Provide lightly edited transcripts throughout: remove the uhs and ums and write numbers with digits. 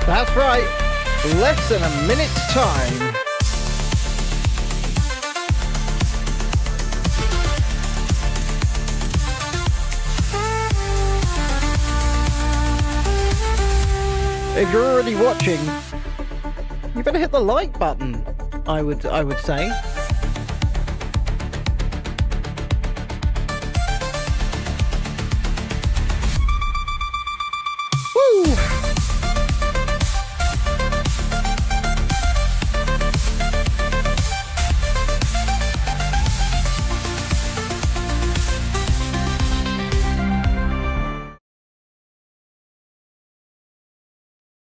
That's right. Less than a minute's time. If you're already watching, you better hit the like button, I would say. Woo!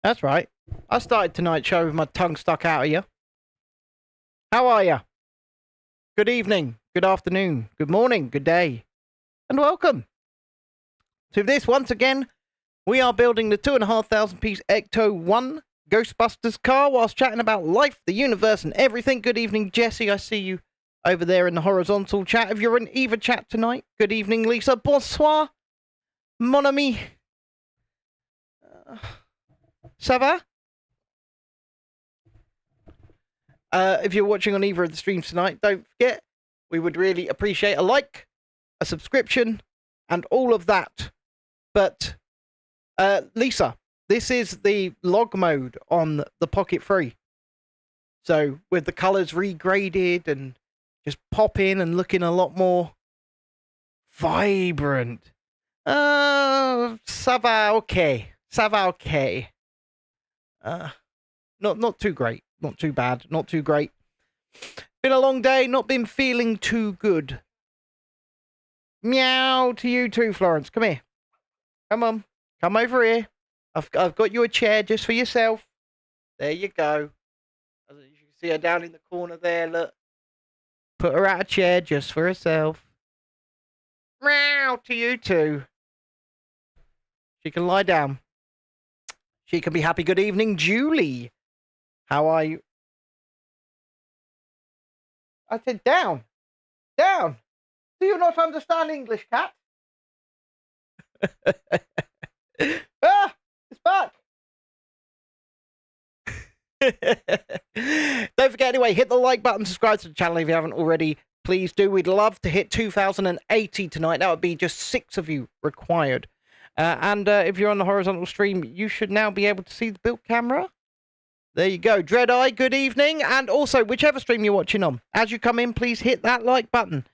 That's right. I started tonight's show with my tongue stuck out of you. How are you? Good evening, good afternoon, good morning, good day, and welcome to this. Once again, we are building the 2,500 piece Ecto 1 Ghostbusters car whilst chatting about life, the universe, and everything. Good evening, Jesse. I see you over there in the horizontal chat. If you're in Eva chat tonight, good evening, Lisa. Bonsoir, mon ami. Ça va? If you're watching on either of the streams tonight, don't forget, we would really appreciate a like, a subscription, and all of that. But, Lisa, this is the log mode on the Pocket 3. So, with the colours regraded and just popping and looking a lot more vibrant. Ça va okay. Ça va okay. Not too great, not too bad, not too great. Been a long day, not been feeling too good. Meow to you too, Florence. Come here. Come on, come over here. I've got you a chair just for yourself. There you go. As you can see her down in the corner there, look. Put her out a chair just for herself. Meow to you too. She can lie down. She can be happy. Good evening, Julie. How are you? I said down. Down. Do you not understand English, cat? Ah, it's back. Don't forget, anyway, hit the like button, subscribe to the channel if you haven't already. Please do. We'd love to hit 2,080 tonight. That would be just 6 of you required. And if you're on the horizontal stream, you should now be able to see the built camera. There you go. Dreadeye, good evening. And also, whichever stream you're watching on, as you come in, please hit that like button.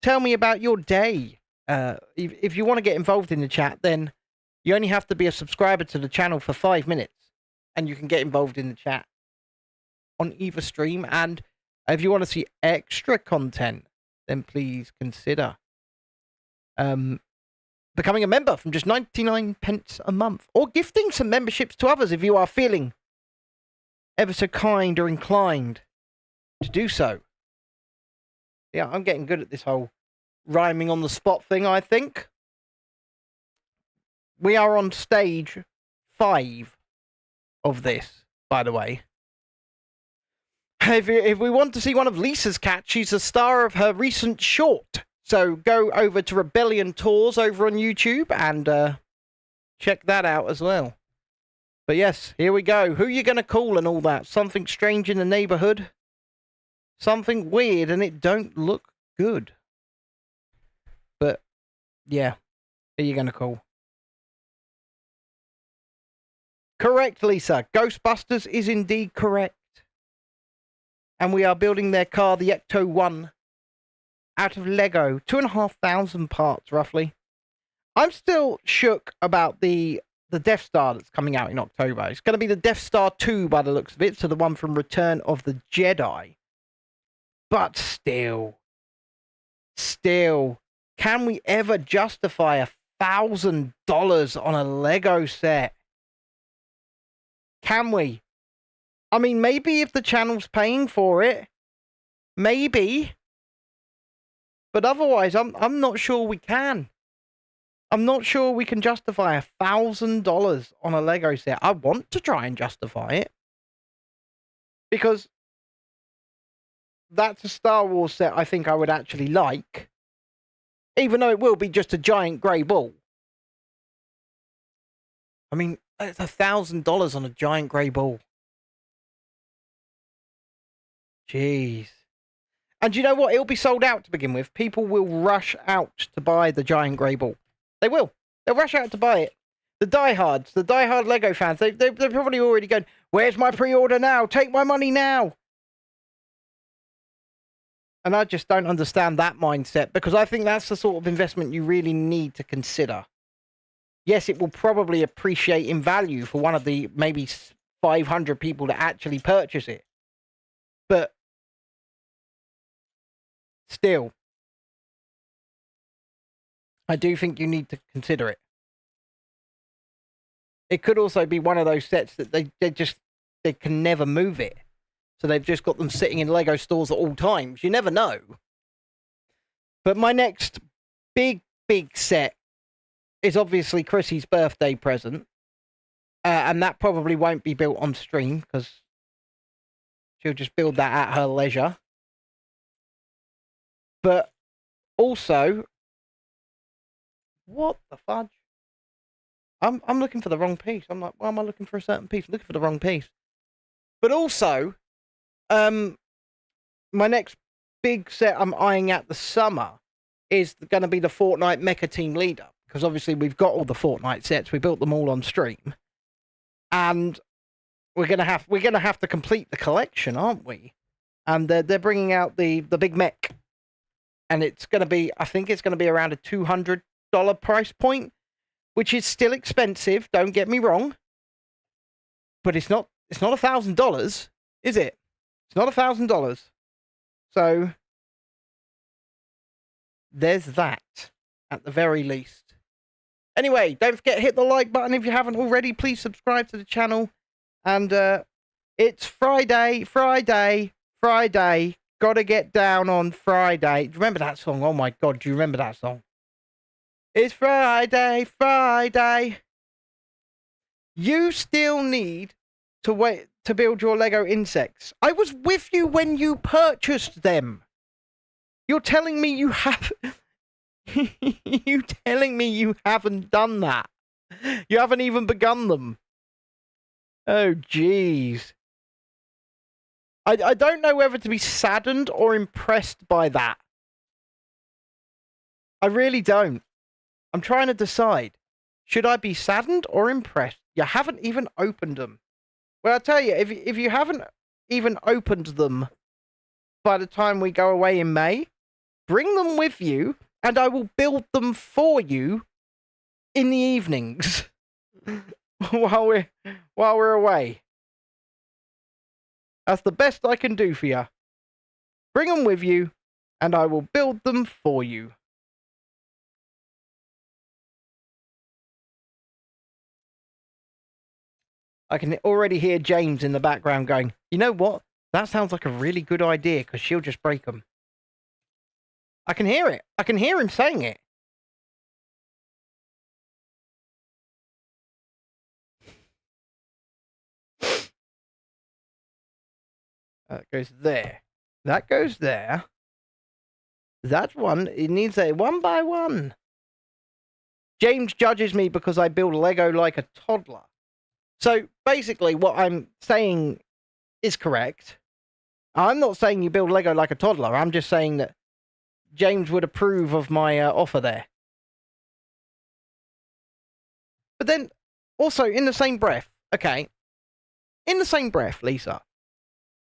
Tell me about your day. If you want to get involved in the chat, then you only have to be a subscriber to the channel for 5 minutes. And you can get involved in the chat on either stream. And if you want to see extra content, then please consider becoming a member from just 99 pence a month, or gifting some memberships to others if you are feeling ever so kind or inclined to do so. Yeah, I'm getting good at this whole rhyming on the spot thing, I think. We are on stage 5 of this, by the way. If we want to see one of Lisa's cats, she's the star of her recent short. So go over to Rebellion Tours over on YouTube and check that out as well. But yes, here we go. Who are you going to call and all that? Something strange in the neighborhood? Something weird and it don't look good. But yeah, who are you going to call? Correct, Lisa. Ghostbusters is indeed correct. And we are building their car, the Ecto 1. Out of Lego, 2,500 parts roughly. I'm still shook about the Death Star that's coming out in October. It's going to be the Death Star 2 by the looks of it, so the one from Return of the Jedi. But still, can we ever justify $1,000 on a Lego set? Can we? I mean, maybe if the channel's paying for it, maybe. But otherwise, I'm not sure we can. I'm not sure we can justify $1,000 on a Lego set. I want to try and justify it. Because that's a Star Wars set I think I would actually like. Even though it will be just a giant grey ball. I mean, It's $1,000 on a giant grey ball. Jeez. And you know what? It'll be sold out to begin with. People will rush out to buy the giant grey ball. They will. They'll rush out to buy it. The diehards, the diehard Lego fans, they're probably already going, where's my pre-order now? Take my money now. And I just don't understand that mindset, because I think that's the sort of investment you really need to consider. Yes, it will probably appreciate in value for one of the maybe 500 people that actually purchase it. But still, I do think you need to consider it. It could also be one of those sets that they can never move it. So they've just got them sitting in Lego stores at all times. You never know. But my next big set is obviously Chrissy's birthday present. And that probably won't be built on stream, because she'll just build that at her leisure. But also, what the fudge? I'm looking for the wrong piece. I'm like, why am I looking for a certain piece? I'm looking for the wrong piece. But also, my next big set I'm eyeing at the summer is going to be the Fortnite Mecha Team Leader, because obviously we've got all the Fortnite sets. We built them all on stream, and we're gonna have to complete the collection, aren't we? And they're bringing out the big mech, and it's going to be, I think it's going to be around a $200 price point, which is still expensive. Don't get me wrong, but it's not $1,000, is it? It's not $1,000. So there's that, at the very least. Anyway, don't forget, hit the like button if you haven't already. Please subscribe to the channel. And it's Friday. Gotta get down on Friday. Do you remember that song? Oh my God, do you remember that song? It's Friday. You still need to wait to build your Lego insects. I was with you when you purchased them. You're telling me you have... You telling me you haven't done that? You haven't even begun them. Oh, jeez. I don't know whether to be saddened or impressed by that. I really don't. I'm trying to decide. Should I be saddened or impressed? You haven't even opened them. Well, I'll tell you, if you haven't even opened them by the time we go away in May, bring them with you, and I will build them for you in the evenings while we're away. That's the best I can do for you. Bring them with you, and I will build them for you. I can already hear James in the background going, you know what? That sounds like a really good idea, because she'll just break them. I can hear it. I can hear him saying it. That goes there. That goes there. That one, it needs a 1 by 1. James judges me because I build Lego like a toddler. So basically what I'm saying is correct. I'm not saying you build Lego like a toddler. I'm just saying that James would approve of my offer there. But then also in the same breath, okay, in the same breath, Lisa,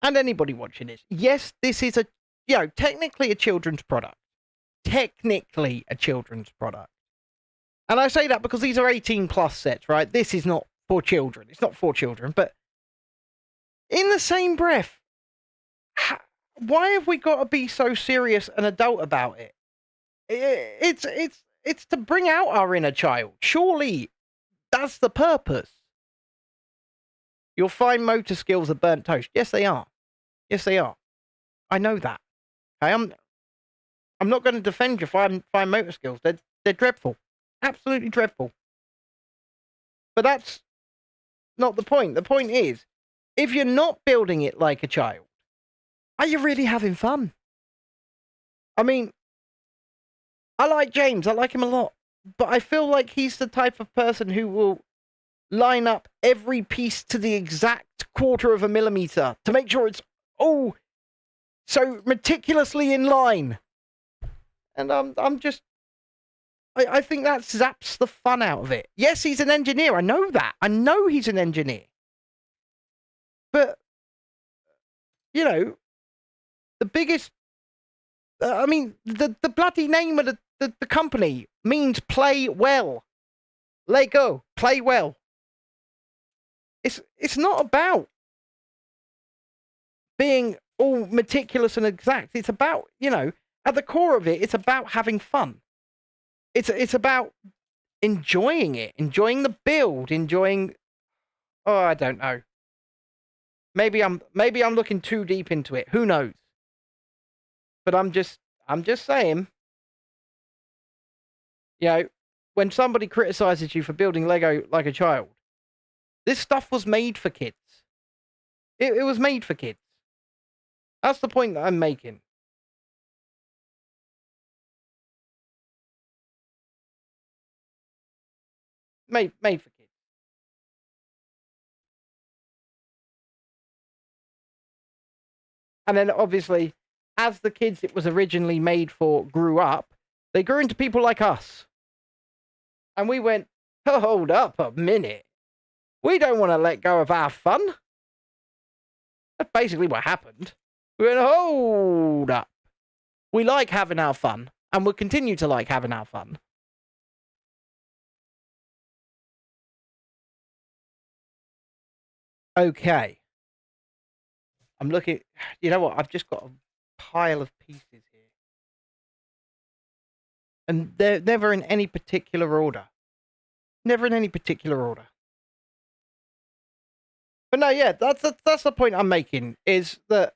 and anybody watching this, yes, this is technically a children's product. Technically a children's product. And I say that because these are 18 plus sets, right? This is not for children. It's not for children, but in the same breath, why have we got to be so serious and adult about it? It's to bring out our inner child. Surely that's the purpose. Your fine motor skills are burnt toast. Yes, they are. Yes, they are. I know that. Okay, I'm not going to defend your fine motor skills. They're dreadful. Absolutely dreadful. But that's not the point. The point is, if you're not building it like a child, are you really having fun? I mean, I like James. I like him a lot. But I feel like he's the type of person who will line up every piece to the exact 1/4 millimeter to make sure it's all so meticulously in line. And I think that zaps the fun out of it. Yes, he's an engineer. I know that. I know he's an engineer. But, you know, the biggest... I mean, the bloody name of the company means play well. Lego, play well. It's not about being all meticulous and exact. It's about, you know, at the core of it, it's about having fun. It's about enjoying it, enjoying the build, enjoying... Oh, I don't know. Maybe I'm looking too deep into it. Who knows? But I'm just saying, you know, when somebody criticizes you for building Lego like a child, this stuff was made for kids. It was made for kids. That's the point that I'm making. Made for kids. And then obviously, as the kids it was originally made for grew up, they grew into people like us. And we went, oh, hold up a minute. We don't want to let go of our fun. That's basically what happened. We went, hold up. We like having our fun, and we'll continue to like having our fun. Okay. I'm looking... You know what? I've just got a pile of pieces here. And they're never in any particular order. Never in any particular order. But no, yeah, that's the point I'm making, is that...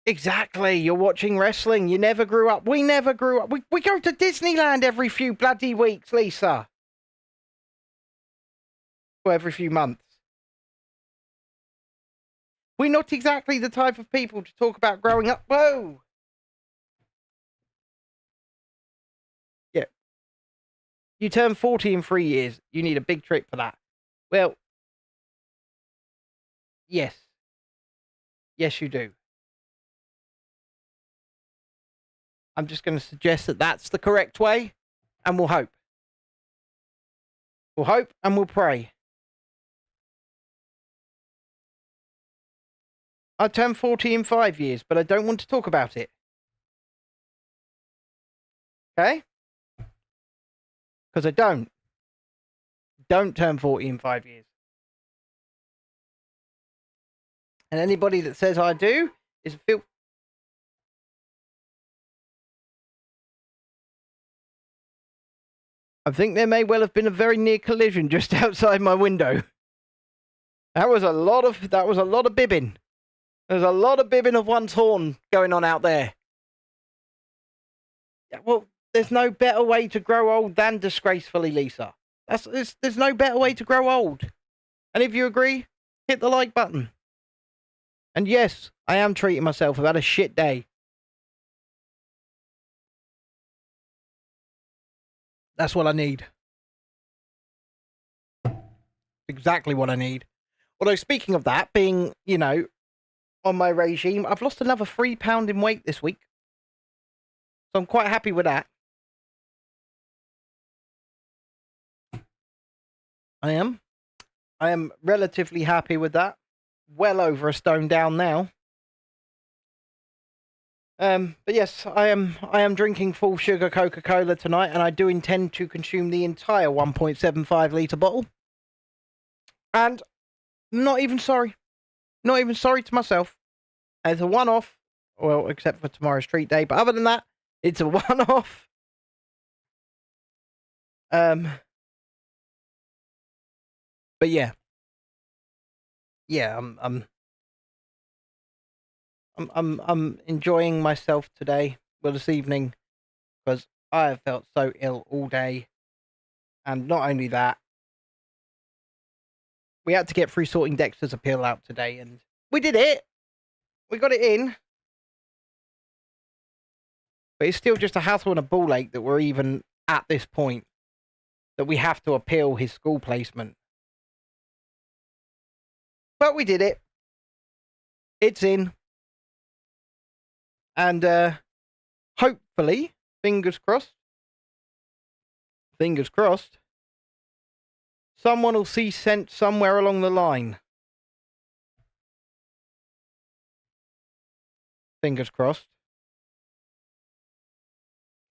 Exactly, you're watching wrestling. You never grew up. We never grew up. We go to Disneyland every few bloody weeks, Lisa. Or every few months. We're not exactly the type of people to talk about growing up. Whoa! Yeah. You turn 40 in 3 years. You need a big trip for that. Well, yes. Yes, you do. I'm just going to suggest that that's the correct way, and we'll hope. We'll hope and we'll pray. I turn 40 in 5 years, but I don't want to talk about it. Okay? Because I don't. Don't turn 40 in 5 years. And anybody that says I do is feel... I think there may well have been a very near collision just outside my window. That was a lot of bibbing. There's a lot of bibbing of one's horn going on out there. Yeah, well, there's no better way to grow old than disgracefully, Lisa. There's no better way to grow old. And if you agree, hit the like button. And yes, I am treating myself. I've had a shit day. That's what I need. Exactly what I need. Although, speaking of that, being, you know, on my regime, I've lost another 3 pounds in weight this week. So I'm quite happy with that. I am relatively happy with that. Well over a stone down now. But yes, I am drinking full sugar Coca-Cola tonight, and I do intend to consume the entire 1.75 litre bottle. And not even sorry. Not even sorry to myself. It's a one-off. Well, except for tomorrow's treat day. But other than that, it's a one-off. But yeah. Yeah, I'm enjoying myself today. Well, this evening. Because I have felt so ill all day. And not only that, we had to get through sorting Dexter's appeal out today, and we did it. We got it in. But it's still just a hassle and a ball ache that we're even at this point. that we have to appeal his school placement. But we did it. It's in. And hopefully, fingers crossed, someone will see sense somewhere along the line. Fingers crossed.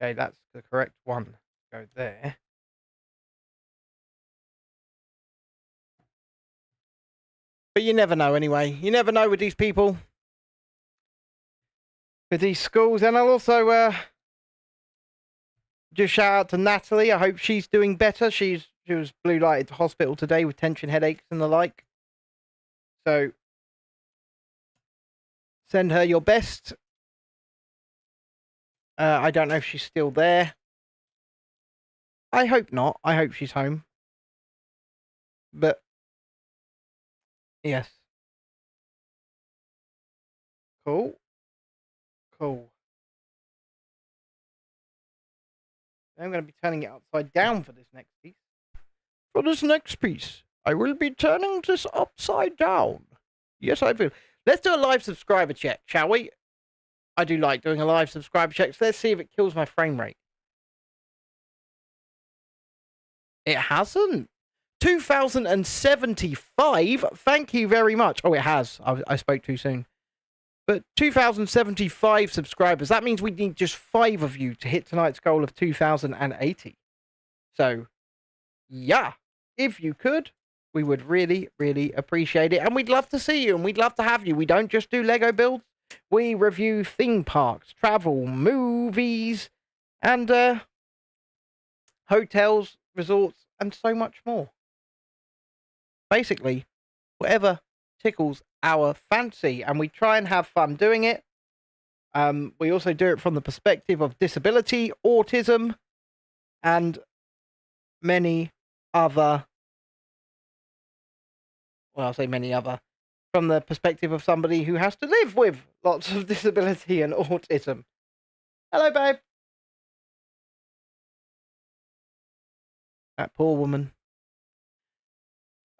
Okay, that's the correct one. Go there. But you never know anyway. You never know with these people. With these schools. And I'll also just shout out to Natalie. I hope she's doing better. She was blue lighted to hospital today with tension headaches and the like. So send her your best. I don't know if she's still there. I hope not. I hope she's home. But yes. Cool. I'm going to be turning it upside down for this next piece. I will be turning this upside down. Yes, I will. Let's do a live subscriber check, shall we? I do like doing a live subscriber check, so let's see if it kills my frame rate. It hasn't. 2075? Thank you very much. Oh, it has. I spoke too soon. But 2075 subscribers. That means we need just 5 of you to hit tonight's goal of 2080. So, yeah. If you could, we would really, really appreciate it. And we'd love to see you, and we'd love to have you. We don't just do Lego builds. We review theme parks, travel, movies, and hotels, resorts, and so much more. Basically, whatever tickles our fancy, and we try and have fun doing it. We also do it from the perspective of disability, autism, and many other, well, I'll say many other, from the perspective of somebody who has to live with lots of disability and autism. Hello, babe. That poor woman.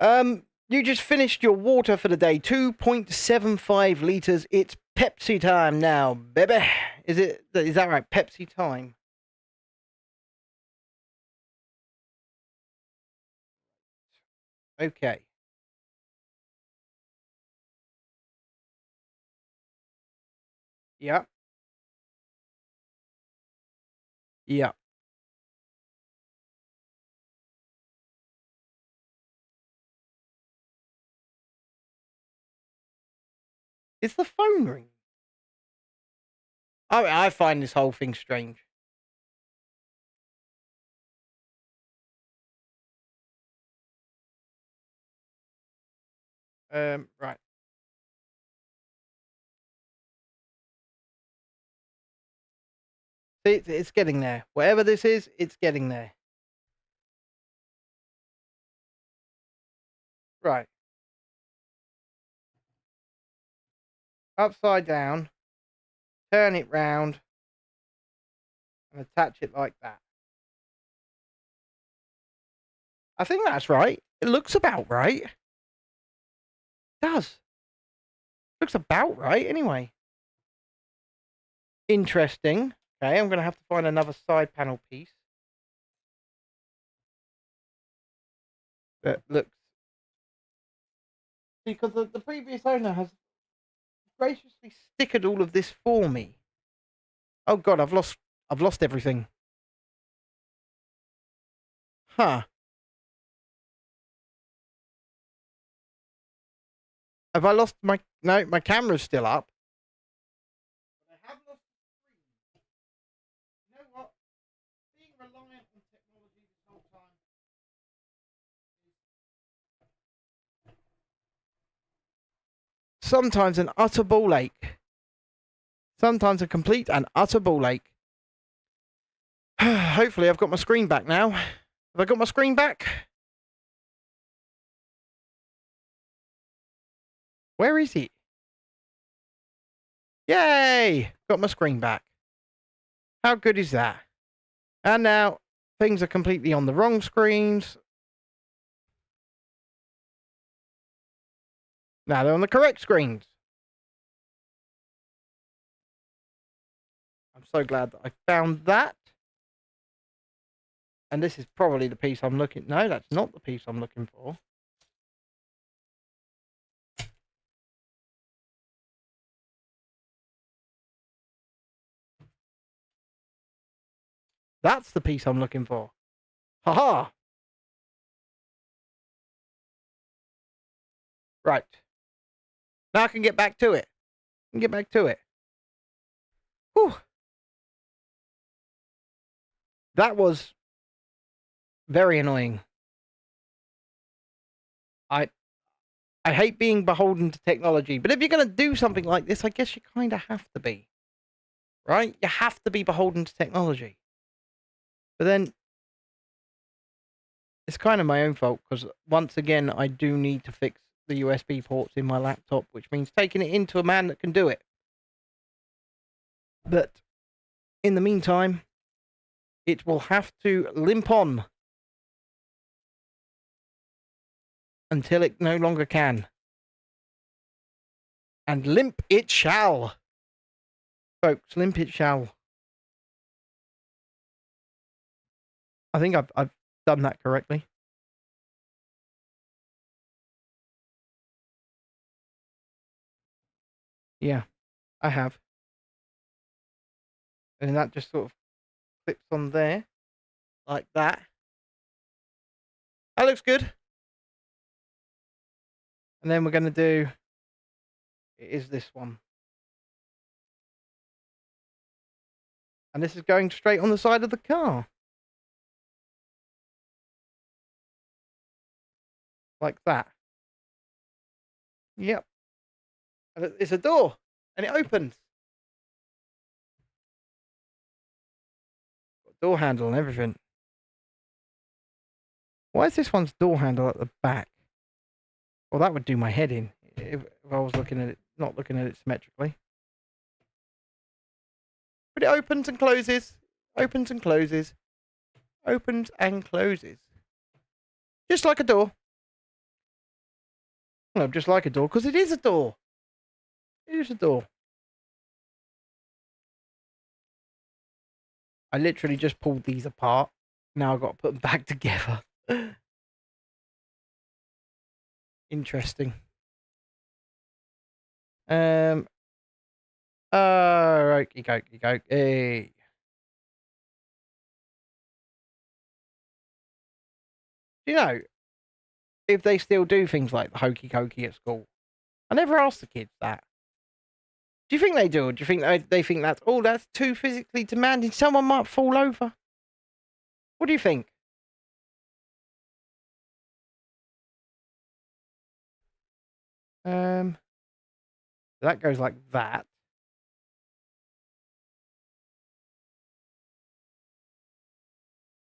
You just finished your water for the day. 2.75 litres. It's Pepsi time now, baby. Is that right? Pepsi time. Okay. Yeah. Yeah. Is the phone ringing? I find this whole thing strange. Right. See, it's getting there. Whatever this is, it's getting there. Right. Upside down. Turn it round. And attach it like that. I think that's right. It looks about right. It does. Looks about right, anyway. Interesting. Okay, I'm going to have to find another side panel piece that looks... Because the previous owner has graciously stickered all of this for me. Oh god, I've lost everything. Huh. Have I lost my... No, my camera's still up. But I have lost the screen. You know what? Being reliant on technology this whole time is sometimes an utter ball ache. Sometimes a complete and utter ball ache. Hopefully I've got my screen back now. Have I got my screen back? Where is it? Yay! Got my screen back. How good is that? And now, things are completely on the wrong screens. Now they're on the correct screens. I'm so glad that I found that. And this is probably the piece I'm looking... No, that's not the piece I'm looking for. That's the piece I'm looking for. Haha! Right. Now I can get back to it. Whew. That was very annoying. I hate being beholden to technology, but if you're going to do something like this, I guess you kind of have to be. Right? You have to be beholden to technology. But then, it's kind of my own fault, because once again, I do need to fix the USB ports in my laptop, which means taking it into a man that can do it. But in the meantime, it will have to limp on until it no longer can. And limp it shall. Folks, limp it shall. I think I've done that correctly. Yeah, I have. And that just sort of clips on there. Like that. That looks good. And then we're going to do... It is this one. And this is going straight on the side of the car. Like that. Yep. And it's a door. And it opens. Door handle and everything. Why is this one's door handle at the back? Well, that would do my head in if I was looking at it, not looking at it symmetrically. But it opens and closes. Opens and closes. Opens and closes. Just like a door. Well, just like a door, because it is a door. It is a door. I literally just pulled these apart. Now I've got to put them back together. Interesting. Okie dokie. Do you know if they still do things like the hokey cokey at school? I never asked the kids that. Do you think they do? Or do you think they think that's too physically demanding? Someone might fall over. What do you think? That goes like that.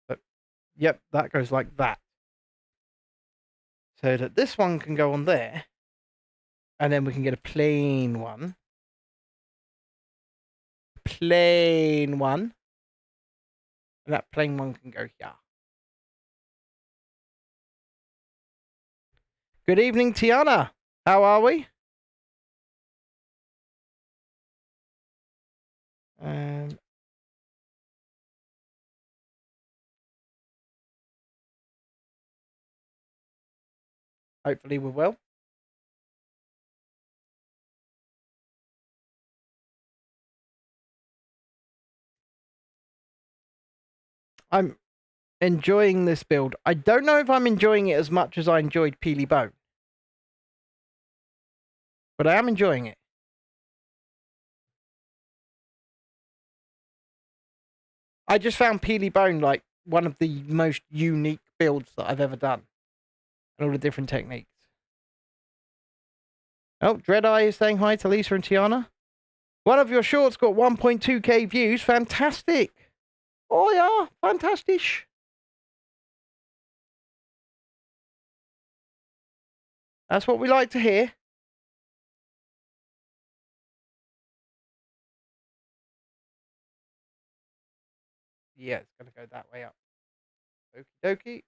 But yep, that goes like that. So that this one can go on there. And then we can get a plain one. Plain one. And that plain one can go here. Good evening, Tiana. How are we? Hopefully we're well. I'm enjoying this build. I don't know if I'm enjoying it as much as I enjoyed Peely Bone. But I am enjoying it. I just found Peely Bone like one of the most unique builds that I've ever done. And all the different techniques. Oh, Dreadeye is saying hi to Lisa and Tiana. One of your shorts got 1.2k views. Fantastic. Oh yeah, fantastic. That's what we like to hear. Yeah, it's going to go that way up. Okie dokie.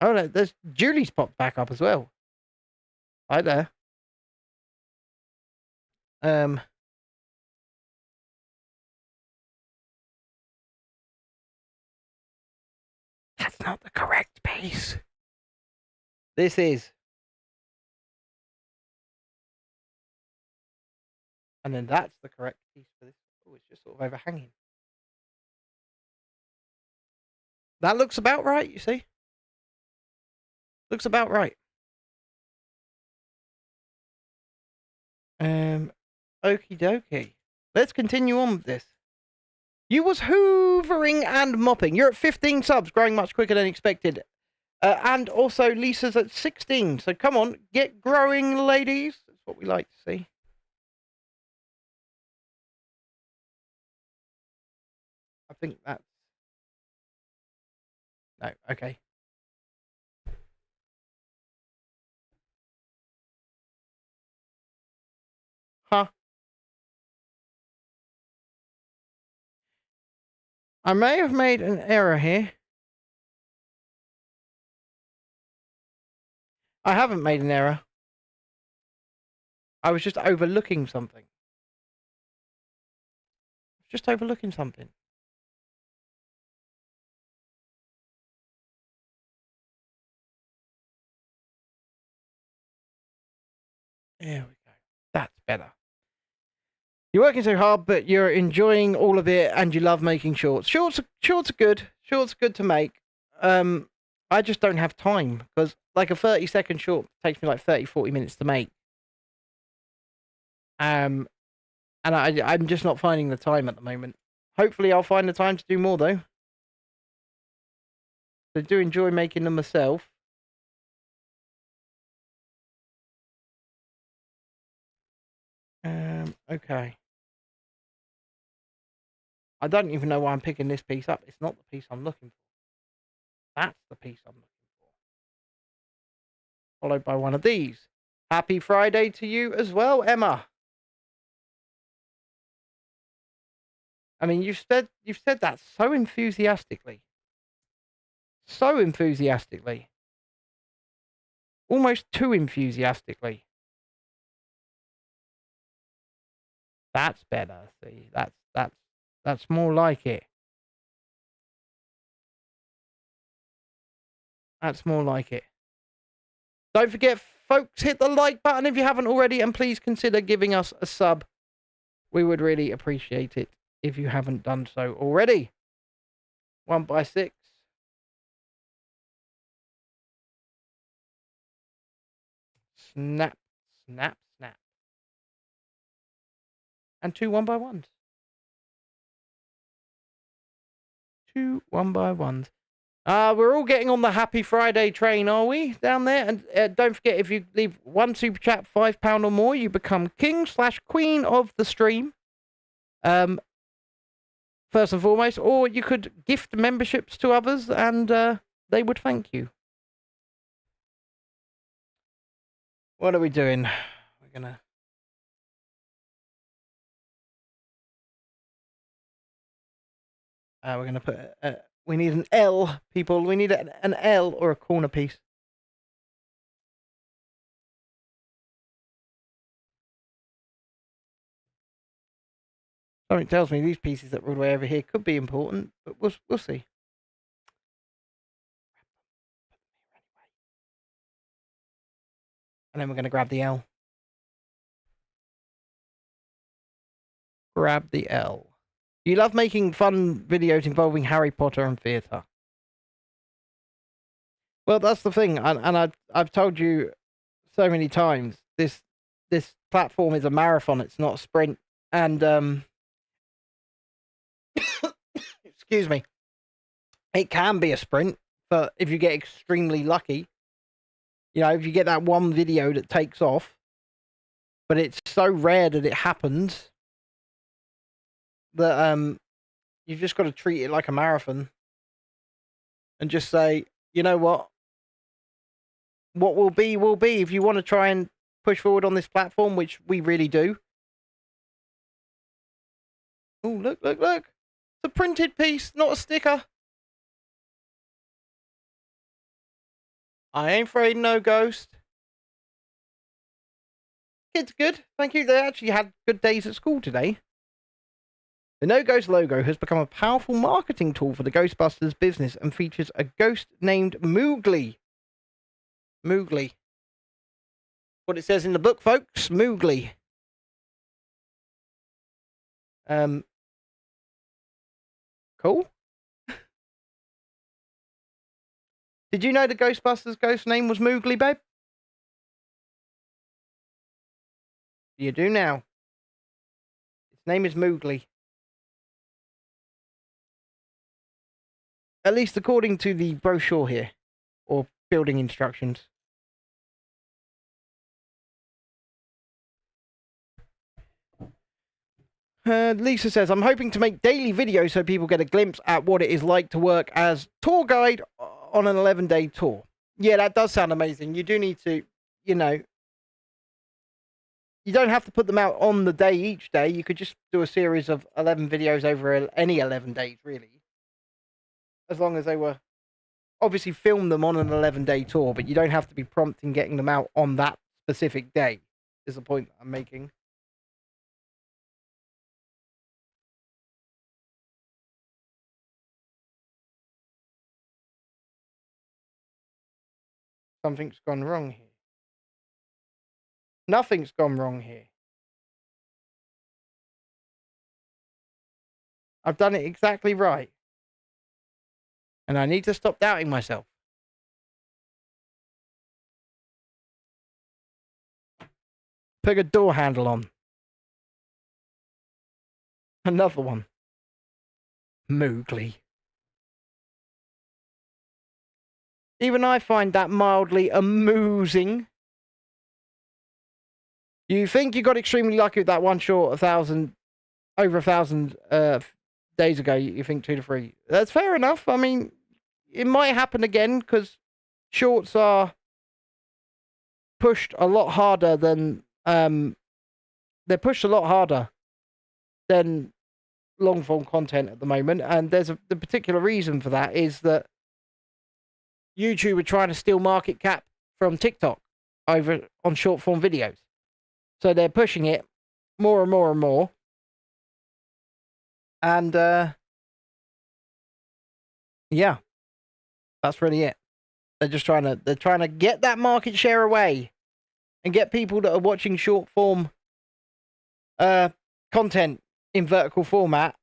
Oh no, there's Julie's popped back up as well. Hi there. That's not the correct piece. This is. And then that's the correct piece for this. Oh, it's just sort of overhanging. That looks about right, you see? Looks about right. Okie dokie. Let's continue on with this. You was hoovering and mopping. You're at 15 subs, growing much quicker than expected. And also Lisa's at 16. So come on, get growing, ladies. That's what we like to see. I think that's... No, okay. Huh. I may have made an error here. I haven't made an error. I was just overlooking something. Just overlooking something. There we go. That's better. You're working so hard, but you're enjoying all of it, and you love making shorts. Shorts are good. Shorts are good to make. I just don't have time, because like a 30-second short takes me like 30-40 minutes to make. And I'm just not finding the time at the moment. Hopefully I'll find the time to do more, though. I do enjoy making them myself. Okay. I don't even know why I'm picking this piece up. It's not the piece I'm looking for. That's the piece I'm looking for. Followed by one of these. Happy Friday to you as well, Emma. I mean, you've said that so enthusiastically. So enthusiastically. Almost too enthusiastically. That's better. See, that's more like it. That's more like it. Don't forget, folks, hit the like button if you haven't already, and please consider giving us a sub. We would really appreciate it if you haven't done so already. 1x6. Snap, snap, snap. And 2 1x1s. 2 1x1s. We're all getting on the Happy Friday train, are we? Down there? And don't forget, if you leave one super chat, £5 or more, you become king/queen of the stream. First and foremost. Or you could gift memberships to others, and they would thank you. What are we doing? We're gonna put... we need an L, people. We need an L or a corner piece. Something tells me these pieces that are all the way over here could be important, but we'll see. And then we're going to grab the L. Grab the L. You love making fun videos involving Harry Potter and theatre. Well, that's the thing, and I've told you so many times, this platform is a marathon, it's not a sprint, and excuse me, it can be a sprint, but if you get extremely lucky, you know, if you get that one video that takes off, but it's so rare that it happens that you've just got to treat it like a marathon and just say, you know what will be will be. If you want to try and push forward on this platform, which we really do. Oh, look. It's a printed piece, not a sticker. I ain't afraid no ghost. Kids good. Thank you. They actually had good days at school today. The No Ghost logo has become a powerful marketing tool for the Ghostbusters business and features a ghost named Moogly. Moogly. What it says in the book, folks. Moogly. Cool. Did you know the Ghostbusters ghost name was Moogly, babe? You do now. Its name is Moogly. At least according to the brochure here, or building instructions. Lisa says, I'm hoping to make daily videos so people get a glimpse at what it is like to work as tour guide on an 11-day tour. Yeah, that does sound amazing. You do need to, you know, you don't have to put them out on the day each day. You could just do a series of 11 videos over any 11 days, really. As long as they were, obviously film them on an 11-day tour, but you don't have to be prompt in getting them out on that specific day, is the point I'm making. Something's gone wrong here. Nothing's gone wrong here. I've done it exactly right. And I need to stop doubting myself. Put a door handle on. Another one. Moogly. Even I find that mildly amusing. You think you got extremely lucky with that one short, over 1,000 days ago. You think 2 to 3. That's fair enough. I mean, it might happen again because shorts are pushed a lot harder than they're pushed a lot harder than long form content at the moment, and the particular reason for that is that YouTube are trying to steal market cap from TikTok over on short form videos. So they're pushing it more and more and more. And yeah, that's really it. They're just trying to get that market share away and get people that are watching short form content in vertical format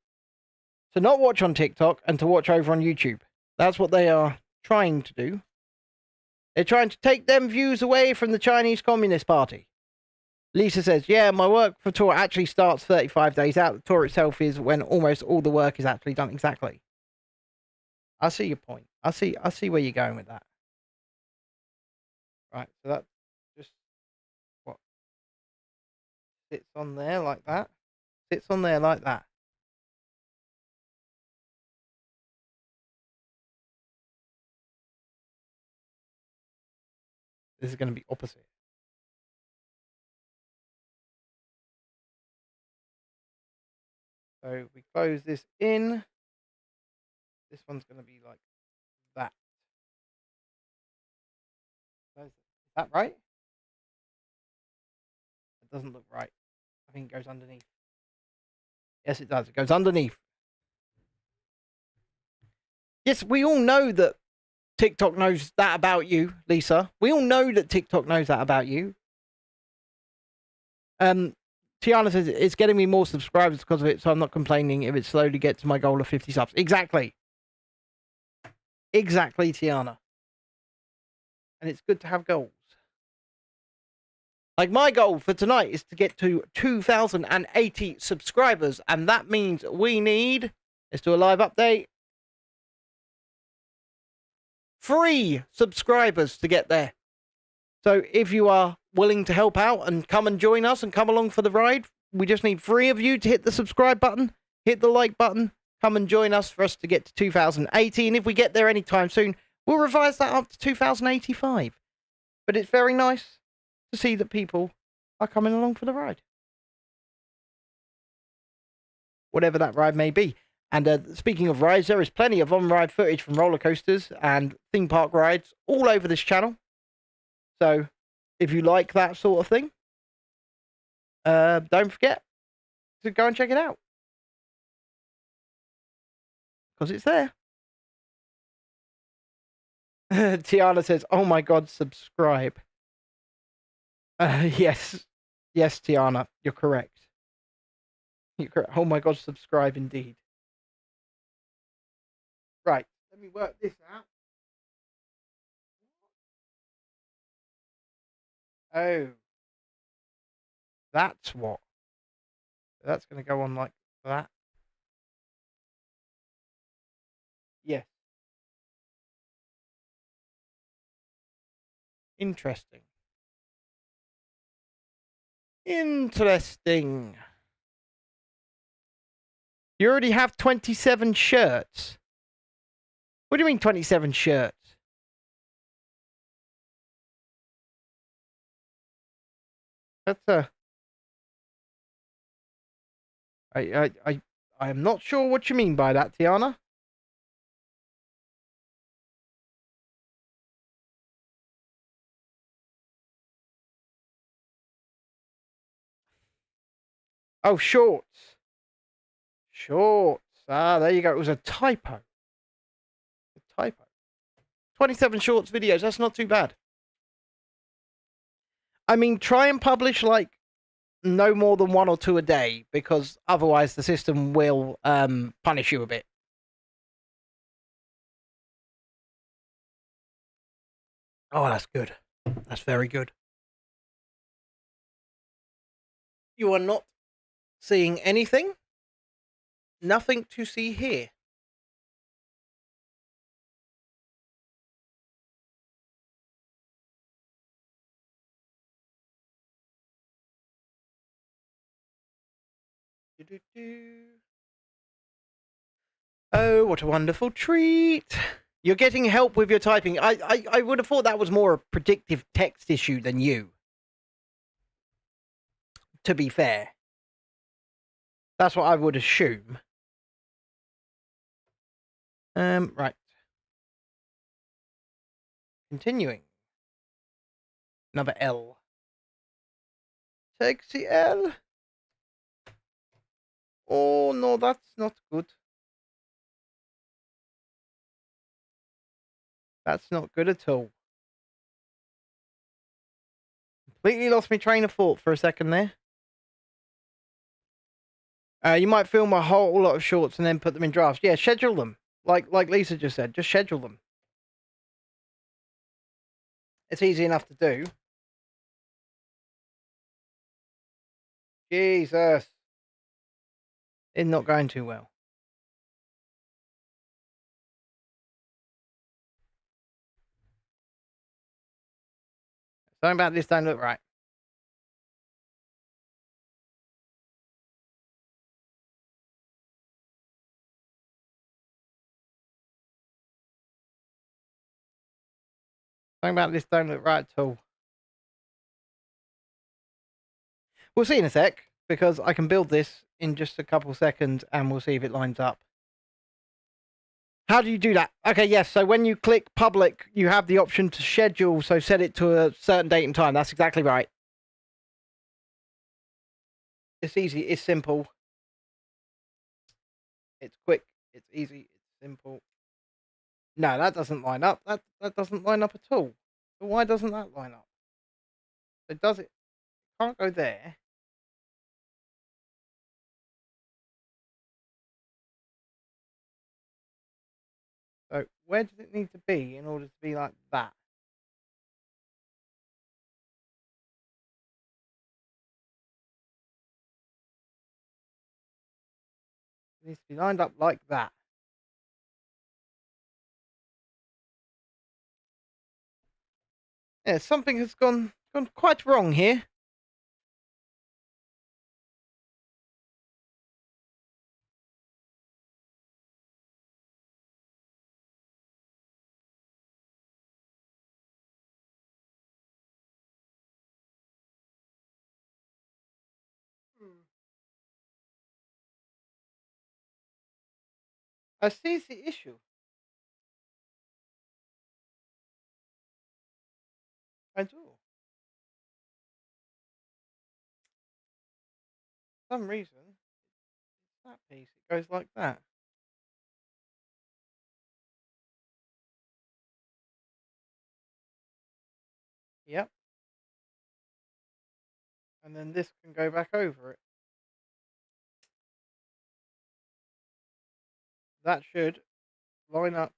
to not watch on TikTok and to watch over on YouTube. That's what they are trying to do. They're trying to take them views away from the Chinese Communist Party. Lisa says, yeah, my work for tour actually starts 35 days out. The tour itself is when almost all the work is actually done. Exactly. I see your point. I see where you're going with that. Right, so that just what sits on there like that. Sits on there like that. This is going to be opposite. So we close this in. This one's going to be like that. Is that right? It doesn't look right. I think it goes underneath. Yes, it does. It goes underneath. Yes, we all know that TikTok knows that about you, Lisa. We all know that TikTok knows that about you. Tiana says it's getting me more subscribers because of it, so I'm not complaining if it slowly gets to my goal of 50 subs. Exactly. Exactly, Tiana. And it's good to have goals. Like my goal for tonight is to get to 2,080 subscribers, and that means we need, let's do a live update, 3 subscribers to get there. So if you are willing to help out and come and join us and come along for the ride, we just need 3 of you to hit the subscribe button, hit the like button, come and join us for us to get to 2,080. And if we get there anytime soon, we'll revise that up to 2,085. But it's very nice to see that people are coming along for the ride. Whatever that ride may be. And speaking of rides, there is plenty of on-ride footage from roller coasters and theme park rides all over this channel. So if you like that sort of thing, don't forget to go and check it out. Because it's there. Tiana says, oh my god, subscribe. Yes. Yes, Tiana, you're correct. You're correct. Oh my god, subscribe indeed. Right, let me work this out. Oh. That's what. That's going to go on like that. Yes. Interesting. Interesting. You already have 27 shirts. What do you mean 27 shirts? That's I am not sure what you mean by that, Tiana. Oh, shorts. Shorts. Ah, there you go. It was a typo. A typo. 27 shorts videos. That's not too bad. I mean, try and publish like no more than 1 or 2 a day, because otherwise the system will punish you a bit. Oh, that's good. That's very good. You are not seeing anything. Nothing to see here. Oh, what a wonderful treat. You're getting help with your typing. I would have thought that was more a predictive text issue than you. To be fair. That's what I would assume. Right. Continuing. Another L. Takes the L. Oh, no, that's not good. That's not good at all. Completely lost my train of thought for a second there. You might film a whole lot of shorts and then put them in drafts. Yeah, schedule them. Like Lisa just said, just schedule them. It's easy enough to do. Jesus. It's not going too well. Something about this don't look right. Something about this don't look right at all. We'll see in a sec, because I can build this in just a couple seconds and we'll see if it lines up. How do you do that? Okay, yes. So when you click public, you have the option to schedule. So set it to a certain date and time. That's exactly right. It's easy. It's simple. It's quick. It's easy. It's simple. No, that doesn't line up. That doesn't line up at all. So why doesn't that line up? It does it. Can't go there. So where does it need to be in order to be like that? It needs to be lined up like that. Yeah, something has gone quite wrong here. I see the issue. I do. For some reason, that piece, it goes like that. Yep. And then this can go back over it. That should line up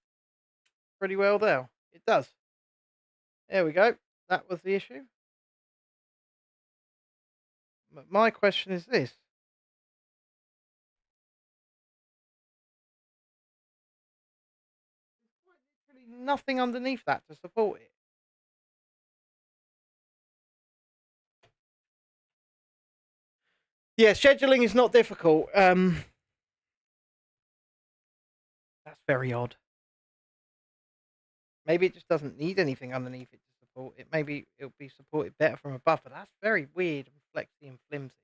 pretty well there. It does. There we go. That was the issue. But my question is this. There's literally nothing underneath that to support it. Yeah, scheduling is not difficult. That's very odd. Maybe it just doesn't need anything underneath it to support it. Maybe it'll be supported better from above, but that's very weird and flexy and flimsy.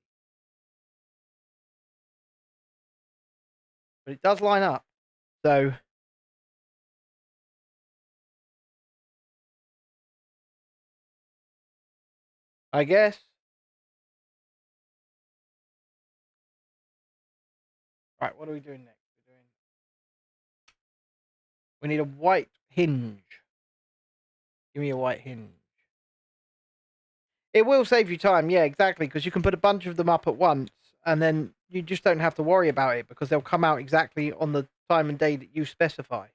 But it does line up. So I guess. Right, what are we doing next? We need a white hinge. Give me a white hinge. It will save you time, yeah, exactly, because you can put a bunch of them up at once, and then you just don't have to worry about it, because they'll come out exactly on the time and day that you specify.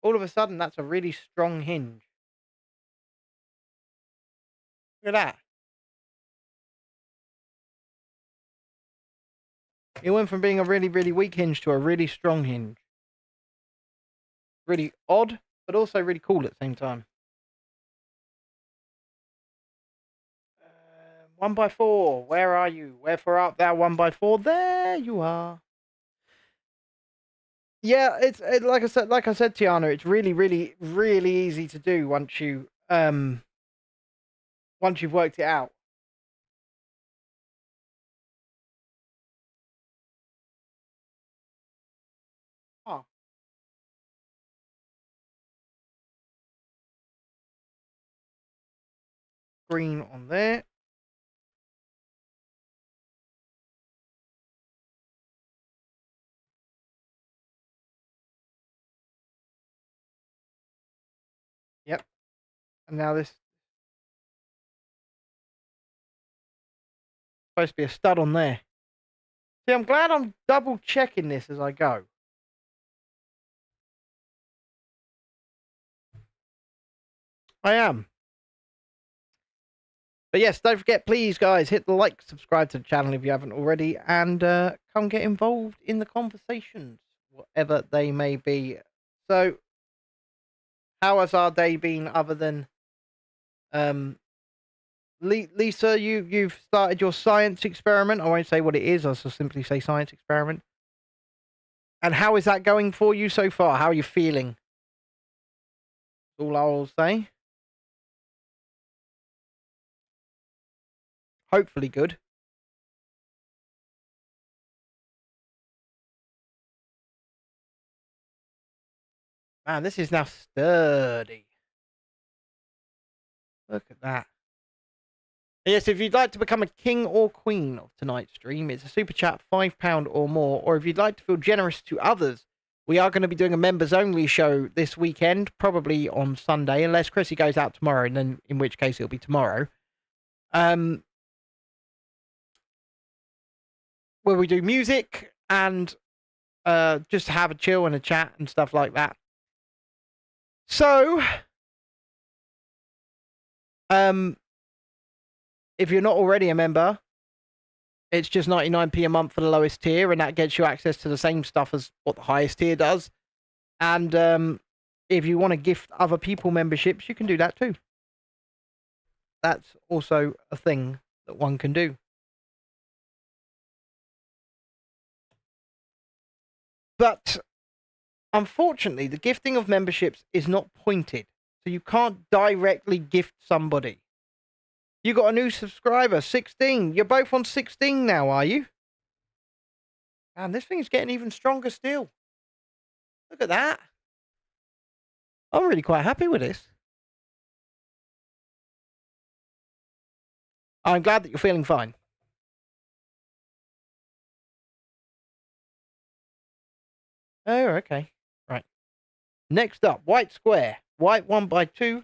All of a sudden, that's a really strong hinge. Look at that. It went from being a really, really weak hinge to a really strong hinge. Really odd, but also really cool at the same time. 1x4, where are you? Wherefore art thou 1x4? There you are. Yeah, it's like I said, Tiana, it's really, really, really easy to do once you've worked it out. Oh. Green on there. Yep. And now this supposed to be a stud on there. See, I'm glad I'm double checking this as I go. I am. But yes, don't forget, please, guys, hit the like, subscribe to the channel if you haven't already, and come get involved in the conversations, whatever they may be. So, how has our day been other than... Lisa, you've started your science experiment. I won't say what it is. I'll just simply say science experiment. And how is that going for you so far? How are you feeling? All I'll say. Hopefully good. Man, this is now sturdy. Look at that. Yes, if you'd like to become a king or queen of tonight's stream, it's a super chat, £5 or more. Or if you'd like to feel generous to others, we are going to be doing a members only show this weekend, probably on Sunday, unless Chrissy goes out tomorrow, and then in which case it'll be tomorrow. Where we do music and just have a chill and a chat and stuff like that. So, if you're not already a member, it's just 99p a month for the lowest tier, and that gets you access to the same stuff as what the highest tier does. And if you want to gift other people memberships, you can do that too. That's also a thing that one can do. But unfortunately, the gifting of memberships is not pointed, so you can't directly gift somebody. You got a new subscriber, 16. You're both on 16 now, are you? Man, this thing's getting even stronger still. Look at that. I'm really quite happy with this. I'm glad that you're feeling fine. Oh, okay. Right. Next up, white square. White 1x2.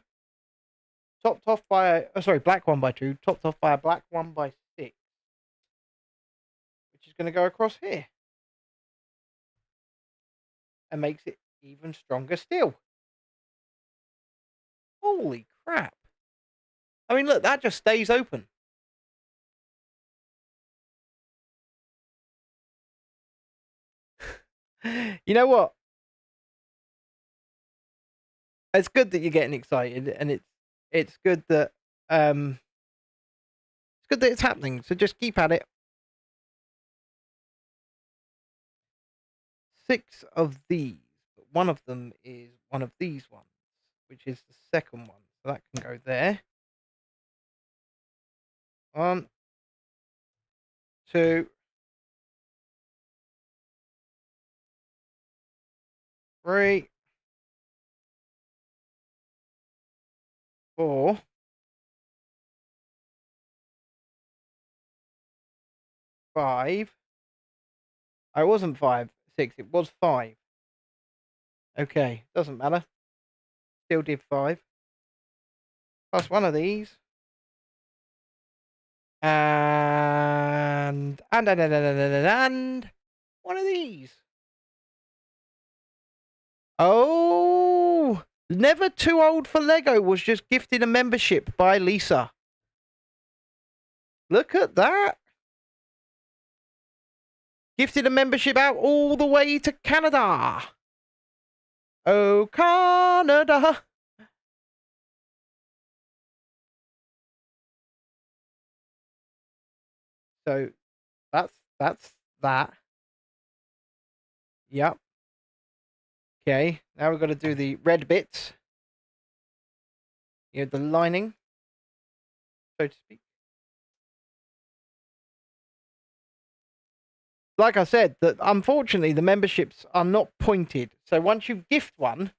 Topped off by a, black 1x2. Topped off by a black 1x6. Which is going to go across here. And makes it even stronger still. Holy crap. I mean, look, that just stays open. You know what? It's good that you're getting excited, and it's good that it's happening. So just keep at it. 6 of these, but one of them is one of these ones, which is the second one. So that can go there. 1, 2, 3, 4, 5. I wasn't 5, 6. It was 5. Okay, doesn't matter. Still did 5. Plus one of these. And one of these. Oh, Never Too Old for Lego was just gifted a membership by Lisa. Look at that. Gifted a membership out all the way to Canada. Oh, Canada. So that's that. Yep. Okay, now we've got to do the red bits. You know, the lining, so to speak. Like I said, that unfortunately the memberships are not pointed. So once you gift one,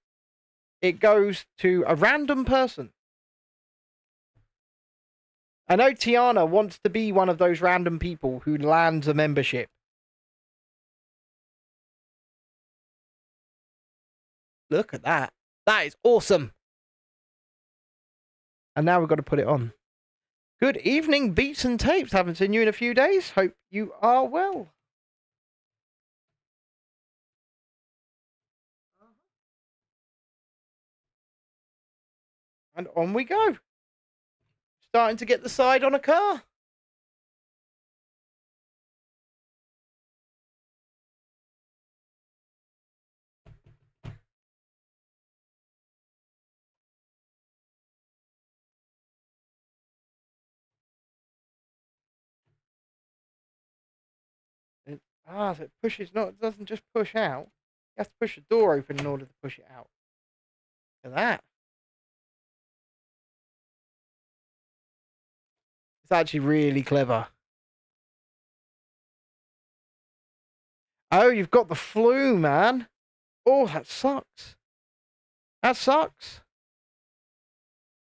it goes to a random person. I know Tiana wants to be one of those random people who lands a membership. Look at that. That is awesome. And now we've got to put it on. Good evening, Beats and Tapes. Haven't seen you in a few days. Hope you are well. And on we go. Starting to get the side on a car. So it pushes, not, it doesn't just push out. You have to push the door open in order to push it out. Look at that. It's actually really clever. Oh, you've got the flu, man. Oh, that sucks. That sucks.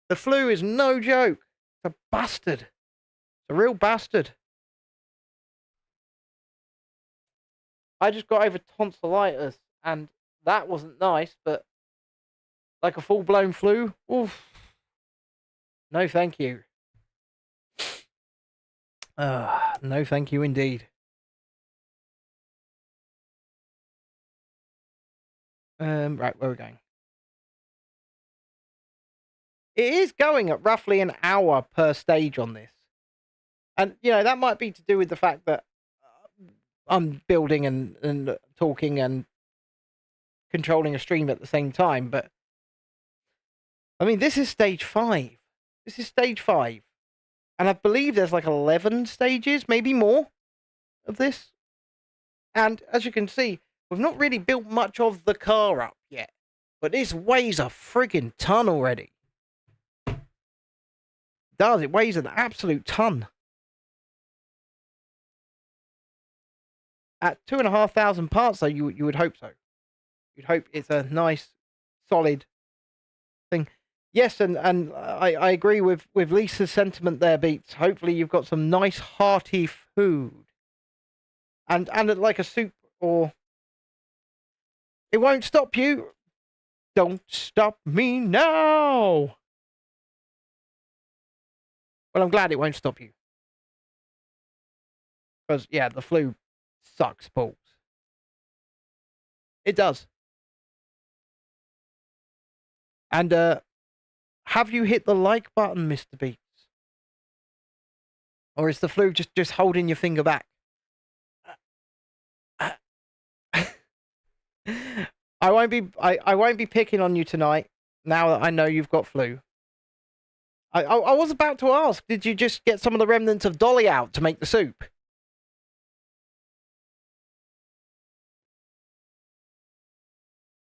The flu is no joke. It's a bastard. It's a real bastard. I just got over tonsillitis, and that wasn't nice, but like a full-blown flu, oof. No, thank you. No, thank you indeed. Right, where are we going? It is going at roughly an hour per stage on this. And, you know, that might be to do with the fact that I'm building and talking and controlling a stream at the same time. But, I mean, this is stage 5. This is stage 5. And I believe there's like 11 stages, maybe more, of this. And as you can see, we've not really built much of the car up yet. But this weighs a friggin' ton already. does. It weighs an absolute ton. At 2,500 parts, though, you would hope so. You'd hope it's a nice, solid thing. Yes, and I agree with Lisa's sentiment there, Beats. Hopefully you've got some nice, hearty food. And like a soup, or... It won't stop you. Don't stop me now. Well, I'm glad it won't stop you. Because, yeah, the flu sucks balls. It does. And, have you hit the like button, Mr. Beats? Or is the flu just holding your finger back? I won't be picking on you tonight, now that I know you've got flu. I was about to ask, did you just get some of the remnants of Dolly out to make the soup?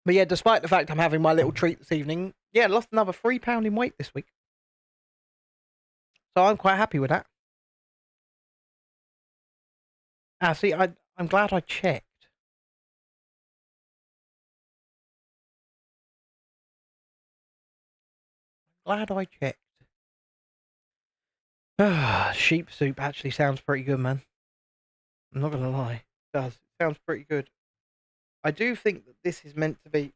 But yeah, despite the fact I'm having my little treat this evening, yeah, I lost another 3 pounds in weight this week. So I'm quite happy with that. See, I'm glad I checked. Glad I checked. Sheep soup actually sounds pretty good, man. I'm not gonna lie. It does. It sounds pretty good. I do think that this is meant to be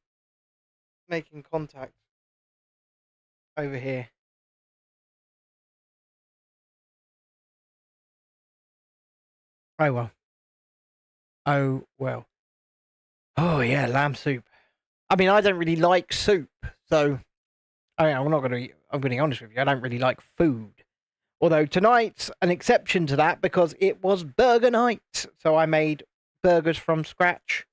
making contact over here. Oh well. Oh well. Oh yeah, lamb soup. I mean, I don't really like soup, so I'm gonna be honest with you, I don't really like food. Although tonight's an exception to that because it was burger night, so I made burgers from scratch.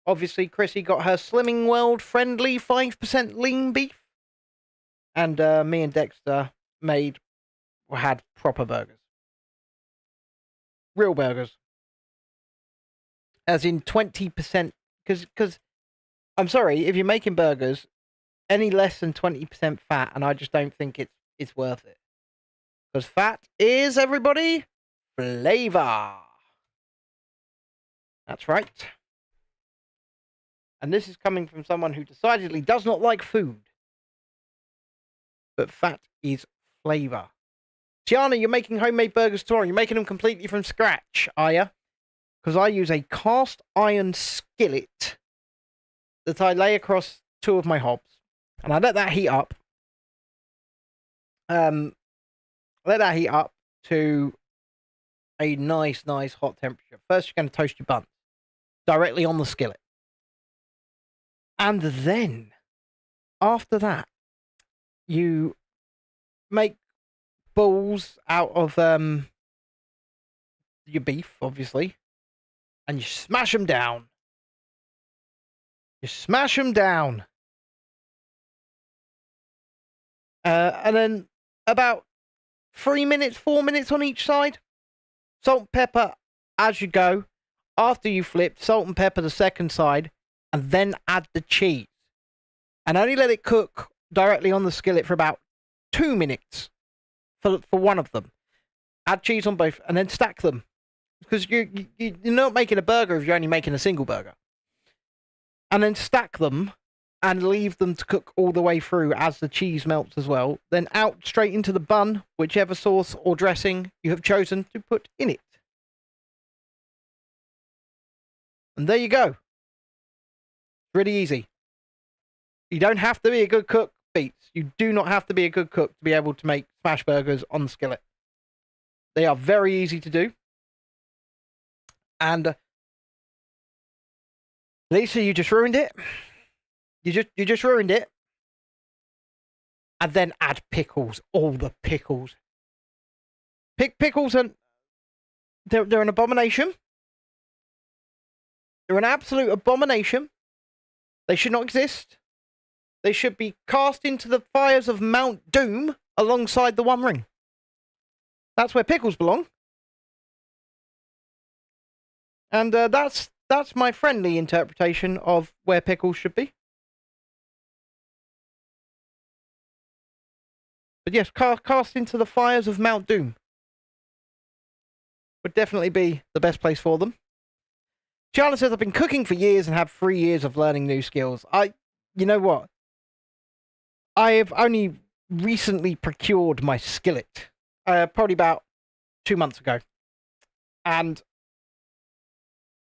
Obviously, Chrissy got her Slimming World friendly 5% lean beef. And me and Dexter had proper burgers. Real burgers. As in 20%. Because, I'm sorry, if you're making burgers, any less than 20% fat, and I just don't think it's worth it. Because fat is, everybody, flavor. That's right. And this is coming from someone who decidedly does not like food. But fat is flavor. Tiana, you're making homemade burgers tomorrow. You're making them completely from scratch, are you? Because I use a cast iron skillet that I lay across 2 of my hobs. And I let that heat up. Let that heat up to a nice hot temperature. First, you're going to toast your buns directly on the skillet. And then, after that, you make balls out of your beef, obviously, and you smash them down. You smash them down. And then about 3 minutes, 4 minutes on each side. Salt and pepper as you go. After you flip, salt and pepper the second side. And then add the cheese. And only let it cook directly on the skillet for about 2 minutes. For one of them. Add cheese on both. And then stack them. Because you're not making a burger if you're only making a single burger. And then stack them. And leave them to cook all the way through as the cheese melts as well. Then out straight into the bun, whichever sauce or dressing you have chosen to put in it. And there you go. Really easy. You don't have to be a good cook, Beats. You do not have to be a good cook to be able to make smash burgers on the skillet. They are very easy to do. And Lisa, you just ruined it. You just ruined it. And then add pickles. All the pickles. Pickles, and they're an abomination. They're an absolute abomination. They should not exist. They should be cast into the fires of Mount Doom alongside the One Ring. That's where pickles belong. And that's my friendly interpretation of where pickles should be. But yes, cast into the fires of Mount Doom would definitely be the best place for them. Charlotte says, I've been cooking for years and have 3 years of learning new skills. You know what? I have only recently procured my skillet, probably about 2 months ago. And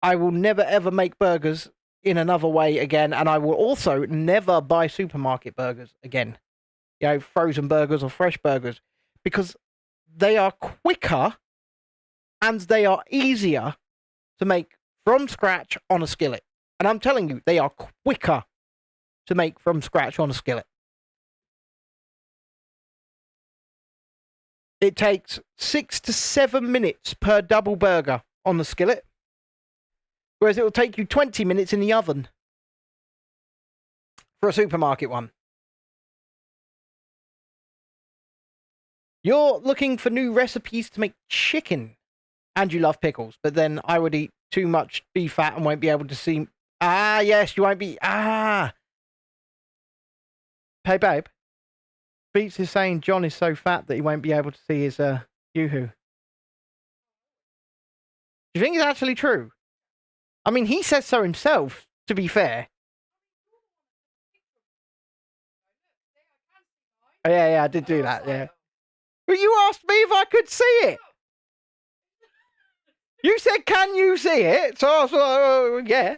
I will never ever make burgers in another way again. And I will also never buy supermarket burgers again. You know, frozen burgers or fresh burgers. Because they are quicker and they are easier to make from scratch on a skillet. And I'm telling you, they are quicker to make from scratch on a skillet. It takes 6 to 7 minutes per double burger on the skillet. Whereas it will take you 20 minutes in the oven for a supermarket one. You're looking for new recipes to make chicken. And you love pickles. But then I would eat too much beef fat and won't be able to see... Ah, yes, you won't be... Ah! Hey, babe. Beats is saying John is so fat that he won't be able to see his yoo-hoo. Do you think it's actually true? I mean, he says so himself, to be fair. Oh, yeah, I did do that, yeah. But you asked me if I could see it. You said, can you see it? So I was like, yeah.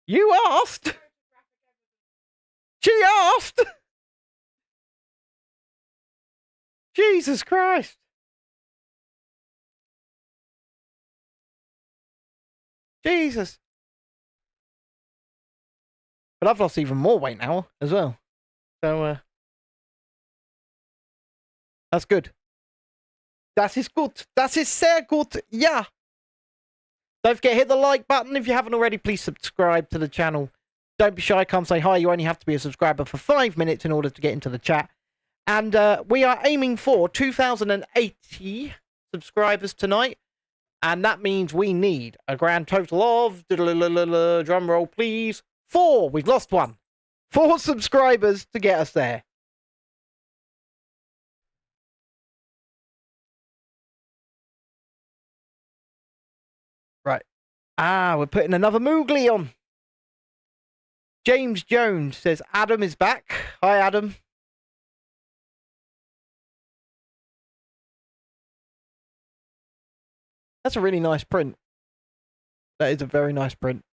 You asked. She asked. Jesus Christ. Jesus. But I've lost even more weight now as well. So, that's good. Das ist gut. Das ist sehr gut. Yeah. Don't forget, hit the like button. If you haven't already, please subscribe to the channel. Don't be shy. Come say hi. You only have to be a subscriber for 5 minutes in order to get into the chat. And we are aiming for 2,080 subscribers tonight. And that means we need a grand total of, drum roll please, 4. We've lost 1. 4 subscribers to get us there. Right. Ah, we're putting another Moogly on. James Jones says Adam is back. Hi, Adam. That's a really nice print. That is a very nice print.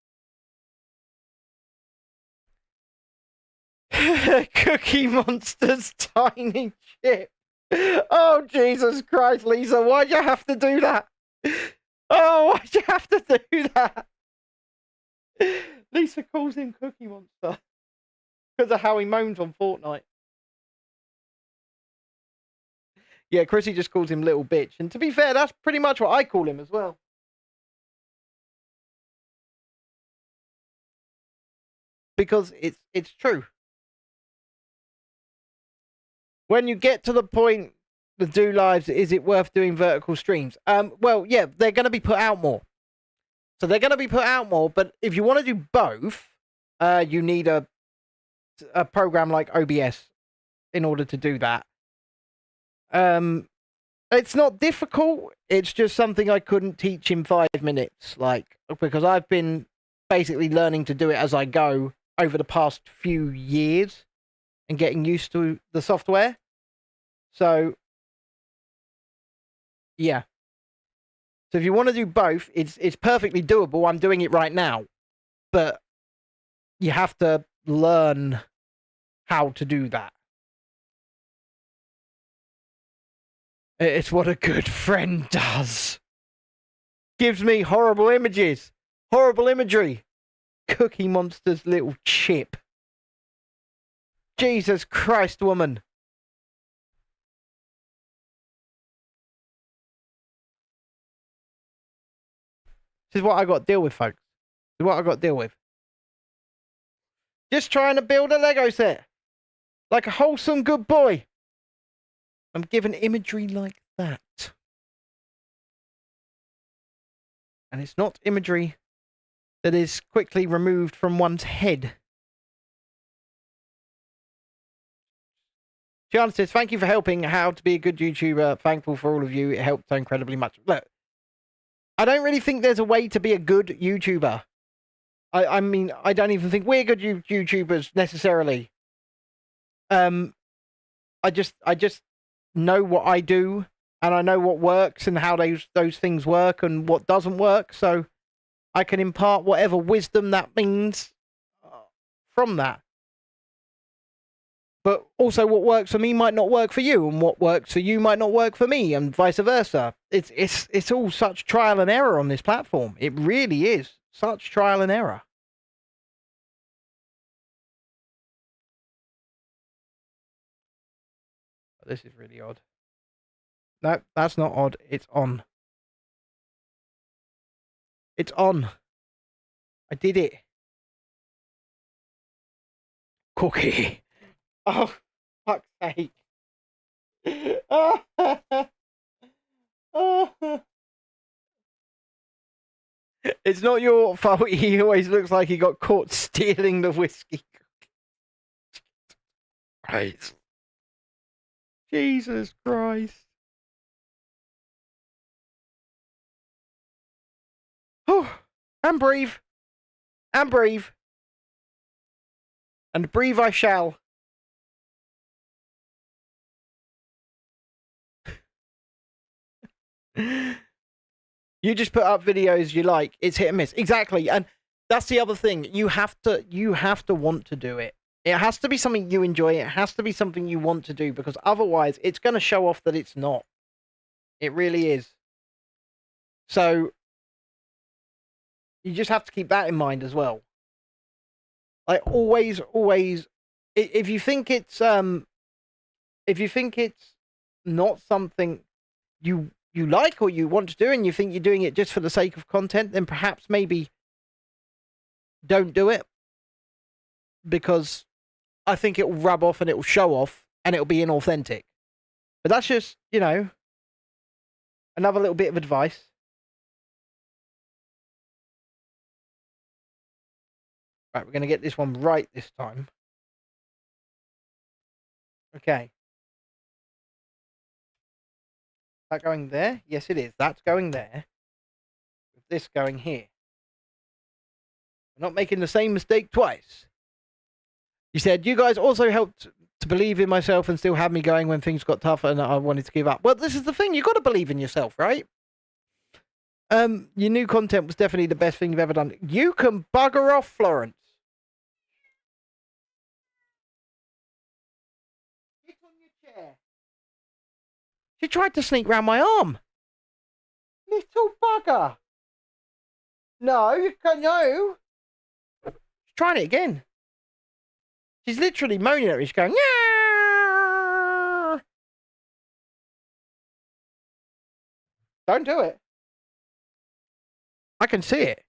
Cookie Monster's tiny chip. Oh, Jesus Christ, Lisa. Why'd you have to do that? Oh, why'd you have to do that? Lisa calls him Cookie Monster because of how he moans on Fortnite. Yeah, Chrissy just calls him Little Bitch. And to be fair, that's pretty much what I call him as well. Because it's true. When you get to the point, the do lives, is it worth doing vertical streams? Well, yeah, they're going to be put out more. So they're going to be put out more, but if you want to do both, you need a program like OBS in order to do that. It's not difficult. It's just something I couldn't teach in 5 minutes, because I've been basically learning to do it as I go over the past few years and getting used to the software. So, yeah. So if you want to do both, it's perfectly doable. I'm doing it right now. But you have to learn how to do that. It's what a good friend does. Gives me horrible images. Horrible imagery. Cookie Monster's little chip. Jesus Christ, woman. This is what I got to deal with, folks. This is what I got to deal with. Just trying to build a Lego set. Like a wholesome good boy. I'm given imagery like that. And it's not imagery that is quickly removed from one's head. Gianna says, thank you for helping how to be a good YouTuber. Thankful for all of you. It helped so incredibly much. Look, I don't really think there's a way to be a good YouTuber. I mean, I don't even think we're good YouTubers necessarily. I just know what I do, and I know what works and how those things work and what doesn't work, so I can impart whatever wisdom that means from that. But also what works for me might not work for you, and what works for you might not work for me, and vice versa. It's all such trial and error on this platform. It really is. Such trial and error. This is really odd. No, that's not odd. It's on. It's on. I did it. Cookie. Oh, fuck's sake. It's not your fault. He always looks like he got caught stealing the whiskey. Christ. Jesus Christ. Oh, and breathe. And breathe. And breathe I shall. You just put up videos you like. It's hit and miss. Exactly. And that's the other thing. You have to want to do it. It has to be something you enjoy. It has to be something you want to do, because otherwise it's going to show off that it's not. It really is. So you just have to keep that in mind as well. Like always, if you think it's not something you like or you want to do, and you think you're doing it just for the sake of content, then perhaps maybe don't do it, because I think it will rub off and it will show off and it'll be inauthentic. But that's just, another little bit of advice. Right, we're going to get this one right this time. Okay. Is that going there? Yes, it is. That's going there. With this going here. I'm not making the same mistake twice. You said, you guys also helped to believe in myself and still had me going when things got tougher and I wanted to give up. Well, this is the thing. You've got to believe in yourself, right? Your new content was definitely the best thing you've ever done. You can bugger off, Florence. Get on your chair. She tried to sneak round my arm. Little bugger. No, you can't. No. She's trying it again. She's literally moaning at me. She's going, yeah. Don't do it. I can see it.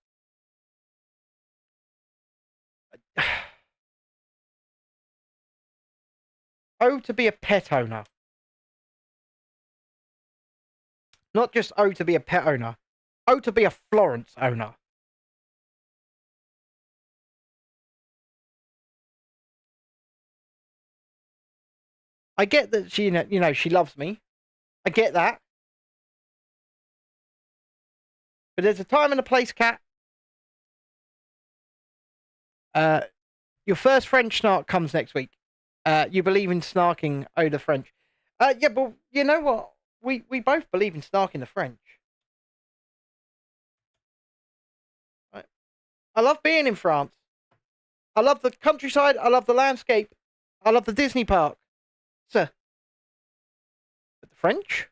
Oh, to be a pet owner. Not just oh, to be a pet owner. Oh, to be a Florence owner. I get that she, she loves me. I get that. But there's a time and a place, Cat. Your first French snark comes next week. You believe in snarking, oh, the French. Yeah, but you know what? We both believe in snarking the French. Right. I love being in France. I love the countryside. I love the landscape. I love the Disney park. Sir. But the French?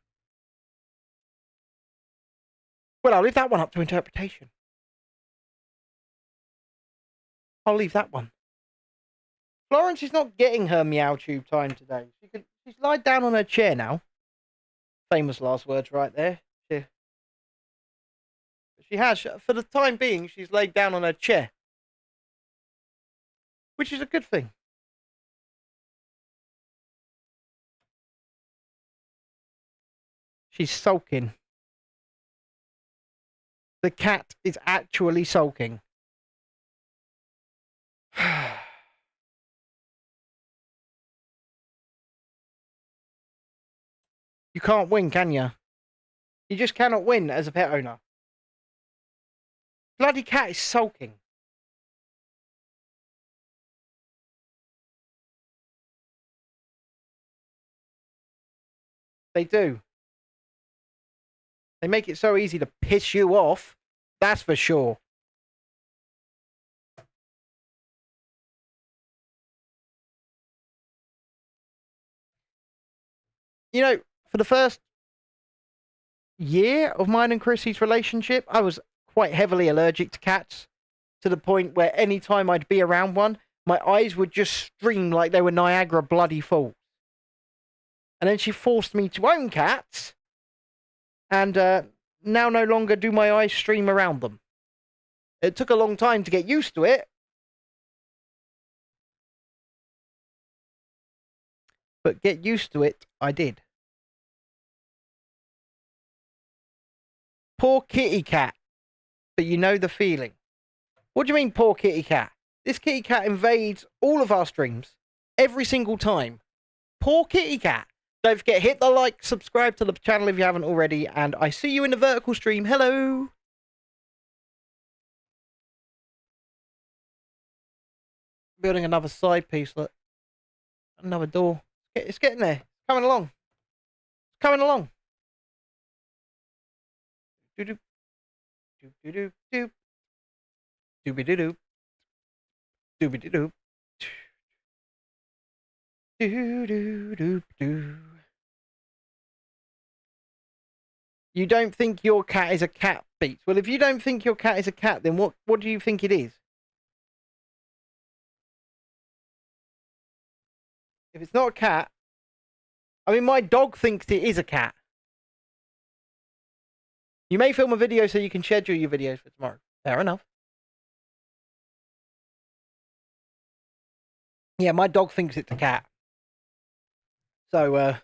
Well, I'll leave that one up to interpretation. I'll leave that one. Florence is not getting her meow tube time today. She's lied down on her chair now. Famous last words right there. She has, for the time being, she's laid down on her chair. Which is a good thing. She's sulking. The cat is actually sulking. You can't win, can you? You just cannot win as a pet owner. Bloody cat is sulking. They do. They make it so easy to piss you off. That's for sure. You know, for the first year of mine and Chrissy's relationship, I was quite heavily allergic to cats, to the point where any time I'd be around one, my eyes would just stream like they were Niagara bloody Falls. And then she forced me to own cats, and now no longer do my eyes stream around them. It took a long time to get used to it, but get used to it, I did. Poor kitty cat, but you know the feeling. What do you mean, poor kitty cat? This kitty cat invades all of our streams every single time. Poor kitty cat. Don't forget, hit the like, subscribe to the channel if you haven't already, and I see you in the vertical stream. Hello! Building another side piece, look. Another door. It's getting there. It's coming along. It's coming along. Do-do. Do-do-do-do. Dooby-doo-doo. Dooby-doo-doo. Do-do-do-do. You don't think your cat is a cat, Beats? Well, if you don't think your cat is a cat, then what do you think it is? If it's not a cat... I mean, my dog thinks it is a cat. You may film a video so you can schedule your videos for tomorrow. Fair enough. Yeah, my dog thinks it's a cat. So,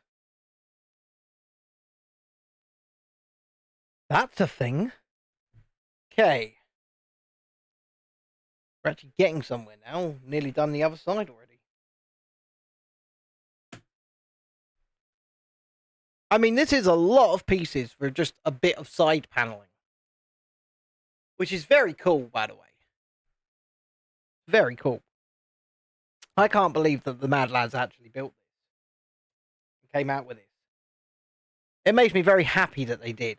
that's a thing. Okay. We're actually getting somewhere now. Nearly done the other side already. I mean, this is a lot of pieces for just a bit of side paneling. Which is very cool, by the way. Very cool. I can't believe that the Mad Lads actually built this. And came out with this. It makes me very happy that they did.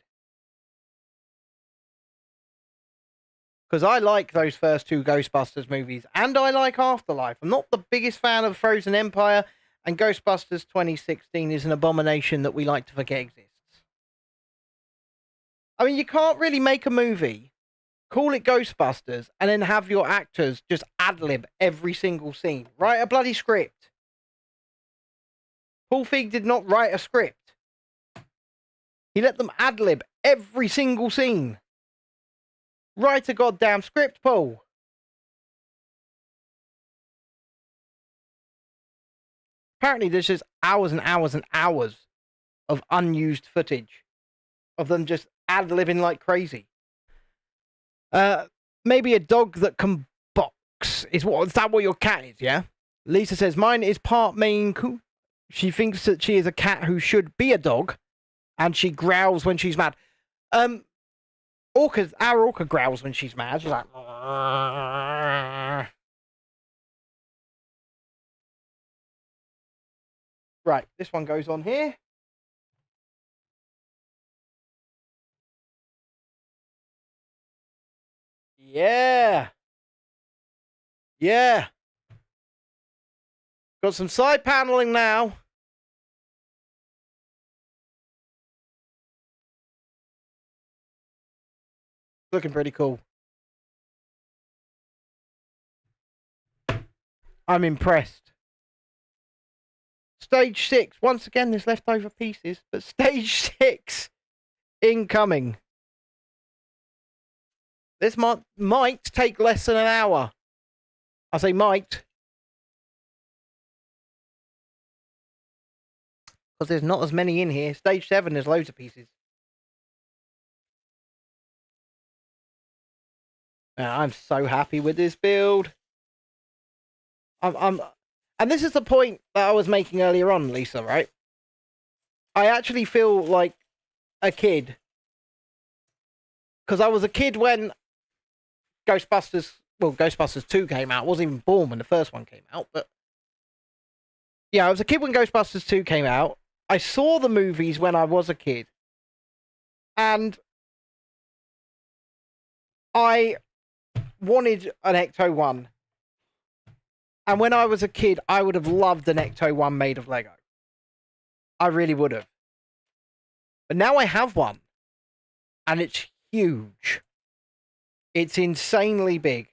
Because I like those first two Ghostbusters movies, and I like Afterlife. I'm not the biggest fan of Frozen Empire, and Ghostbusters 2016 is an abomination that we like to forget exists. I mean, you can't really make a movie, call it Ghostbusters, and then have your actors just ad-lib every single scene. Write a bloody script. Paul Feig did not write a script. He let them ad-lib every single scene. Write a goddamn script, Paul. Apparently there's just hours and hours and hours of unused footage of them just ad-libbing like crazy. Maybe a dog that can box. Is that what your cat is, yeah? Lisa says, mine is part Maine Coon. She thinks that she is a cat who should be a dog, and she growls when she's mad. Our orca growls when she's mad. She's like... Right, this one goes on here. Yeah. Yeah. Got some side paneling now. Looking pretty cool. I'm impressed. Stage 6. Once again, there's leftover pieces, but stage 6 incoming. This might take less than an hour. I say might. Because there's not as many in here. Stage 7, there's loads of pieces. I'm so happy with this build. And this is the point that I was making earlier on, Lisa, right? I actually feel like a kid. Because I was a kid when Ghostbusters 2 came out. I wasn't even born when the first one came out, but yeah, I was a kid when Ghostbusters 2 came out. I saw the movies when I was a kid, and I wanted an Ecto 1. And when I was a kid, I would have loved an Ecto 1 made of Lego. I really would have. But now I have one, and it's huge. It's insanely big.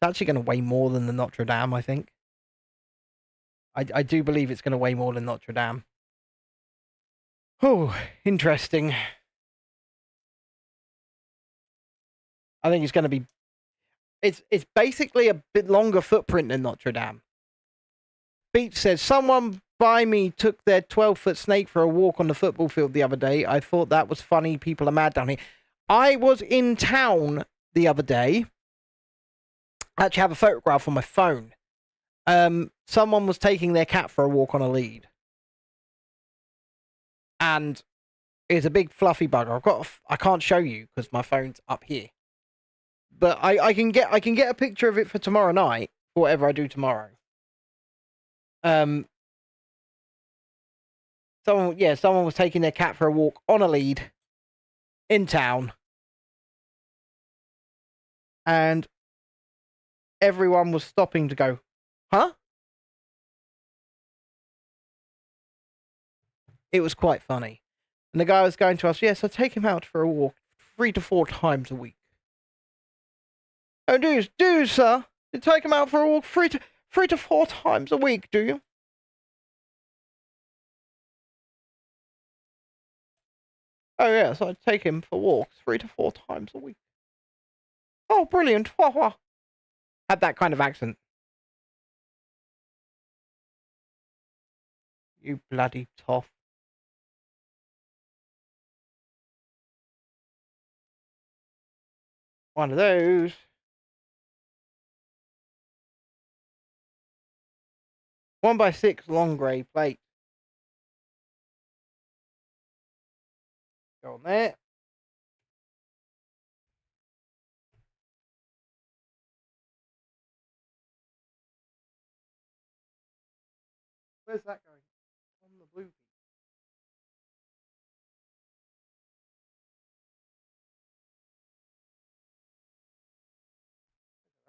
It's actually going to weigh more than the Notre Dame, I think. I do believe it's going to weigh more than Notre Dame. Oh, interesting. I think it's going to be... It's basically a bit longer footprint than Notre Dame. Beach says, someone by me took their 12-foot snake for a walk on the football field the other day. I thought that was funny. People are mad down here. I was in town the other day. I actually have a photograph on my phone. Someone was taking their cat for a walk on a lead. And it's a big fluffy bugger. I can't show you because my phone's up here. But I can get a picture of it for tomorrow night, for whatever I do tomorrow. Someone was taking their cat for a walk on a lead in town. And everyone was stopping to go, huh? It was quite funny. And the guy was going to us, yes, I take him out for a walk 3 to 4 times a week. Oh, do, sir? You take him out for a walk 3 to 4 times a week, do you? Oh, yes, I take him for walks 3 to 4 times a week. Oh, brilliant. Wah, wah. Had that kind of accent. You bloody toff. One of those. One by 6 long grey plate. Go on there. Where's that going? On the blue piece.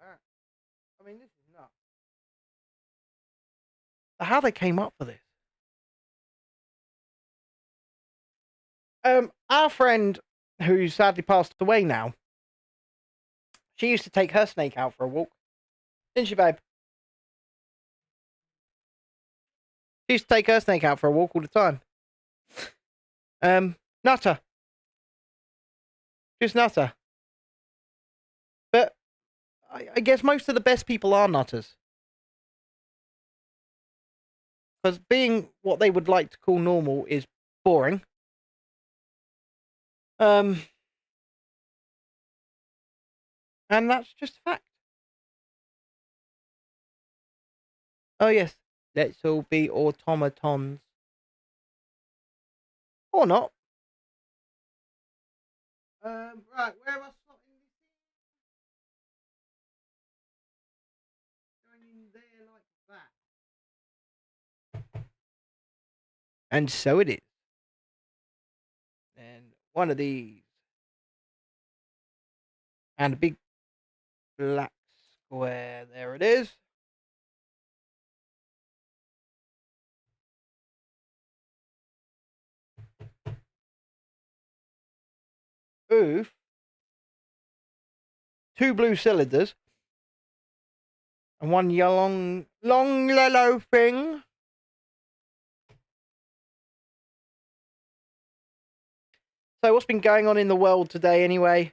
Look at that. I mean, this is nuts. How they came up for this? Our friend, who sadly passed away now, she used to take her snake out for a walk. Didn't she, babe? She used to take her snake out for a walk all the time. Nutter. Just nutter. But I guess most of the best people are nutters. Because being what they would like to call normal is boring. And that's just a fact. Oh, yes. Let's all be automatons. Or not. Right, where am I slotting this in? Going in there like that. And so it is. And one of these. And a big black square. There it is. Oof. 2 blue cylinders. And 1 long yellow thing. So what's been going on in the world today anyway?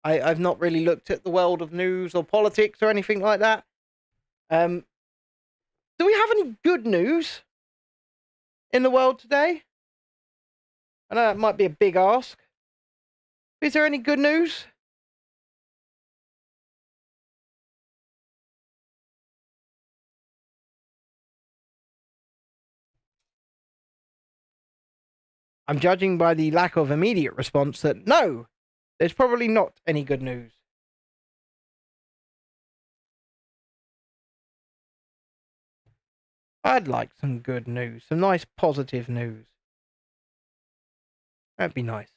I've not really looked at the world of news or politics or anything like that. Do we have any good news in the world today? I know that might be a big ask. Is there any good news? I'm judging by the lack of immediate response that no, there's probably not any good news. I'd like some good news, some nice positive news. That'd be nice.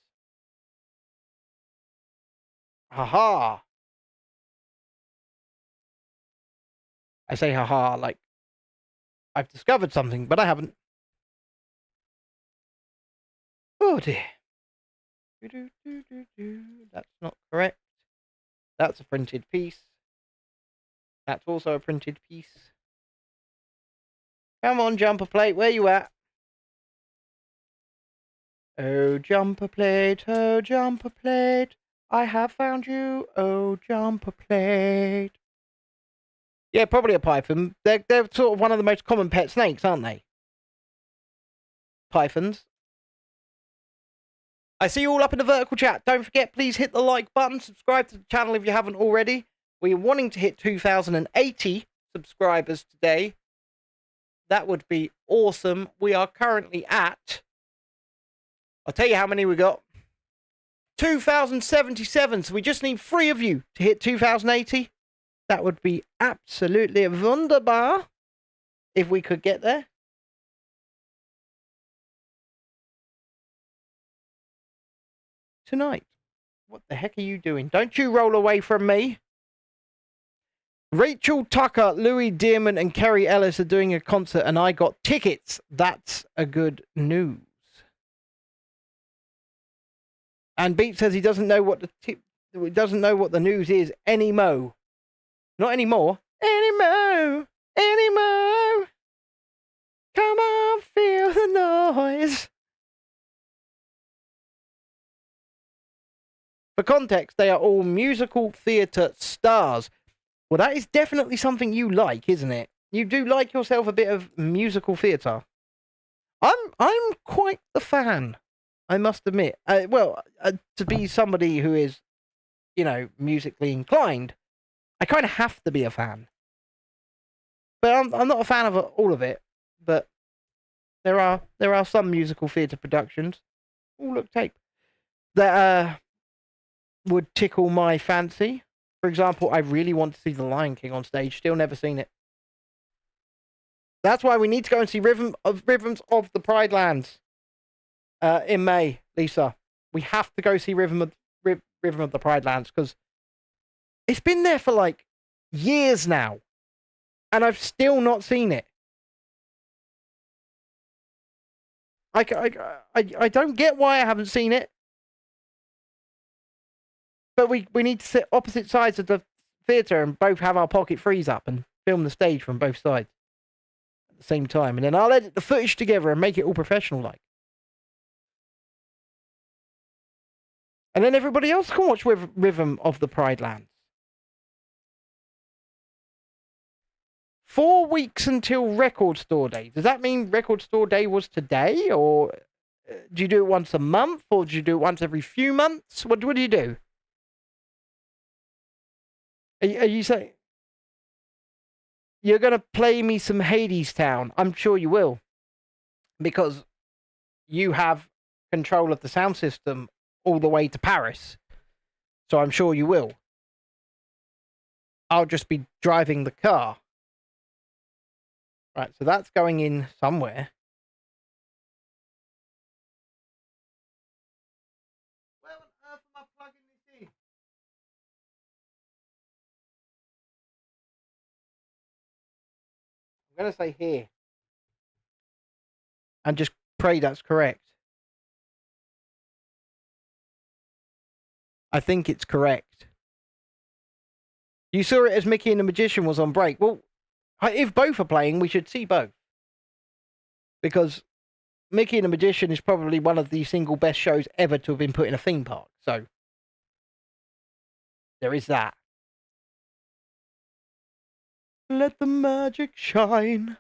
Haha. I say haha like I've discovered something, but I haven't. Oh dear. That's not correct. That's a printed piece. That's also a printed piece. Come on, jumper plate, where you at? Oh, jumper plate, I have found you, oh, jumper plate. Yeah, probably a python. They're sort of one of the most common pet snakes, aren't they? Pythons. I see you all up in the vertical chat. Don't forget, please hit the like button. Subscribe to the channel if you haven't already. We're wanting to hit 2,080 subscribers today. That would be awesome. We are currently at... I'll tell you how many we got. 2,077. So we just need 3 of you to hit 2,080. That would be absolutely wunderbar if we could get there. Tonight. What the heck are you doing? Don't you roll away from me. Rachel Tucker, Louis Dearman, and Kerry Ellis are doing a concert, and I got tickets. That's a good news. And Beat says he doesn't know what the news is anymore. Not anymore. Anymore. Come on, feel the noise. For context, they are all musical theatre stars. Well, that is definitely something you like, isn't it? You do like yourself a bit of musical theatre. I'm quite the fan, I must admit. To be somebody who is, musically inclined, I kind of have to be a fan. But I'm not a fan of all of it. But there are some musical theatre productions. Oh, look, tape. That would tickle my fancy. For example, I really want to see The Lion King on stage. Still never seen it. That's why we need to go and see Rhythms of the Pride Lands in May, Lisa. We have to go see Rhythm of the Pride Lands because it's been there for like years now, and I've still not seen it. I don't get why I haven't seen it. But we need to sit opposite sides of the theatre and both have our pocket freeze up and film the stage from both sides at the same time. And then I'll edit the footage together and make it all professional-like. And then everybody else can watch Rhythm of the Pride Lands. 4 weeks until Record Store Day. Does that mean Record Store Day was today? Or do you do it once a month? Or do you do it once every few months? What do you do? Are you saying you're going to play me some Hades Town? I'm sure you will. Because you have control of the sound system all the way to Paris. So I'm sure you will. I'll just be driving the car. Right, so that's going in somewhere. Where on earth am I plugging this in? I'm going to say here. And just pray that's correct. I think it's correct. You saw it as Mickey and the Magician was on break. Well, if both are playing, we should see both. Because Mickey and the Magician is probably one of the single best shows ever to have been put in a theme park. So, there is that. Let the magic shine.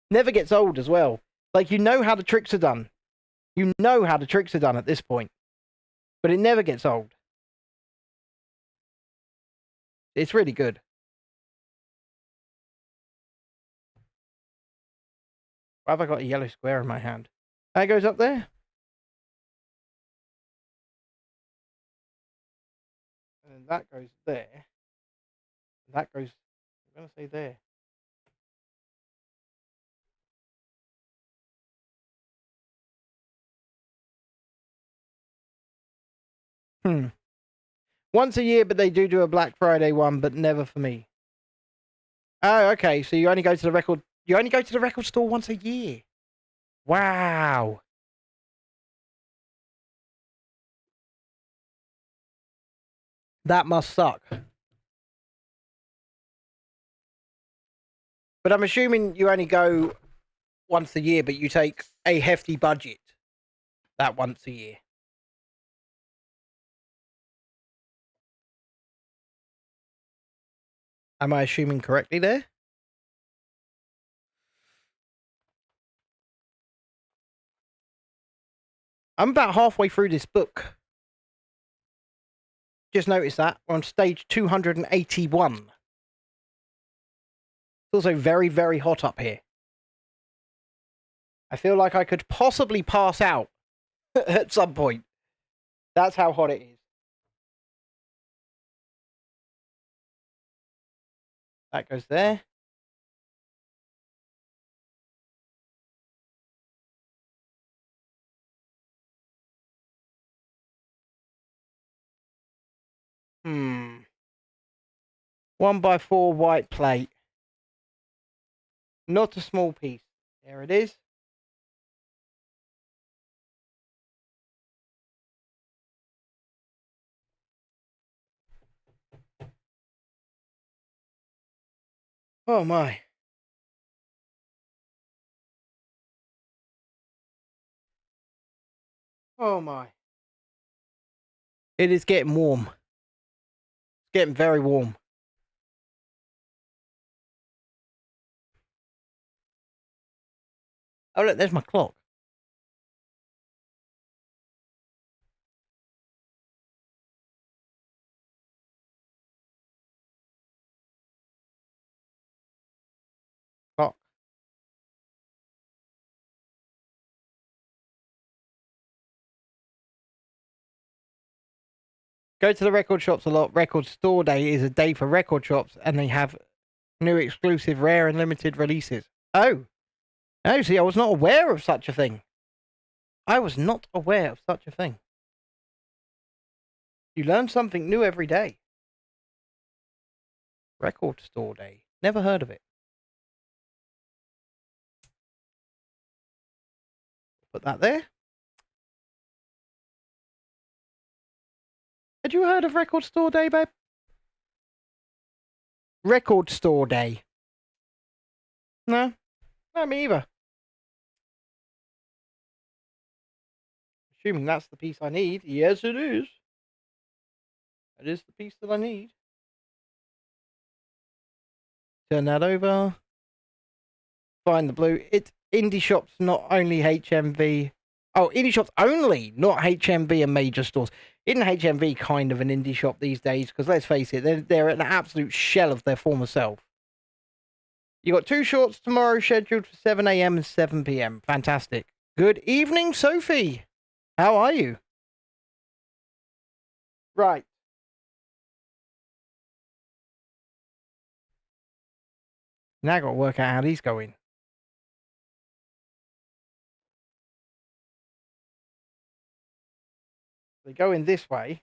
Never gets old as well. Like, you know how the tricks are done. You know how the tricks are done at this point. But it never gets old. It's really good. Why have I got a yellow square in my hand? That goes up there. And that goes there. That goes, I'm going to say there. Once a year, but they do a Black Friday one, but never for me. Oh, okay. So you only go to the record store once a year. Wow. That must suck. But I'm assuming you only go once a year, but you take a hefty budget that once a year. Am I assuming correctly there? I'm about halfway through this book. Just noticed that. We're on stage 281. It's also very, very hot up here. I feel like I could possibly pass out at some point. That's how hot it is. That goes there. Hmm. 1x4 white plate. Not a small piece. There it is. Oh my. Oh my. It is getting warm. It's getting very warm. Oh look, there's my clock. Clock. Go to the record shops a lot. Record Store Day is a day for record shops, and they have new exclusive, rare, and limited releases. Oh. Oh, see, I was not aware of such a thing. I was not aware of such a thing. You learn something new every day. Record Store Day. Never heard of it. Put that there. Had you heard of Record Store Day, babe? Record Store Day. No? No, me either. Assuming that's the piece I need. Yes, it is. It is the piece that I need. Turn that over. Find the blue. It's indie shops, not only HMV. Oh, indie shops only, not HMV and major stores. Isn't HMV kind of an indie shop these days? Because let's face it, they're an absolute shell of their former self. You got 2 shorts tomorrow scheduled for 7 a.m. and 7 p.m. Fantastic. Good evening, Sophie. How are you? Right. Now I've got to work out how these go in. They go in this way.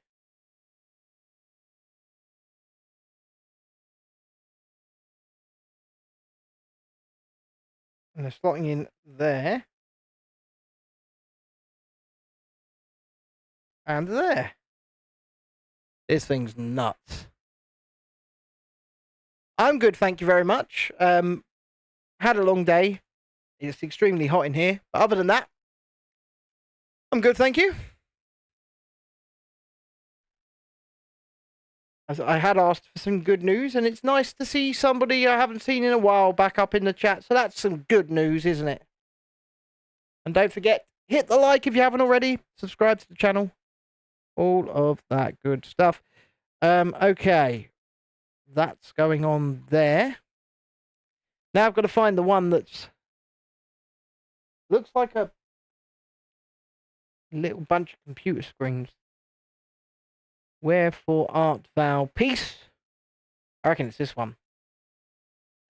And they're slotting in there. And there. This thing's nuts. I'm good, thank you very much. Had a long day. It's extremely hot in here. But other than that, I'm good, thank you. As I had asked for some good news, and it's nice to see somebody I haven't seen in a while back up in the chat. So that's some good news, isn't it? And don't forget, hit the like if you haven't already. Subscribe to the channel. All of that good stuff. Okay. That's going on there. Now I've got to find the one that's Looks like a little bunch of computer screens. Wherefore art thou? Peace? I reckon it's this one.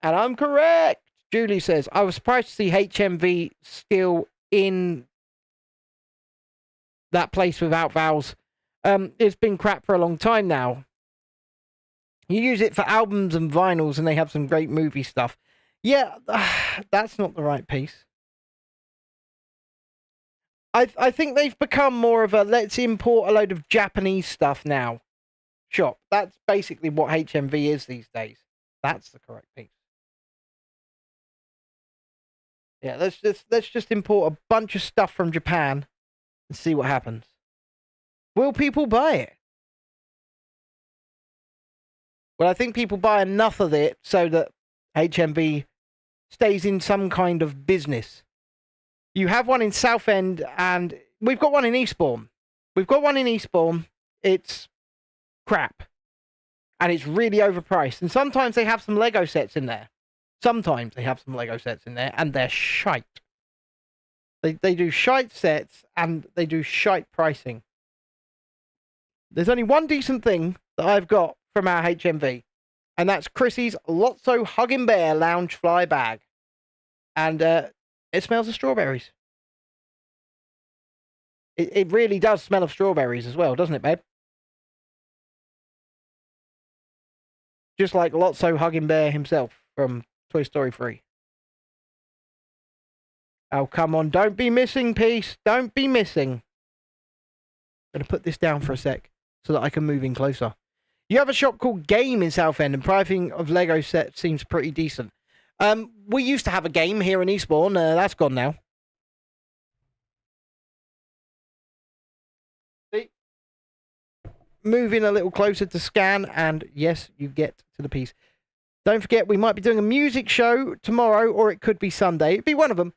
And I'm correct! Julie says, I was surprised to see HMV still in that place without vowels. It's been crap for a long time now. You use it for albums and vinyls, and they have some great movie stuff. Yeah, that's not the right piece. I think they've become more of a let's import a load of Japanese stuff now shop. That's basically what HMV is these days. That's the correct piece. Yeah, let's just import a bunch of stuff from Japan and see what happens. Will people buy it? Well, I think people buy enough of it so that HMV stays in some kind of business. You have one in Southend, and we've got one in Eastbourne. It's crap. And it's really overpriced. And sometimes they have some Lego sets in there. And they're shite. They do shite sets, and they do shite pricing. There's only one decent thing that I've got from our HMV, and that's Chrissy's Lotso Hugging Bear Lounge Fly Bag. And it smells of strawberries. It really does smell of strawberries as well, doesn't it, babe? Just like Lotso Hugging Bear himself from Toy Story 3. Oh, come on. Don't be missing, Peace. Don't be missing. I'm going to put this down for a sec so that I can move in closer. You have a shop called Game in Southend, and pricing of Lego sets seems pretty decent. We used to have a Game here in Eastbourne. That's gone now. See? Move in a little closer to scan, and yes, you get to the piece. Don't forget, we might be doing a music show tomorrow, or it could be Sunday. It'd be one of them.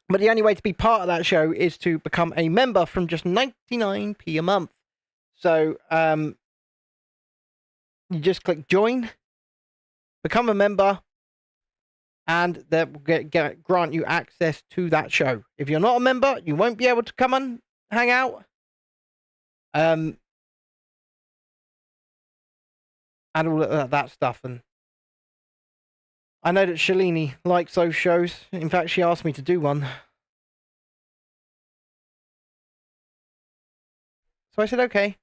But the only way to be part of that show is to become a member from just 99p a month. So, you just click join, become a member, and that will grant you access to that show. If you're not a member, you won't be able to come and hang out. And all of that stuff. And I know that Shalini likes those shows. In fact, she asked me to do one. So I said, okay.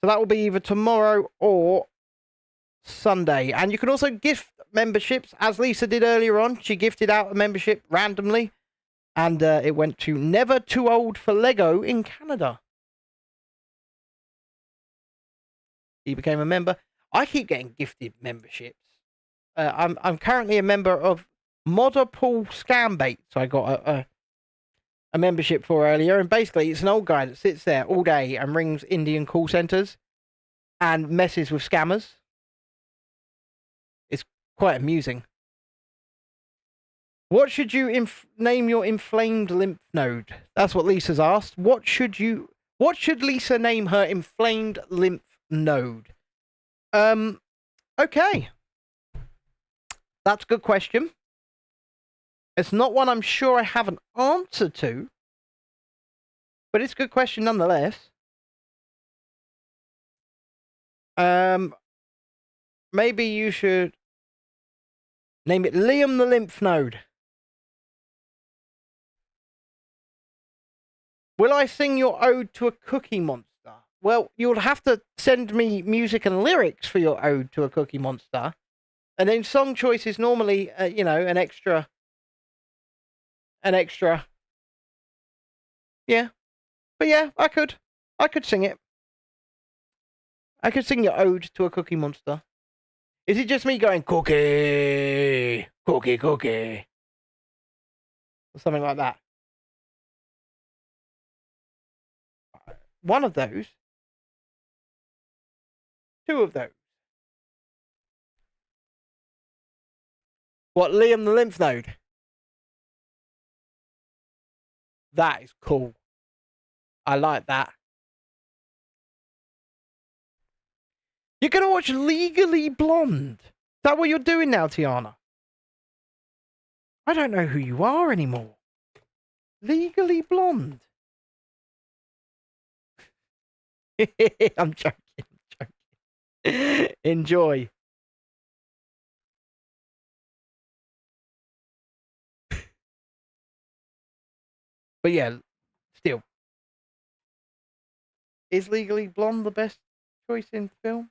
So that will be either tomorrow or Sunday. And you can also gift memberships, as Lisa did earlier on. She gifted out a membership randomly. And it went to Never Too Old for Lego in Canada. He became a member. I keep getting gifted memberships. I'm currently a member of Modderpool Scambait. So I got a membership for earlier, and basically it's an old guy that sits there all day and rings Indian call centers and messes with scammers. It's quite amusing. What should you name your inflamed lymph node? That's what Lisa's asked. What should Lisa name her inflamed lymph node? Okay. That's a good question. It's not one I'm sure I have an answer to, but it's a good question nonetheless. Maybe you should name it Liam the Lymph Node. Will I sing your ode to a Cookie Monster? Well, you'll have to send me music and lyrics for your ode to a Cookie Monster. And then song choice is normally, an extra. Yeah. But yeah, I could sing it. I could sing your ode to a Cookie Monster. Is it just me going, cookie, cookie, cookie? Or something like that. One of those. Two of those. What, Liam the Lymph Node? That is cool. I like that. You're going to watch Legally Blonde? Is that what you're doing now, Tiana? I don't know who you are anymore. Legally Blonde. I'm joking. I'm joking. Enjoy. But yeah, still. Is Legally Blonde the best choice in film?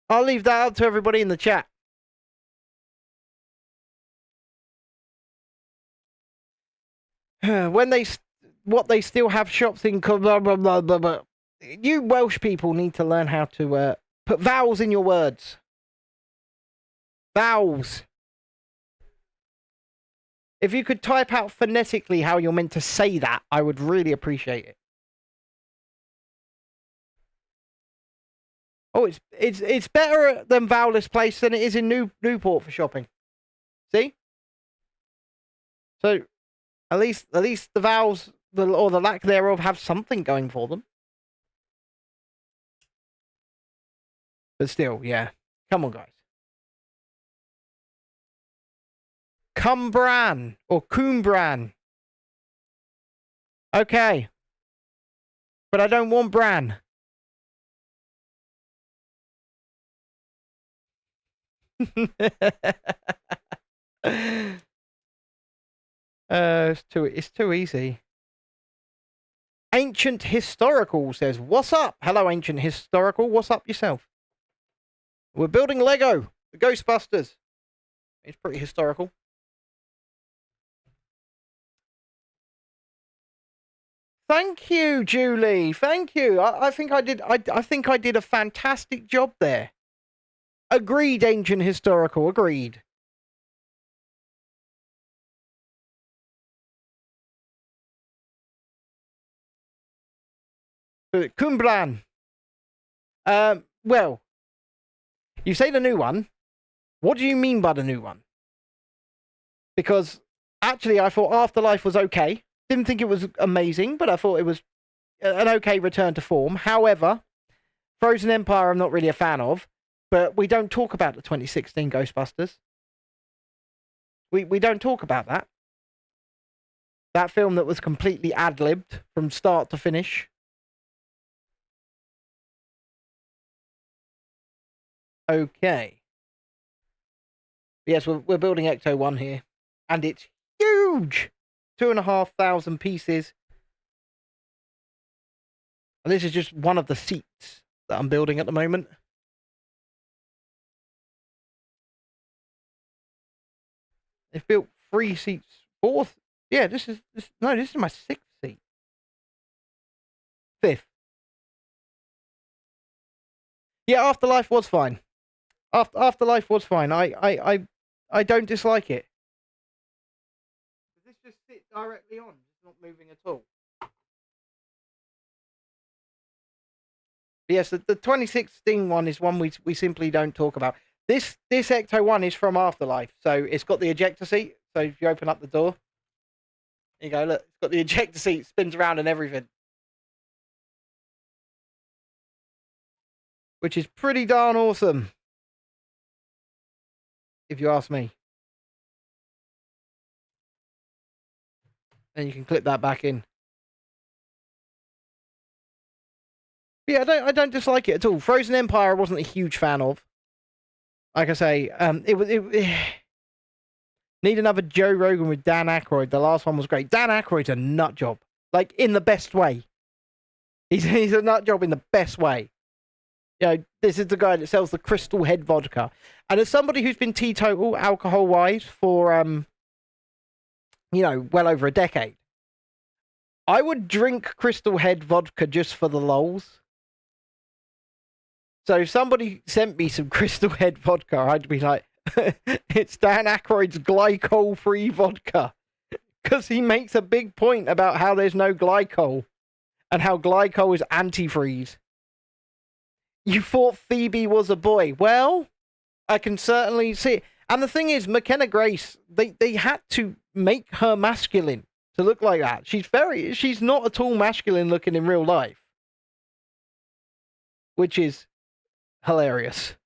I'll leave that up to everybody in the chat. When they still have shops in blah, blah, blah, blah, blah. You Welsh people need to learn how to put vowels in your words. Vowels. If you could type out phonetically how you're meant to say that, I would really appreciate it. Oh, it's better than Vowelless Place than it is in Newport for shopping. See? So at least the vowels or the lack thereof have something going for them. But still, yeah. Come on, guys. Cumbran or Coombran. Okay. But I don't want Bran. It's too easy. Ancient Historical says, "What's up?" Hello, Ancient Historical. What's up yourself? We're building Lego. The Ghostbusters. It's pretty historical. Thank you, Julie. Thank you. I think I did. I think I did a fantastic job there. Agreed, Ancient Historical. Agreed. Kumblan. Well, you say the new one. What do you mean by the new one? Because actually, I thought Afterlife was okay. Didn't think it was amazing, but I thought it was an okay return to form. However, Frozen Empire I'm not really a fan of, but we don't talk about the 2016 Ghostbusters. We don't talk about that. That film that was completely ad-libbed from start to finish. Okay. Yes, we're building Ecto 1 here. And it's huge! 2,500 pieces. And this is just one of the seats that I'm building at the moment. They've built 3 seats. 4th. Yeah, this is my 6th seat. 5th. Yeah, Afterlife was fine. Afterlife was fine. I don't dislike it. Does this just sit directly on? It's not moving at all. Yes, the 2016 one is one we simply don't talk about. This Ecto 1 is from Afterlife, so it's got the ejector seat. So if you open up the door, there you go, look, it's got the ejector seat, spins around and everything. Which is pretty darn awesome, if you ask me. And you can clip that back in. But yeah, I don't dislike it at all. Frozen Empire I wasn't a huge fan of. Like I say, need another Joe Rogan with Dan Aykroyd. The last one was great. Dan Aykroyd's a nut job, like in the best way. He's a nut job in the best way. You know, this is the guy that sells the Crystal Head vodka. And as somebody who's been teetotal alcohol-wise for well over a decade, I would drink Crystal Head vodka just for the lols. So if somebody sent me some Crystal Head vodka, I'd be like, it's Dan Aykroyd's glycol-free vodka. Because he makes a big point about how there's no glycol. And how glycol is antifreeze. You thought Phoebe was a boy. Well, I can certainly see it. And the thing is, McKenna Grace, they had to make her masculine to look like that. She's not at all masculine looking in real life. Which is hilarious.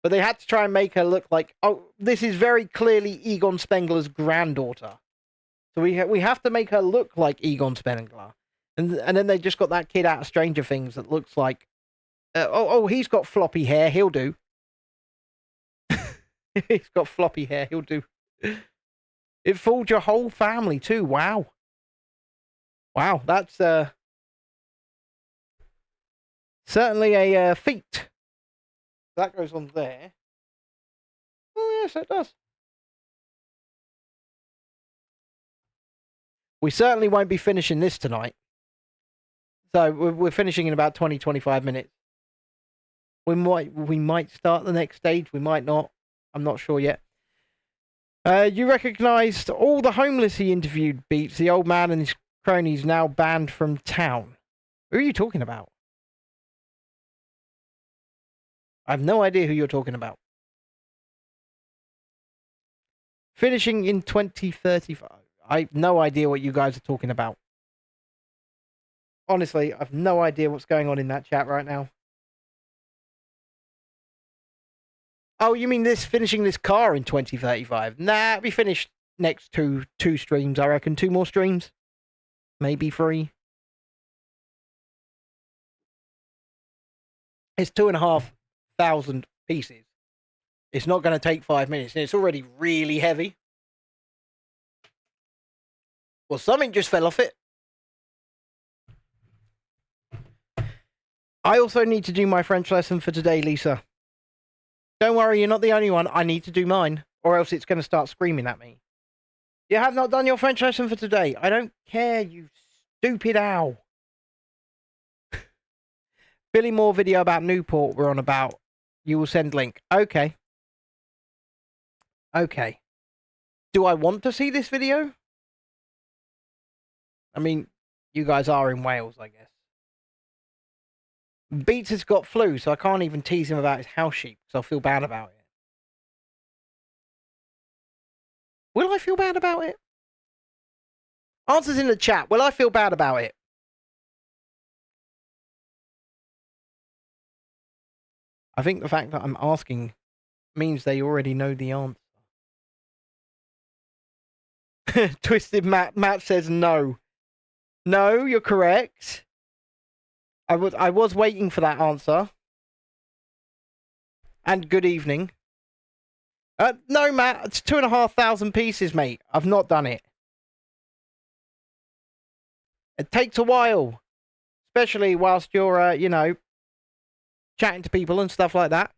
But they had to try and make her look like, oh, this is very clearly Egon Spengler's granddaughter. So we have to make her look like Egon Spengler. And then they just got that kid out of Stranger Things that looks like... he's got floppy hair. He'll do. He's got floppy hair. He'll do. It fooled your whole family too. Wow. Wow, that's certainly a feat. That goes on there. Oh, yes, it does. We certainly won't be finishing this tonight. So we're finishing in about 20-25 minutes. We might start the next stage. We might not. I'm not sure yet. You recognised all the homeless he interviewed, Beats. The old man and his cronies now banned from town. Who are you talking about? I have no idea who you're talking about. Finishing in 2035. I have no idea what you guys are talking about. Honestly, I have no idea what's going on in that chat right now. Oh, you mean finishing this car in 2035? Nah, it'll be finished next two streams, I reckon. 2 more streams. Maybe 3. It's 2,500 pieces. It's not going to take 5 minutes, and it's already really heavy. Well, something just fell off it. I also need to do my French lesson for today, Lisa. Don't worry, you're not the only one. I need to do mine, or else it's going to start screaming at me. You have not done your French lesson for today. I don't care, you stupid owl. Billy Moore video about Newport we're on about. You will send link. Okay. Okay. Do I want to see this video? I mean, you guys are in Wales, I guess. Beats has got flu, so I can't even tease him about his house sheep, because I'll feel bad about it. Will I feel bad about it? Answers in the chat. Will I feel bad about it? I think the fact that I'm asking means they already know the answer. Twisted Matt says no. No, you're correct. I was waiting for that answer. And good evening. No, Matt, it's 2,500 pieces, mate. I've not done it. It takes a while. Especially whilst you're, you know, chatting to people and stuff like that.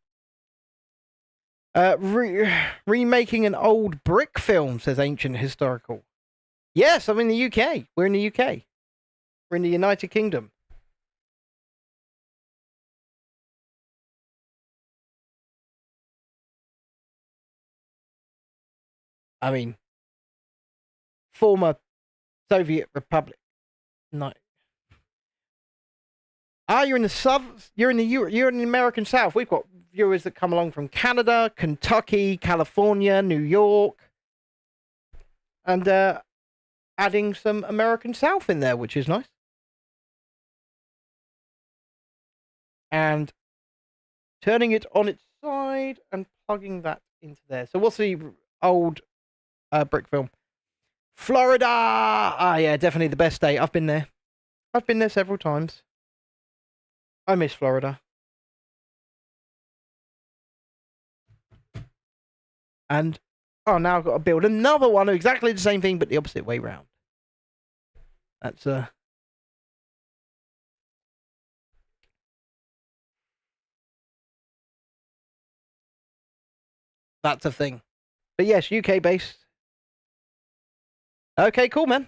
Remaking an old brick film, says Ancient Historical. Yes, I'm in the UK. We're in the UK. We're in the United Kingdom. I mean, former Soviet Republic. No. Ah, you're in the South. You're in the American South. We've got viewers that come along from Canada, Kentucky, California, New York, and adding some American South in there, which is nice. And turning it on its side and plugging that into there. So what's the old brick film? Florida! Ah, yeah, definitely the best state. I've been there. I've been there several times. I miss Florida. And, oh, now I've got to build another one of exactly the same thing, but the opposite way round. That's, that's a thing. But yes, UK based. Okay, cool, man.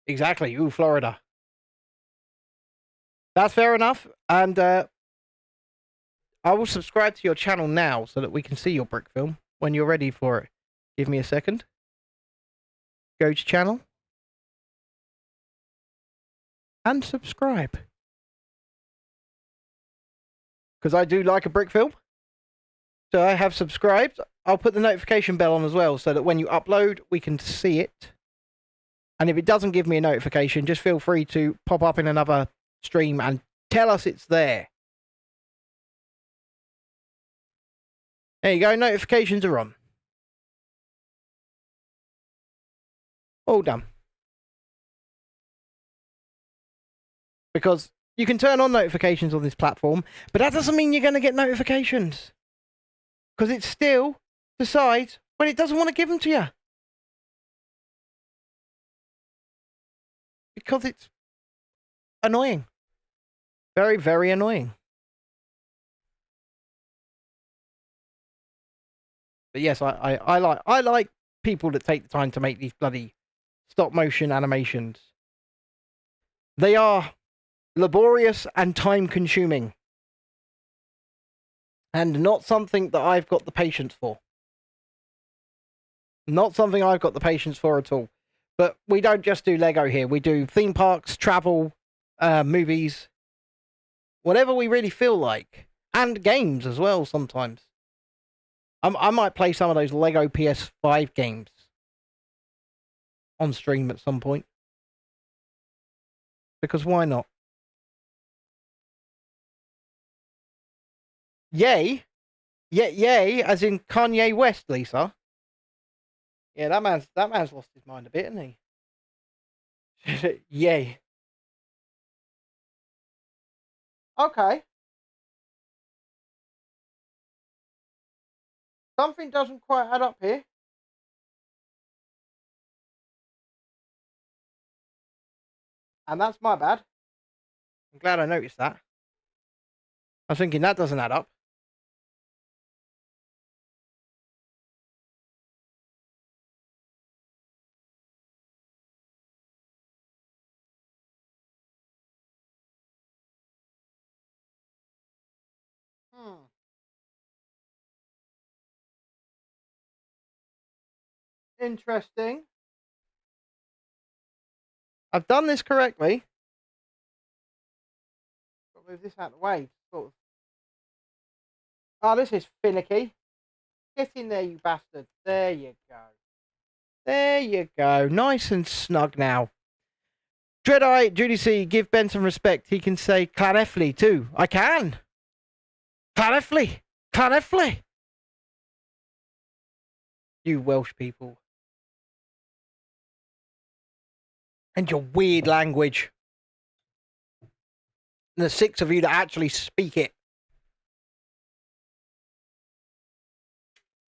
Exactly. Ooh, Florida. That's fair enough. And I will subscribe to your channel now so that we can see your brick film when you're ready for it. Give me a second. Go to channel. And subscribe. Because I do like a brick film. So I have subscribed. I'll put the notification bell on as well so that when you upload, we can see it. And if it doesn't give me a notification, just feel free to pop up in another stream and tell us it's there. There you go. Notifications are on. All done. Because you can turn on notifications on this platform, but that doesn't mean you're going to get notifications. Because it still decides when it doesn't want to give them to you. Because it's annoying. Very, very annoying. But yes, I like people that take the time to make these bloody stop motion animations. They are laborious and time consuming. And not something that I've got the patience for. Not something I've got the patience for at all. But we don't just do Lego here. We do theme parks, travel, movies, whatever we really feel like. And games as well sometimes. I might play some of those Lego PS5 games on stream at some point. Because why not? Yay? Yay, as in Kanye West, Lisa. Yeah, that man's lost his mind a bit, hasn't he? Yay. Okay. Something doesn't quite add up here. And that's my bad. I'm glad I noticed that. I was thinking that doesn't add up. Interesting. I've done this correctly. Got to move this out of the way. Sort of. Oh, this is finicky. Get in there, you bastard. There you go. There you go. Nice and snug now. Dreadeye, Judy C, give Ben some respect. He can say Claneffley too. I can. Claneffley. Claneffley. You Welsh people. And your weird language. And the 6 of you that actually speak it.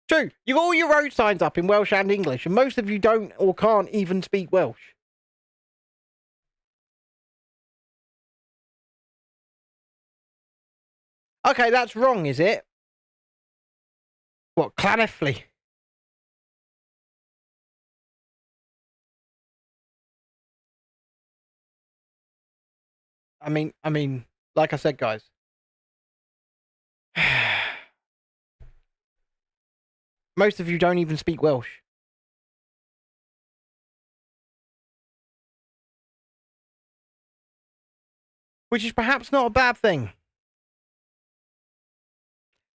True. You got all your road signs up in Welsh and English, and most of you don't or can't even speak Welsh. Okay, that's wrong, is it? What, Claneffley? I mean, like I said, guys. Most of you don't even speak Welsh. Which is perhaps not a bad thing.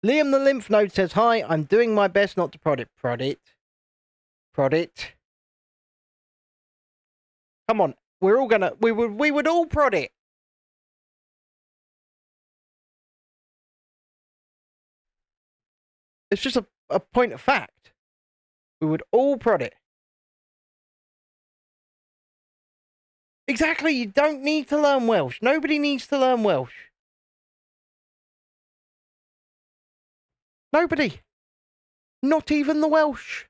Liam the Lymph Node says, hi, I'm doing my best not to prod it. Prod it. Prod it. Come on. We're all gonna... We would all prod it. It's just a point of fact. We would all prod it. Exactly. You don't need to learn Welsh. Nobody needs to learn Welsh. Nobody. Not even the Welsh.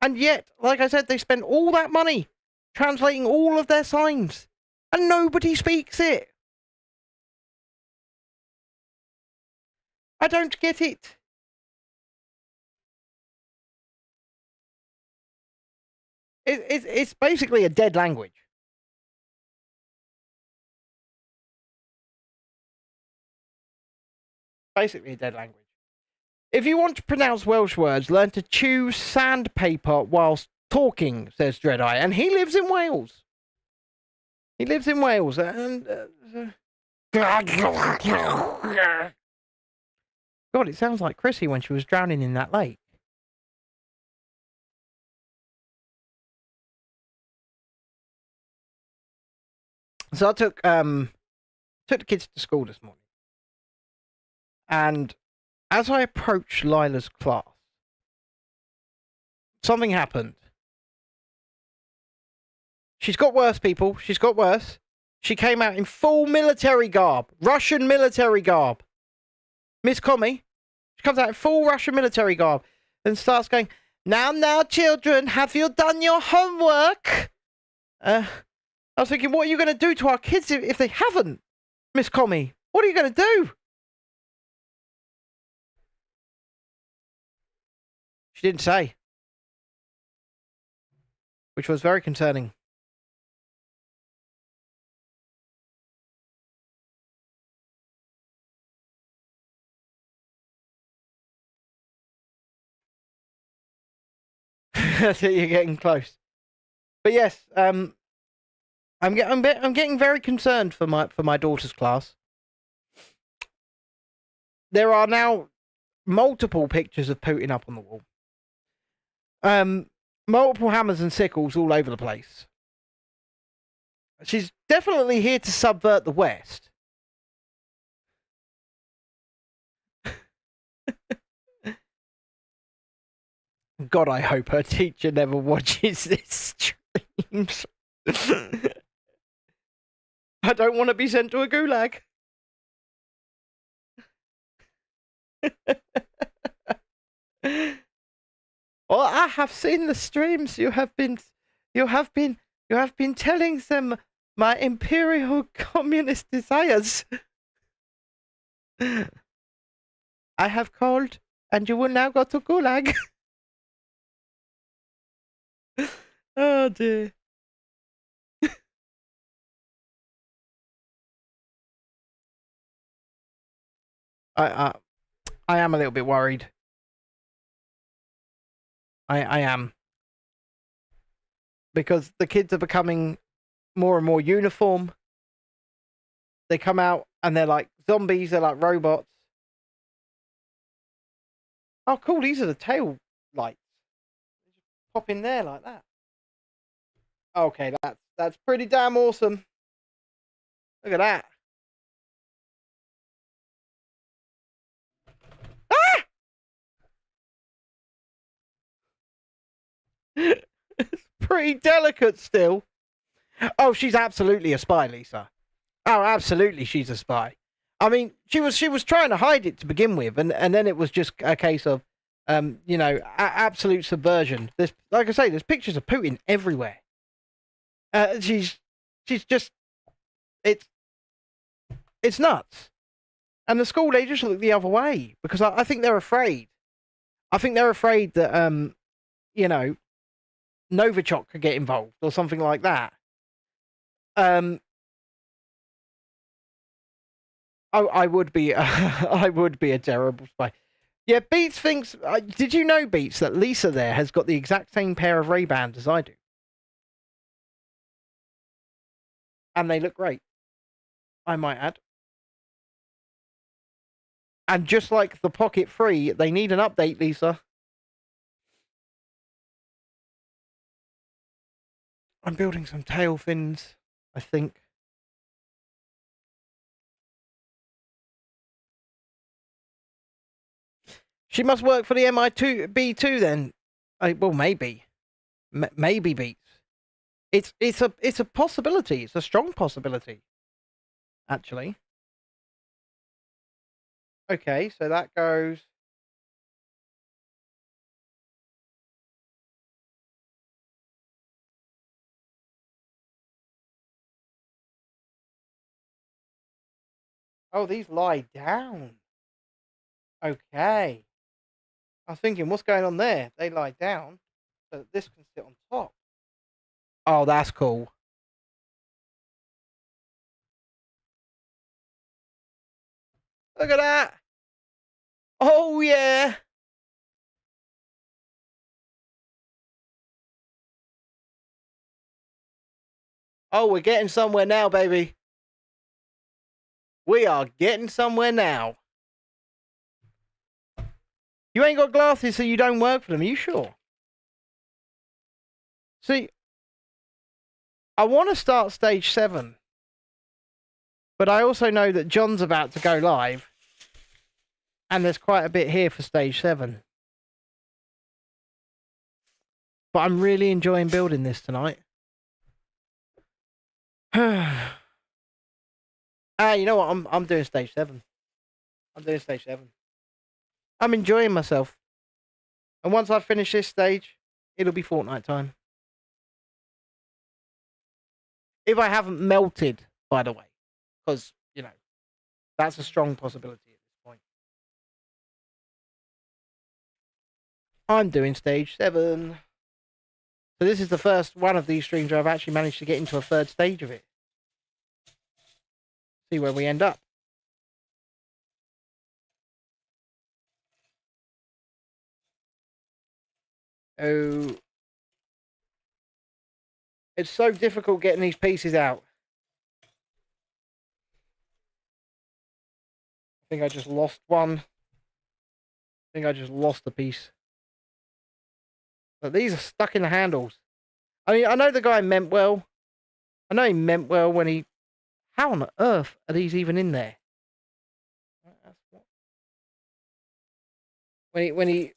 And yet, like I said, they spent all that money translating all of their signs. And nobody speaks it. I don't get it. It's basically a dead language. Basically a dead language. If you want to pronounce Welsh words, learn to chew sandpaper whilst talking, says Dreadeye. And he lives in Wales. He lives in Wales. And... God, it sounds like Chrissy when she was drowning in that lake. So I took the kids to school this morning. And as I approached Lila's class, something happened. She's got worse, people. She's got worse. She came out in full military garb. Russian military garb. Miss Comey. She comes out in full Russian military garb and starts going, now, children, have you done your homework? I was thinking, what are you going to do to our kids if they haven't, Miss Comey? What are you going to do? She didn't say. Which was very concerning. You're getting close. But yes, I'm getting very concerned for my daughter's class. There are now multiple pictures of Putin up on the wall. Multiple hammers and sickles all over the place. She's definitely here to subvert the West. God, I hope her teacher never watches this streams. I don't want to be sent to a gulag. Well, I have seen the streams. You have been telling them my imperial communist desires. I have called, and you will now go to gulag. Oh dear. I am a little bit worried. I am. Because the kids are becoming more and more uniform. They come out and they're like zombies, they're like robots. Oh cool, these are the tail lights. Just pop in there like that. Okay, that's pretty damn awesome. Look at that. Ah! It's pretty delicate still. Oh, she's absolutely a spy, Lisa. Oh, absolutely, she's a spy. I mean, she was trying to hide it to begin with, and then it was just a case of, absolute subversion. There's, like I say, there's pictures of Putin everywhere. She's just, it's nuts. And the school, they just look the other way because I think they're afraid. I think they're afraid that, Novichok could get involved or something like that. I would be, I would be a terrible spy. Yeah, Beats thinks. Did you know, Beats, that Lisa there has got the exact same pair of Ray-Bans as I do, and they look great. I might add. And just like the Pocket 3, they need an update, Lisa. I'm building some tail fins, I think. She must work for the MI2B2 then. Well, maybe. Maybe Beats. It's a possibility. It's a strong possibility. Actually. Okay, so that goes. Oh, these lie down. Okay. I was thinking, what's going on there? They lie down, so that this can sit on top. Oh, that's cool. Look at that. Oh, yeah. Oh, we're getting somewhere now, baby. We are getting somewhere now. You ain't got glasses, so you don't work for them. Are you sure? See, I want to start stage 7. But I also know that John's about to go live. And there's quite a bit here for stage 7. But I'm really enjoying building this tonight. You know what? I'm doing stage 7. I'm doing stage 7. I'm enjoying myself. And once I finish this stage, it'll be Fortnite time. If I haven't melted, by the way. Because, you know, that's a strong possibility at this point. I'm doing stage 7. So this is the first one of these streams where I've actually managed to get into a third stage of it. See where we end up. Oh. It's so difficult getting these pieces out. I think I just lost one. I think I just lost a piece. But these are stuck in the handles. I mean, I know the guy meant well. I know he meant well when he... How on earth are these even in there? When he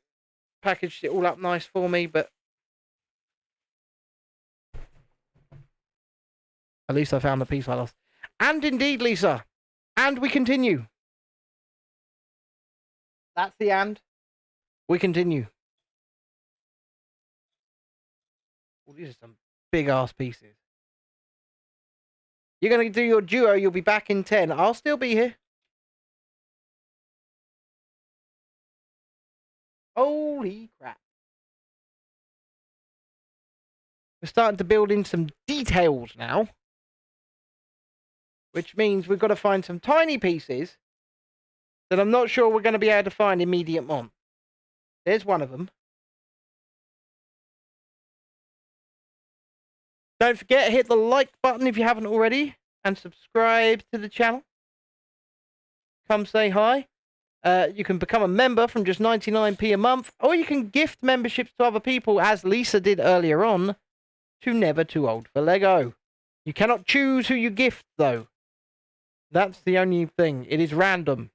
packaged it all up nice for me, but... At least I found the piece I lost. And indeed, Lisa. And we continue. That's the and. We continue. Well, these are some big-ass pieces. You're going to do your duo. You'll be back in 10. I'll still be here. Holy crap. We're starting to build in some details now. Which means we've got to find some tiny pieces that I'm not sure we're going to be able to find in medium on. There's one of them. Don't forget, hit the like button if you haven't already. And subscribe to the channel. Come say hi. You can become a member from just 99p a month. Or you can gift memberships to other people, as Lisa did earlier on, to Never Too Old for Lego. You cannot choose who you gift, though. That's the only thing. It is random.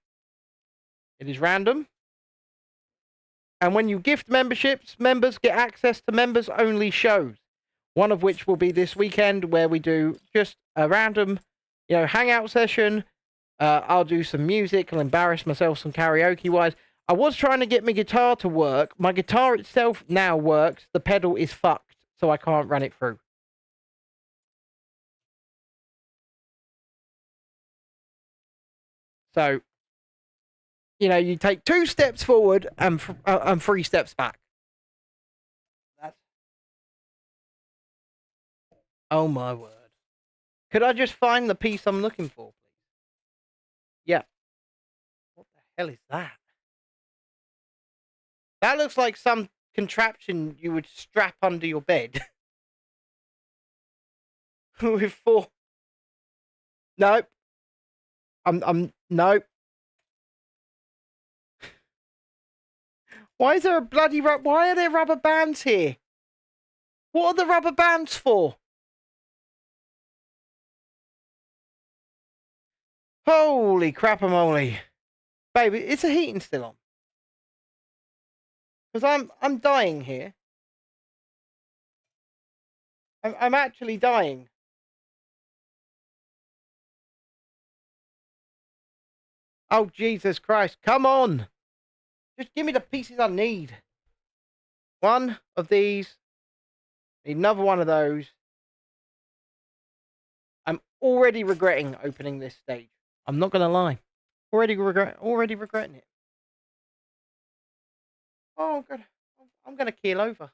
It is random. And when you gift memberships, members get access to members-only shows. One of which will be this weekend, where we do just a random, hangout session. I'll do some music. I'll embarrass myself some karaoke-wise. I was trying to get my guitar to work. My guitar itself now works. The pedal is fucked, so I can't run it through. So, you take 2 steps forward and 3 steps back. Oh my word. Could I just find the piece I'm looking for, please? Yeah. What the hell is that? That looks like some contraption you would strap under your bed. With 4... Nope. Nope. Why is there a bloody... Why are there rubber bands here? What are the rubber bands for? Holy crap-a-moly. Baby, is the heating still on? Because I'm dying here. I'm actually dying. Oh, Jesus Christ. Come on. Just give me the pieces I need. One of these. Need another one of those. I'm already regretting opening this stage. I'm not going to lie. Already regretting it. Oh, God. I'm going to keel over.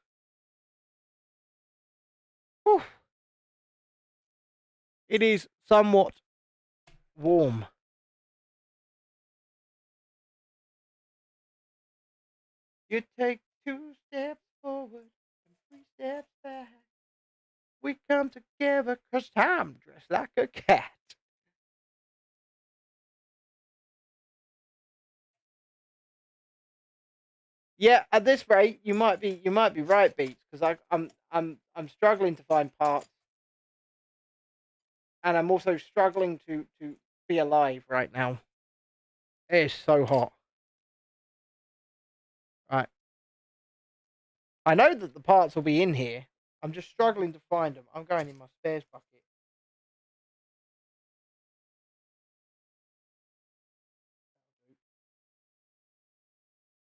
Whew. It is somewhat warm. You take 2 steps forward and 3 steps back. We come together 'cause I'm dressed like a cat. Yeah, at this rate, you might be right, Beats, because I'm struggling to find parts, and I'm also struggling to be alive right now. It is so hot. I know that the parts will be in here. I'm just struggling to find them. I'm going in my spares bucket.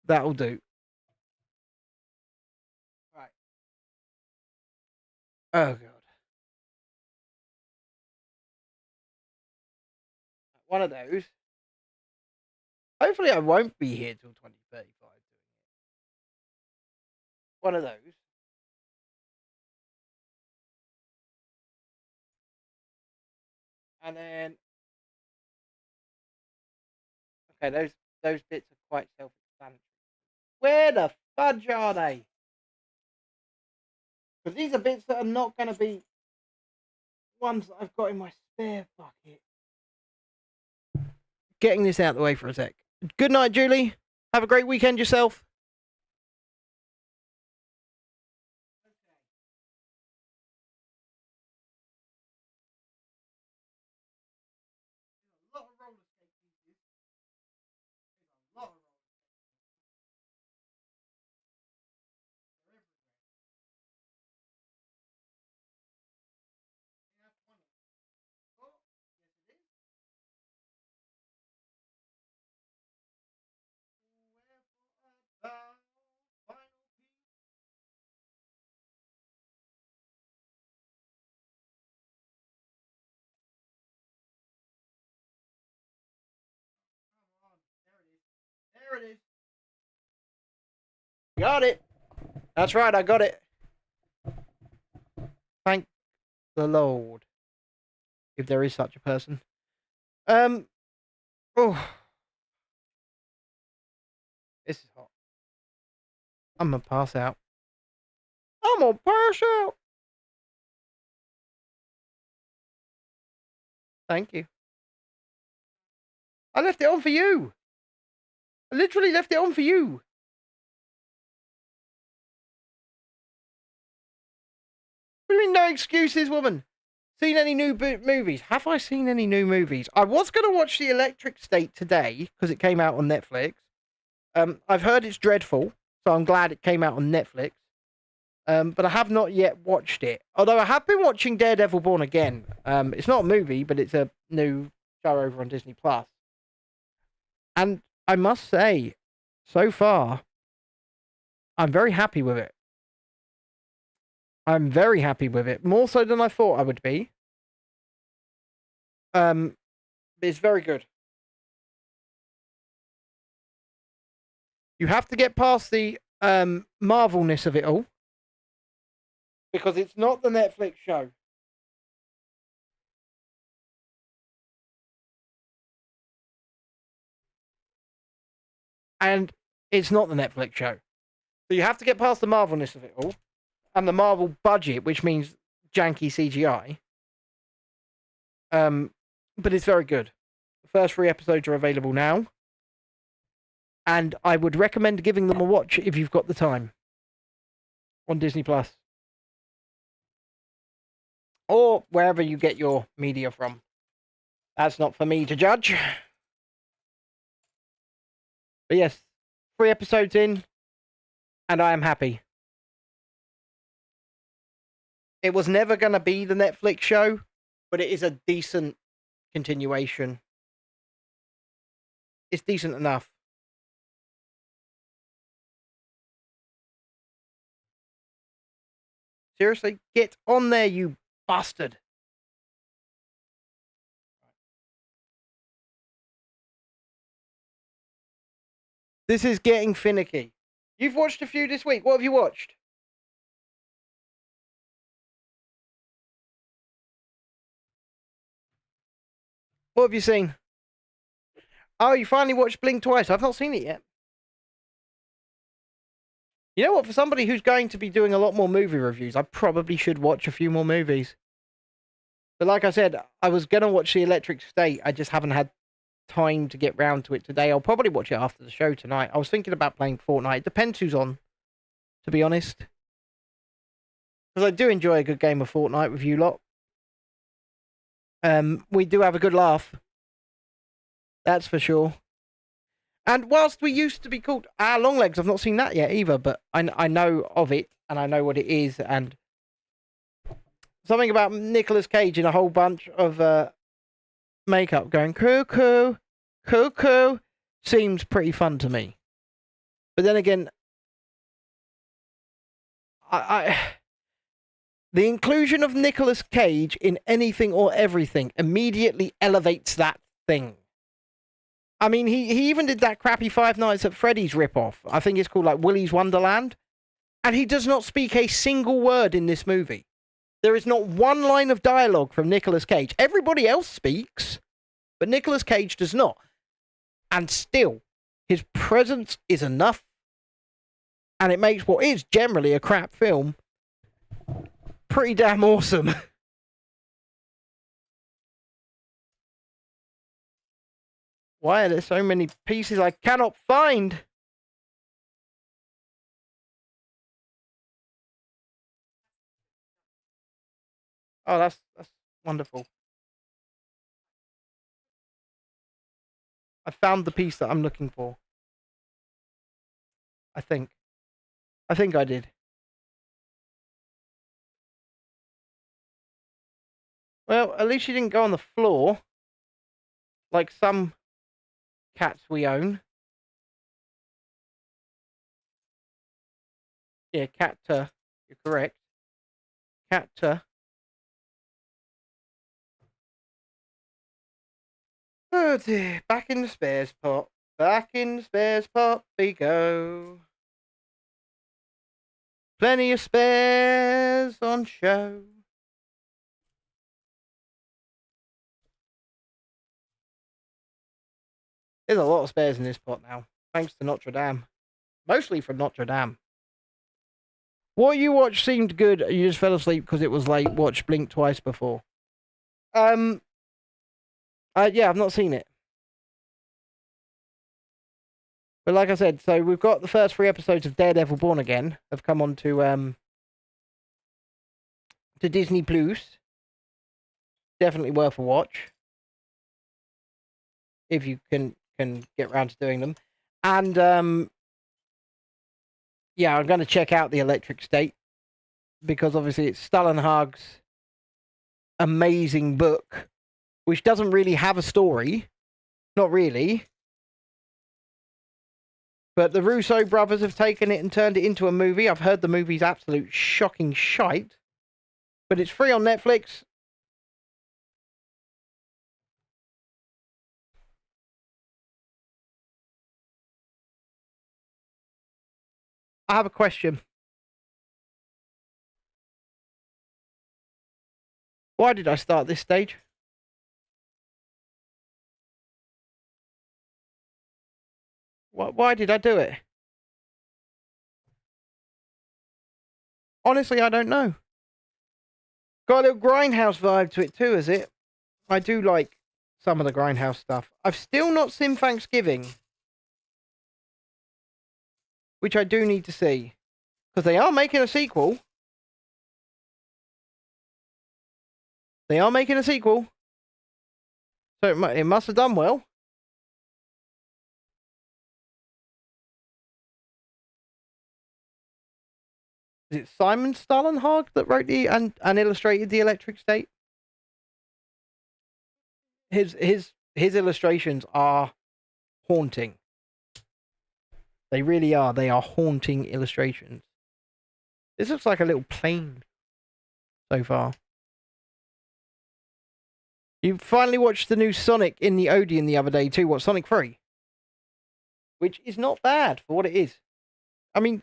That'll do. Right. Oh, God. One of those. Hopefully I won't be here till 2035. One of those. And then... Okay, those bits are quite self-explanatory. Where the fudge are they? Because these are bits that are not going to be ones that I've got in my spare bucket. Getting this out of the way for a sec. Good night, Julie. Have a great weekend yourself. There it is. Got it. That's right, I got it. Thank the Lord. If there is such a person. Oh. This is hot. I'm gonna pass out. I'm gonna pass out. Thank you. I left it on for you. I literally left it on for you. What do you mean no excuses, woman? Seen any new movies? Have I seen any new movies? I was going to watch The Electric State today because it came out on Netflix. I've heard it's dreadful, so I'm glad it came out on Netflix. But I have not yet watched it. Although I have been watching Daredevil Born Again. It's not a movie, but it's a new show over on Disney Plus. And I must say, so far, I'm very happy with it. I'm very happy with it. More so than I thought I would be. It's very good. You have to get past the Marvelness of it all. Because it's not the Netflix show. And it's not the Netflix show. So you have to get past the Marvelness of it all. And the Marvel budget, which means janky CGI. But it's very good. The first 3 episodes are available now. And I would recommend giving them a watch if you've got the time. On Disney Plus. Or wherever you get your media from. That's not for me to judge. But yes, 3 episodes in. And I am happy. It was never going to be the Netflix show, but it is a decent continuation. It's decent enough. Seriously, get on there, you bastard. This is getting finicky. You've watched a few this week. What have you watched? What have you seen? Oh, you finally watched Blink twice. I've not seen it yet. You know what? For somebody who's going to be doing a lot more movie reviews, I probably should watch a few more movies. But like I said, I was going to watch The Electric State. I just haven't had time to get round to it today. I'll probably watch it after the show tonight. I was thinking about playing Fortnite. It depends who's on, to be honest. Because I do enjoy a good game of Fortnite with you lot. We do have a good laugh. That's for sure. And whilst we used to be called Longlegs, I've not seen that yet either, but I know of it and I know what it is. And something about Nicolas Cage in a whole bunch of makeup going cuckoo, cuckoo seems pretty fun to me. But then again, the inclusion of Nicolas Cage in anything or everything immediately elevates that thing. I mean, he even did that crappy Five Nights at Freddy's ripoff. I think it's called like Willy's Wonderland. And he does not speak a single word in this movie. There is not one line of dialogue from Nicolas Cage. Everybody else speaks, but Nicolas Cage does not. And still, his presence is enough. And it makes what is generally a crap film pretty damn awesome. Why are there so many pieces I cannot find? Oh, that's wonderful. I found the piece that I'm looking for. I think I did. Well, at least she didn't go on the floor like some cats we own. Yeah, Catter. You're correct. Catter. Oh dear. Back in the spares pot. Back in the spares pot we go. Plenty of spares on show. There's a lot of spares in this pot now, thanks to Notre Dame. Mostly from Notre Dame. What you watched seemed good. You just fell asleep because it was late. Watched Blink twice before. Yeah, I've not seen it. But like I said, so we've got the first 3 episodes of Daredevil Born Again have come on to Disney Plus. Definitely worth a watch if you can get around to doing them. And yeah, I'm going to check out The Electric State because obviously it's Stallenhag's amazing book, which doesn't really have a story. Not really. But the Russo brothers have taken it and turned it into a movie. I've heard the movie's absolute shocking shite. But it's free on Netflix. I have a question. Why did I start this stage? Why did I do it? Honestly, I don't know. Got a little Grindhouse vibe to it too, is it? I do like some of the Grindhouse stuff. I've still not seen Thanksgiving, which I do need to see. Because they are making a sequel. They are making a sequel. So it must have done well. Is it Simon Stallenhag that wrote and illustrated The Electric State? His illustrations are haunting. They really are. They are haunting illustrations. This looks like a little plane so far. You finally watched the new Sonic in the Odeon the other day too. What, Sonic 3? Which is not bad for what it is. I mean,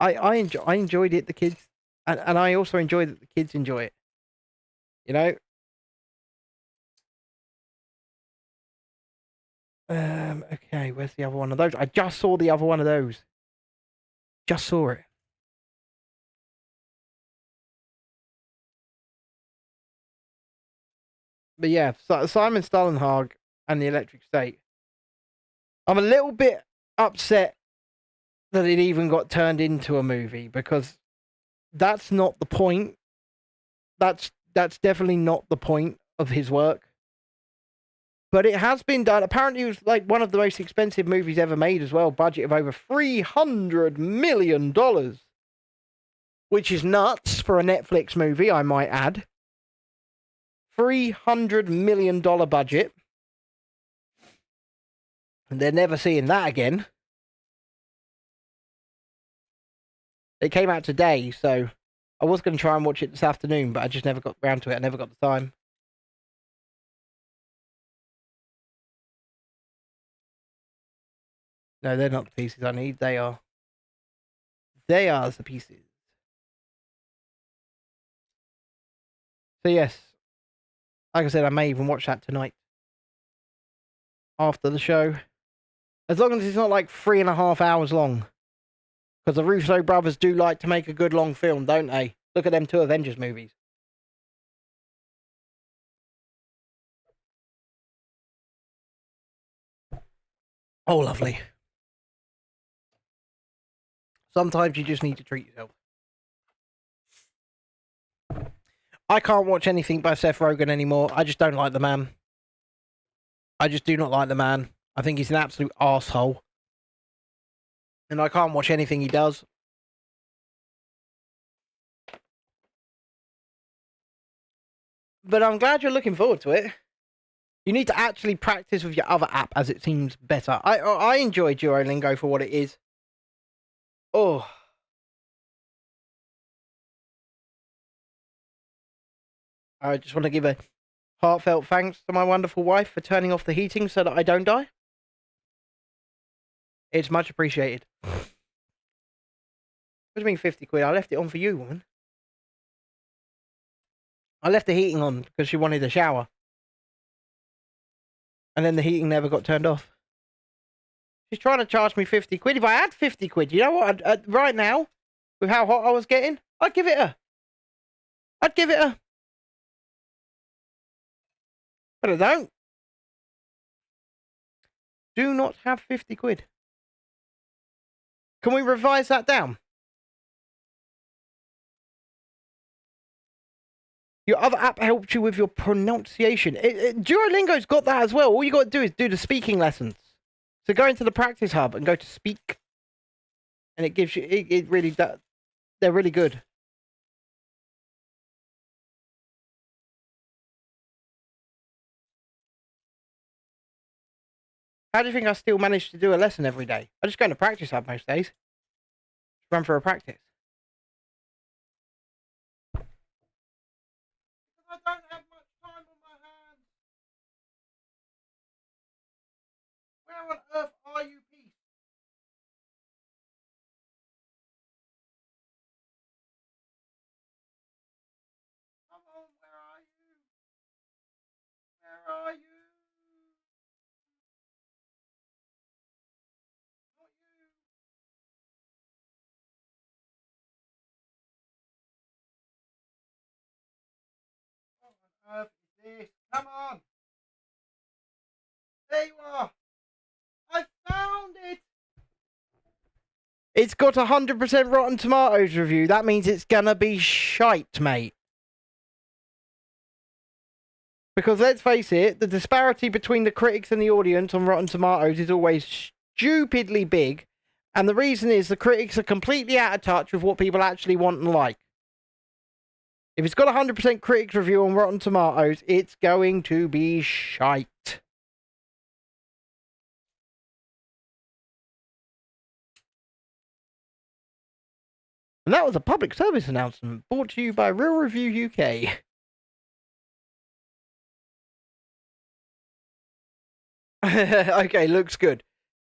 I enjoyed it, the kids, and I also enjoy that the kids enjoy it. You know? Okay, where's the other one of those? I just saw the other one of those. Just saw it. But yeah, Simon Stallenhag and the Electric State. I'm a little bit upset that it even got turned into a movie because that's not the point. That's definitely not the point of his work. But it has been done. Apparently, it was like one of the most expensive movies ever made as well. Budget of over $300 million. Which is nuts for a Netflix movie, I might add. $300 million budget. And they're never seeing that again. It came out today, so I was going to try and watch it this afternoon, but I just never got round to it. I never got the time. No, they're not the pieces I need. They are. They are the pieces. So yes, like I said, I may even watch that tonight. After the show. As long as it's not like 3.5 hours long. Because the Russo brothers do like to make a good long film, don't they? Look at them 2 Avengers movies. Oh, lovely. Sometimes you just need to treat yourself. I can't watch anything by Seth Rogen anymore. I just don't like the man. I just do not like the man. I think he's an absolute arsehole. And I can't watch anything he does. But I'm glad you're looking forward to it. You need to actually practice with your other app as it seems better. I enjoy Duolingo for what it is. Oh. I just want to give a heartfelt thanks to my wonderful wife for turning off the heating so that I don't die. It's much appreciated. What do you mean 50 quid? I left it on for you, woman. I left the heating on because she wanted a shower. And then the heating never got turned off. She's trying to charge me 50 quid. If I had 50 quid, you know what? Right now, with how hot I was getting, I'd give it her. I'd give it her. But I don't. Do not have 50 quid. Can we revise that down? Your other app helped you with your pronunciation. Duolingo's got that as well. All you got to do is do the speaking lessons. So go into the practice hub and go to speak. And it gives you... It really does. They're really good. How do you think I still manage to do a lesson every day? I just go into practice hub most days. Run for a practice. I don't have much time on my hands. Where on earth are you, Pete? Come on, where are you? Where are you? Not you. What on earth is this? Come on. There you are. I found it. It's got 100% Rotten Tomatoes review. That means it's gonna be shite, mate. Because let's face it, the disparity between the critics and the audience on Rotten Tomatoes is always stupidly big. And the reason is the critics are completely out of touch with what people actually want and like. If it's got 100% critics review on Rotten Tomatoes, it's going to be shite. And that was a public service announcement brought to you by Real Review UK. Okay, looks good.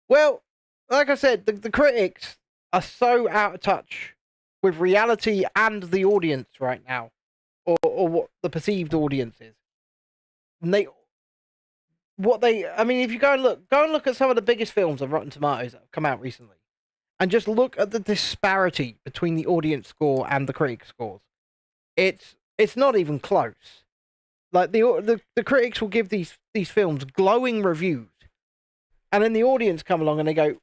Well, like I said, the critics are so out of touch with reality and the audience right now. Or what the perceived audience is. And I mean, if you go and look at some of the biggest films on Rotten Tomatoes that have come out recently. And just look at the disparity between the audience score and the critic scores. It's not even close. Like the critics will give these films glowing reviews, and then the audience come along and they go,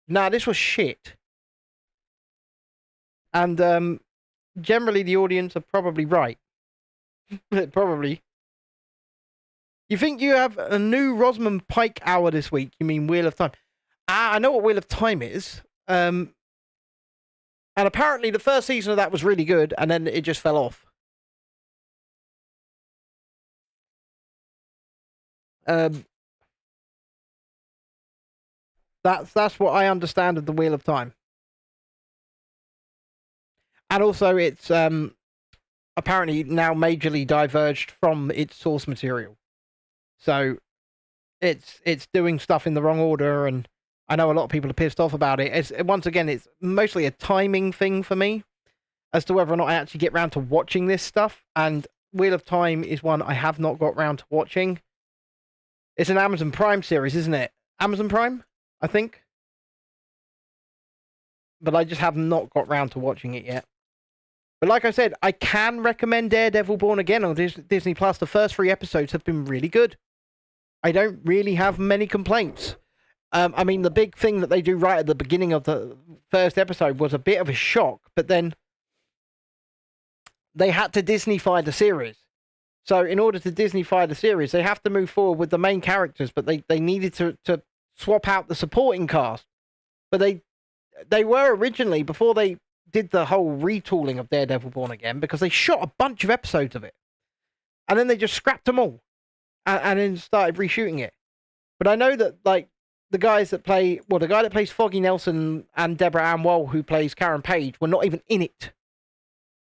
"Nah, this was shit." And generally, the audience are probably right. Probably. You think you have a new Rosamund Pike hour this week? You mean Wheel of Time? I know what Wheel of Time is. And apparently the first season of that was really good, and then it just fell off. That's what I understand of the Wheel of Time. And also, it's apparently now majorly diverged from its source material. So it's doing stuff in the wrong order, and I know a lot of people are pissed off about it. Once again, it's mostly a timing thing for me as to whether or not I actually get round to watching this stuff. And Wheel of Time is one I have not got round to watching. It's an Amazon Prime series, isn't it? Amazon Prime, I think. But I just have not got round to watching it yet. But like I said, I can recommend Daredevil Born Again on Disney Plus. The first 3 episodes have been really good. I don't really have many complaints. I mean, the big thing that they do right at the beginning of the first episode was a bit of a shock, but then they had to Disney-fy the series. So in order to Disney-fy the series, they have to move forward with the main characters, but they needed to swap out the supporting cast. But they were originally, before they did the whole retooling of Daredevil Born Again, because they shot a bunch of episodes of it. And then they just scrapped them all. And then started reshooting it. But I know that, like, the guys that play... Well, the guy that plays Foggy Nelson and Deborah Ann Woll, who plays Karen Page, were not even in it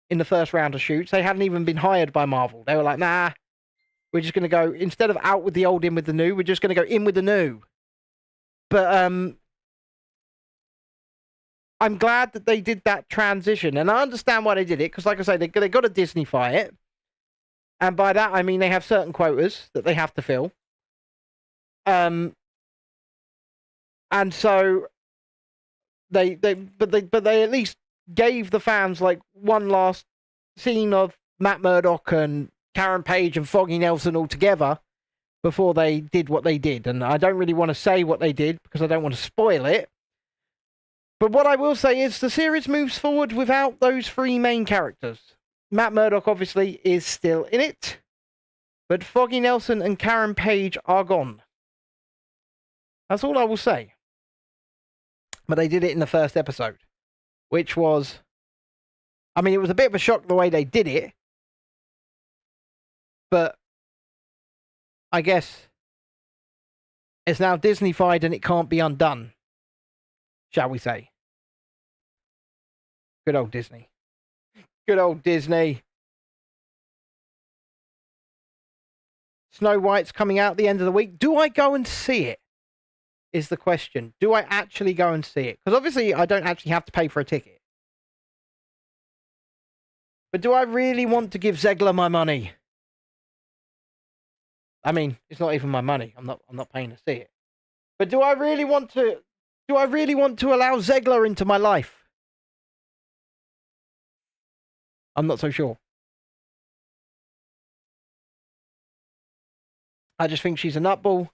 in the first round of shoots. They hadn't even been hired by Marvel. They were like, nah, we're just going to go... Instead of out with the old, in with the new, we're just going to go in with the new. But, I'm glad that they did that transition. And I understand why they did it, because, like I say, they got to Disney-fy it. And by that, I mean they have certain quotas that they have to fill. And so they at least gave the fans like one last scene of Matt Murdock and Karen Page and Foggy Nelson all together before they did what they did. And I don't really want to say what they did because I don't want to spoil it. But what I will say is the series moves forward without those 3 main characters. Matt Murdock, obviously, is still in it. But Foggy Nelson and Karen Page are gone. That's all I will say. But they did it in the first episode. Which was... I mean, it was a bit of a shock the way they did it. But... I guess... it's now Disney-fied and it can't be undone. Shall we say. Good old Disney. Good old Disney. Snow White's coming out at the end of the week. Do I go and see it? Is the question. Do I actually go and see it? Because obviously I don't actually have to pay for a ticket. But do I really want to give Zegler my money? I mean, it's not even my money. I'm not paying to see it. But do I really want to allow Zegler into my life? I'm not so sure. I just think she's a nutball.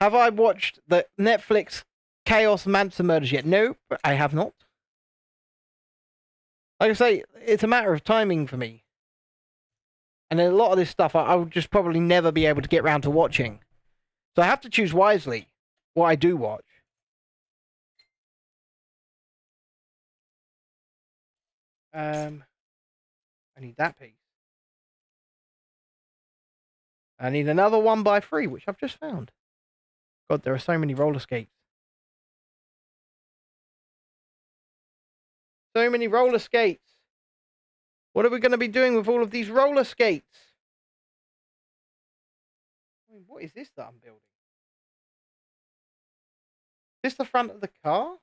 Have I watched the Netflix Chaos Manson Murders yet? No, I have not. Like I say, it's a matter of timing for me. And then a lot of this stuff I would just probably never be able to get round to watching. So I have to choose wisely what I do watch. I need that piece. I need another 1x3, which I've just found. God, there are so many roller skates. So many roller skates. What are we going to be doing with all of these roller skates? I mean, what is this that I'm building? Is this the front of the car?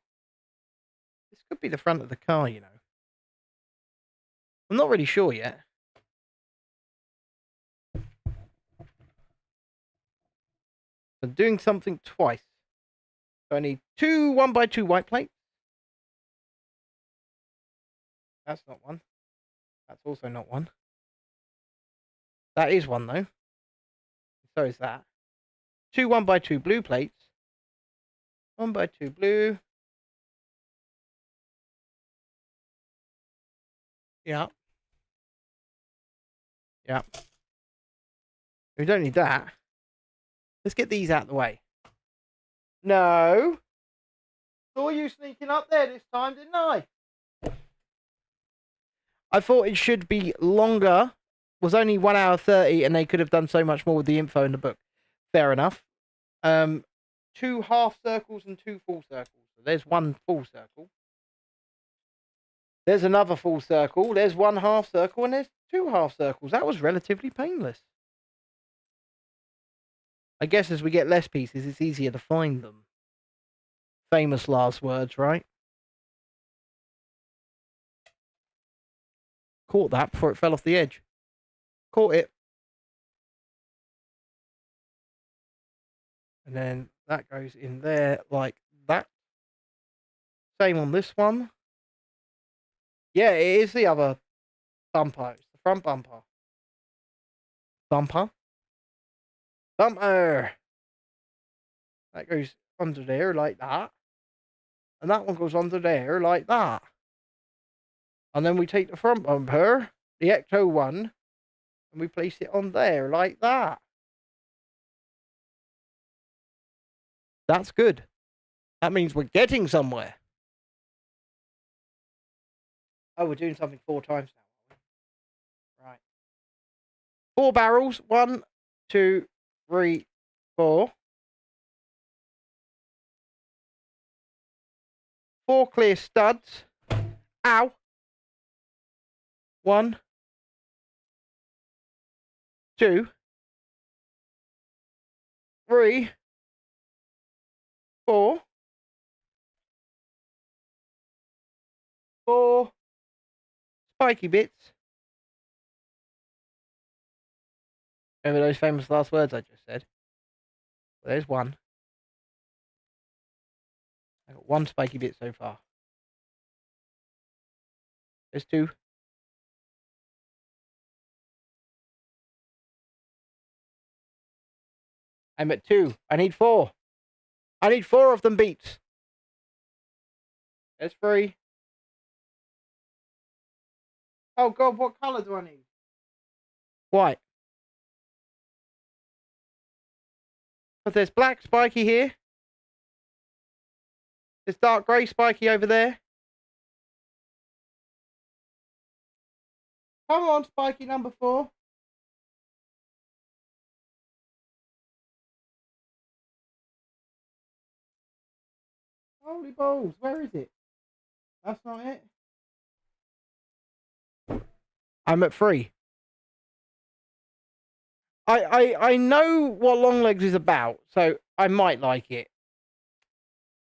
This could be the front of the car, you know. I'm not really sure yet. I'm doing something twice. So I need 2 1x2 white plates. That's not one. That's also not one. That is one, though. So is that. 2 1x2 blue plates. 1x2 blue. Yeah. Yeah. We don't need that. Let's get these out of the way. No. Saw you sneaking up there this time, didn't I? I thought it should be longer. It was only 1 hour 30, and they could have done so much more with the info in the book. Fair enough. 2 half circles and 2 full circles. So there's 1 full circle. There's another full circle. There's 1 half circle, and there's 2 half circles. That was relatively painless. I guess as we get less pieces, it's easier to find them. Famous last words, right? Caught that before it fell off the edge. Caught it. And then that goes in there like that. Same on this one. Yeah, it is the other bumper. It's the front bumper. Bumper. Bumper. That goes under there like that. And that one goes under there like that. And then we take the front bumper, the Ecto one, and we place it on there like that. That's good. That means we're getting somewhere. Oh, we're doing something 4 times now. Right. 4 barrels. 1, 2, 3, 4. 4 clear studs. Ow. 1, 2, 3, 4. 4 spiky bits. Remember those famous last words I just said? Well, there's 1. I got 1 spiky bit so far. There's 2. I'm at 2. I need 4. I need 4 of them beats. There's 3. Oh god, what colour do I need? White. But there's black spiky here. There's dark grey spiky over there. Come on, spiky number 4. Holy balls, where is it? That's not it. I'm at 3. I know what Longlegs is about, so I might like it.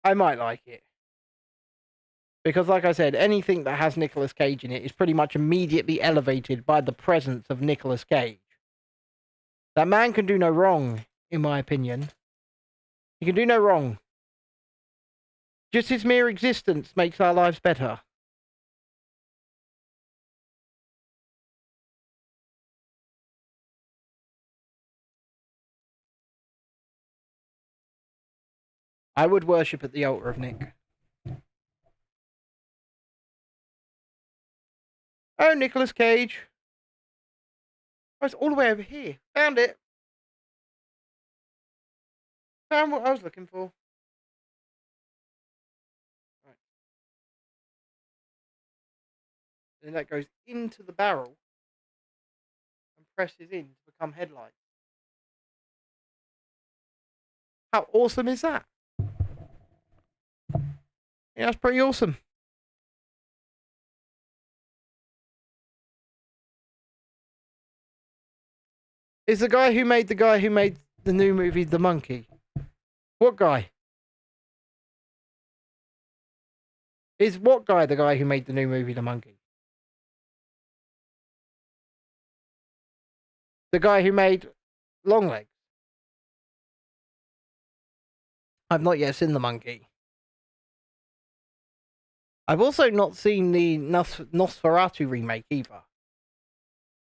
I might like it. Because like I said, anything that has Nicolas Cage in it is pretty much immediately elevated by the presence of Nicolas Cage. That man can do no wrong, in my opinion. He can do no wrong. Just his mere existence makes our lives better. I would worship at the altar of Nick. Oh, Nicolas Cage. Oh, it's all the way over here. Found it. Found what I was looking for. Right. Then that goes into the barrel and presses in to become headlight. How awesome is that? Yeah, that's pretty awesome. Is the guy who made the new movie The Monkey? What guy? Is what guy the guy who made the new movie The Monkey? The guy who made Longlegs? I've not yet seen The Monkey. I've also not seen the Nosferatu remake either,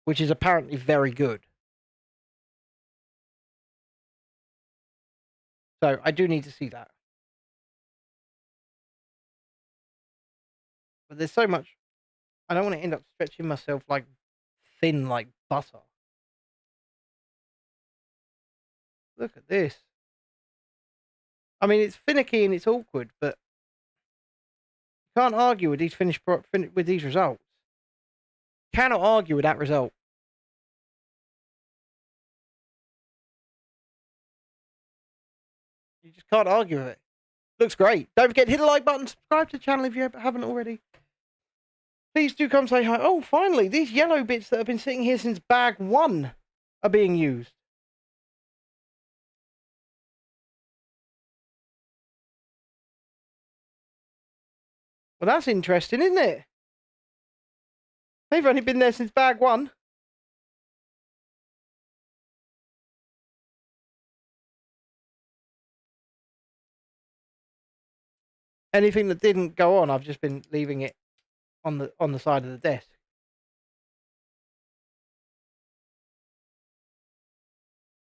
which is apparently very good. So I do need to see that. But there's so much. I don't want to end up stretching myself like thin like butter. Look at this. I mean, it's finicky and it's awkward, but you can't argue with these with these results. Cannot argue with that result. You just can't argue with it. Looks great. Don't forget to hit the like button, subscribe to the channel if you haven't already. Please do come say hi. Oh, finally, these yellow bits that have been sitting here since bag 1 are being used. Well, that's interesting, isn't it? They've only been there since bag 1. Anything that didn't go on, I've just been leaving it on the side of the desk.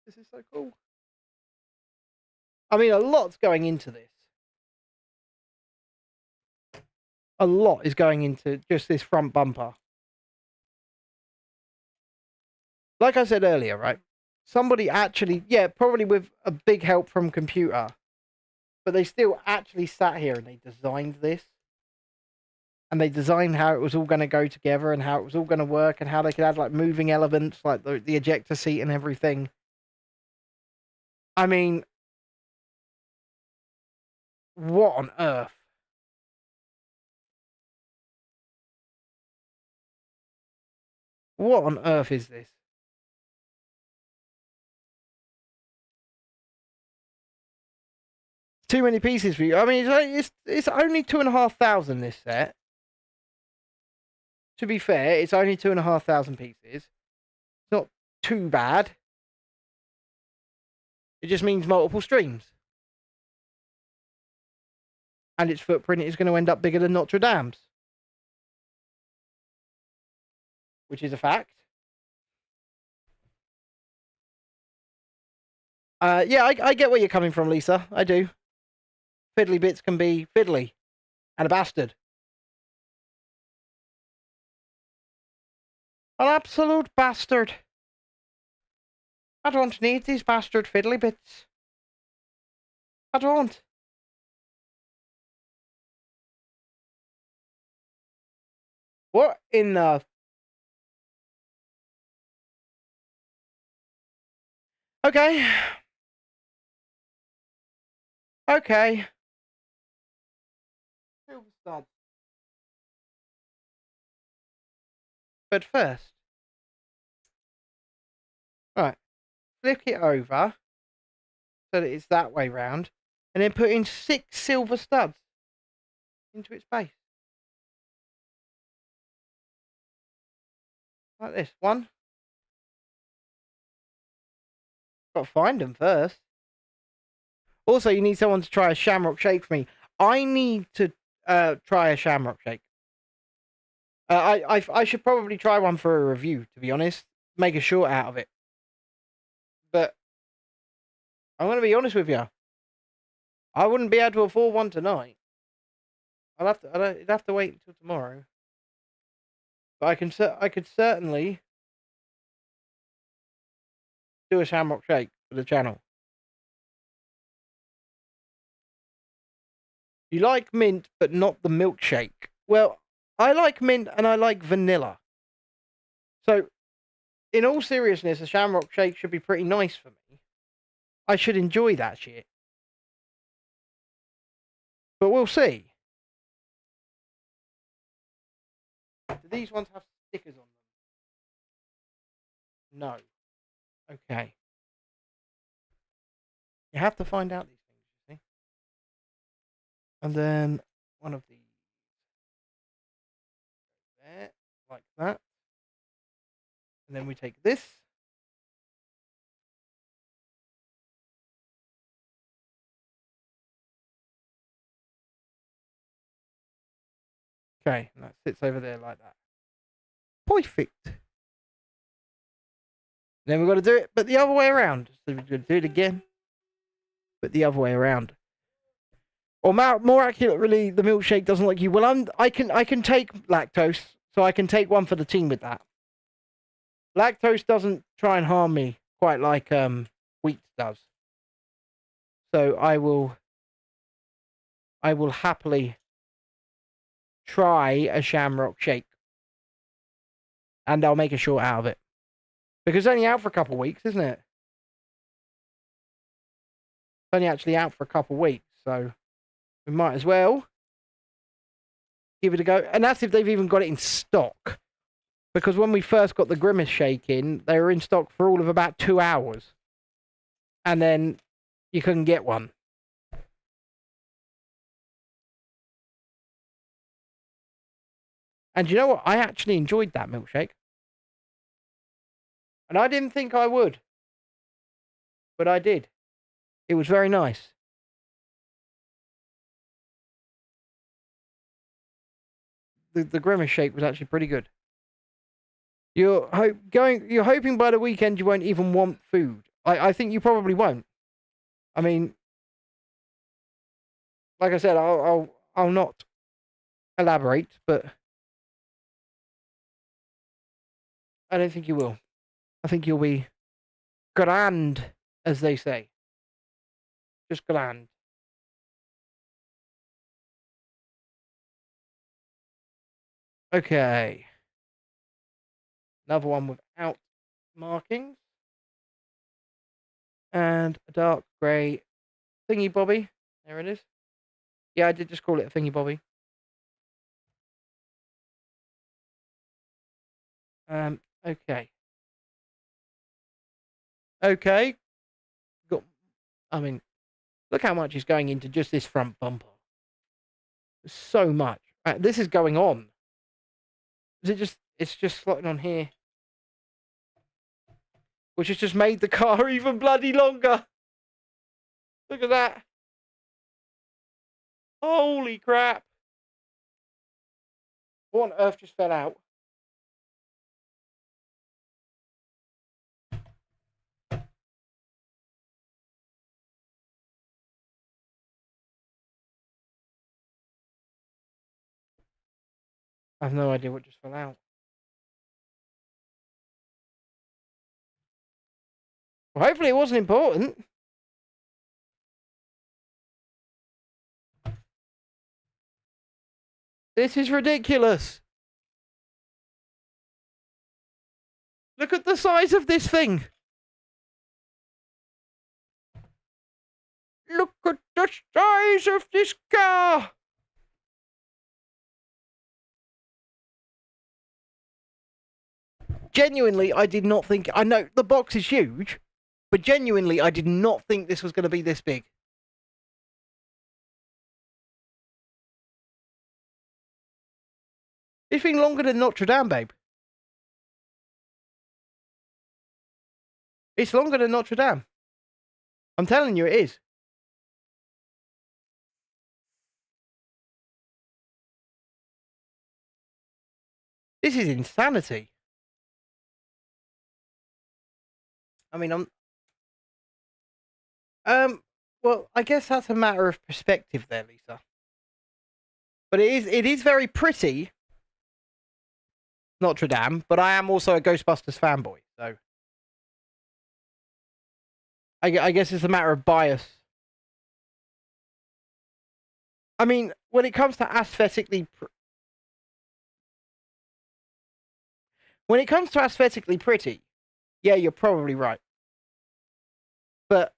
This is so cool. I mean, a lot's going into this. A lot is going into just this front bumper. Like I said earlier, right? Somebody actually, yeah, probably with a big help from computer, but they still actually sat here and they designed this. And they designed how it was all going to go together and how it was all going to work and how they could add like moving elements like the ejector seat and everything. I mean, what on earth? What on earth is this? Too many pieces for you. I mean, it's only 2,500 this set. To be fair, it's only 2,500 pieces. It's not too bad. It just means multiple streams. And its footprint is going to end up bigger than Notre Dame's. Which is a fact. Yeah, I get where you're coming from, Lisa. I do. Fiddly bits can be fiddly. And a bastard. An absolute bastard. I don't need these bastard fiddly bits. I don't. What in the... Okay. Okay. But first... Right. Flick it over. So that it's that way round. And then put in 6 silver studs. Into its base. Like this. 1. Got to find them first. Also, you need someone to try a shamrock shake for me. I need to try a shamrock shake. I should probably try one for a review, to be honest. Make a short out of it. But I'm going to be honest with you. I wouldn't be able to afford one tonight. I'd have to wait until tomorrow. But I could certainly do a shamrock shake for the channel. You like mint, but not the milkshake. Well, I like mint and I like vanilla. So, in all seriousness, a shamrock shake should be pretty nice for me. I should enjoy that shit. But we'll see. Do these ones have stickers on them? No. Okay. You have to find out these things, you see. And then one of these. There, like that. And then we take this. Okay, and that sits over there like that. Perfect. Then we've got to do it, but the other way around. So we're going to do it again, but the other way around. Or more accurately, the milkshake doesn't like you. Well, I can take lactose, so I can take one for the team with that. Lactose doesn't try and harm me quite like wheat does. So I will happily try a shamrock shake. And I'll make a short out of it. Because it's only out for a couple of weeks, isn't it? It's only actually out for a couple of weeks, so we might as well give it a go. And that's if they've even got it in stock. Because when we first got the Grimace Shake in, they were in stock for all of about 2 hours. And then you couldn't get one. And you know what? I actually enjoyed that milkshake. And I didn't think I would. But I did. It was very nice. The Grimace Shake was actually pretty good. You're hoping by the weekend you won't even want food. I think you probably won't. I mean, like I said, I'll not elaborate, but I don't think you will. I think you'll be grand, as they say. Just grand. Okay. Another one without markings. And a dark grey thingy bobby. There it is. Yeah, I did just call it a thingy bobby. Okay. Okay. I mean, look how much is going into just this front bumper. So much. This is going on. It's just slotting on here. Which has just made the car even bloody longer. Look at that. Holy crap. What on earth just fell out? I have no idea what just fell out. Well, hopefully it wasn't important. This is ridiculous. Look at the size of this thing. Look at the size of this car. Genuinely, I did not think... I know the box is huge, but genuinely, I did not think this was going to be this big. It's been longer than Notre Dame, babe. It's longer than Notre Dame. I'm telling you, it is. This is insanity. I mean, well, I guess that's a matter of perspective there, Lisa. But it is very pretty, Notre Dame, but I am also a Ghostbusters fanboy, so I guess it's a matter of bias. I mean, when it comes to aesthetically pretty, yeah, you're probably right. But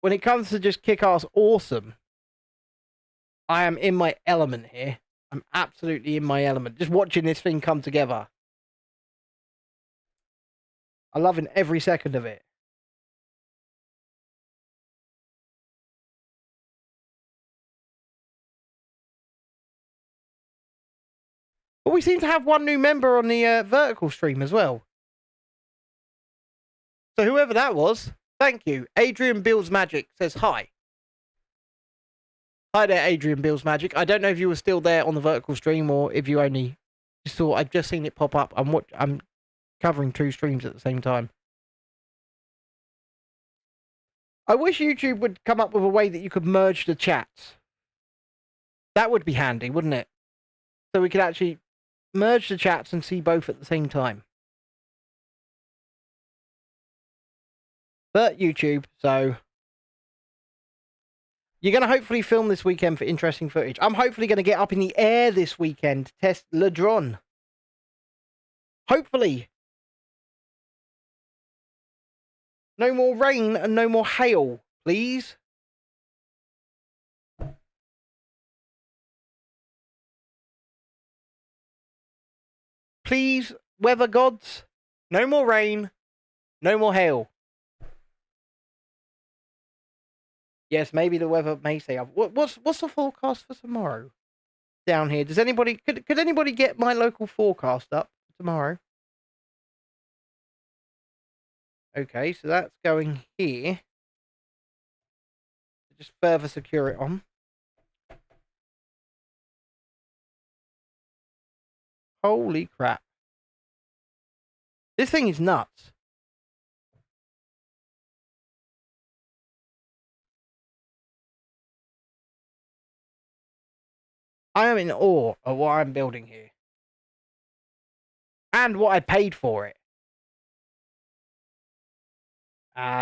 when it comes to just kick-ass awesome, I am in my element here. I'm absolutely in my element. Just watching this thing come together. I'm loving every second of it. But we seem to have one new member on the vertical stream as well. So whoever that was, thank you. Adrian Bill's Magic says hi. Hi there, Adrian Bill's Magic. I don't know if you were still there on the vertical stream or if you only saw. I've just seen it pop up. I'm covering 2 streams at the same time. I wish YouTube would come up with a way that you could merge the chats. That would be handy, wouldn't it? So we could actually merge the chats and see both at the same time. But YouTube, so You're going to hopefully film this weekend for interesting footage. I'm hopefully going to get up in the air this weekend to test Le Drone. Hopefully. No more rain and no more hail, please. Please, weather gods. No more rain. No more hail. Yes, maybe the weather may say. What's the forecast for tomorrow down here? Does anybody could anybody get my local forecast up for tomorrow? Okay, so that's going here. Just further secure it on. Holy crap! This thing is nuts. I am in awe of what I'm building here. And what I paid for it.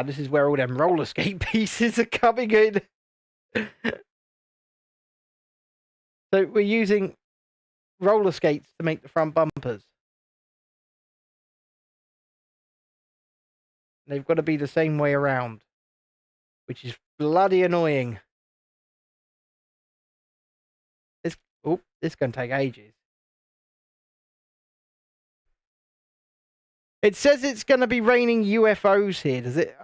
This is where all them roller skate pieces are coming in. So we're using roller skates to make the front bumpers. They've got to be the same way around. Which is bloody annoying. This is going to take ages. It says it's going to be raining UFOs here. Does it?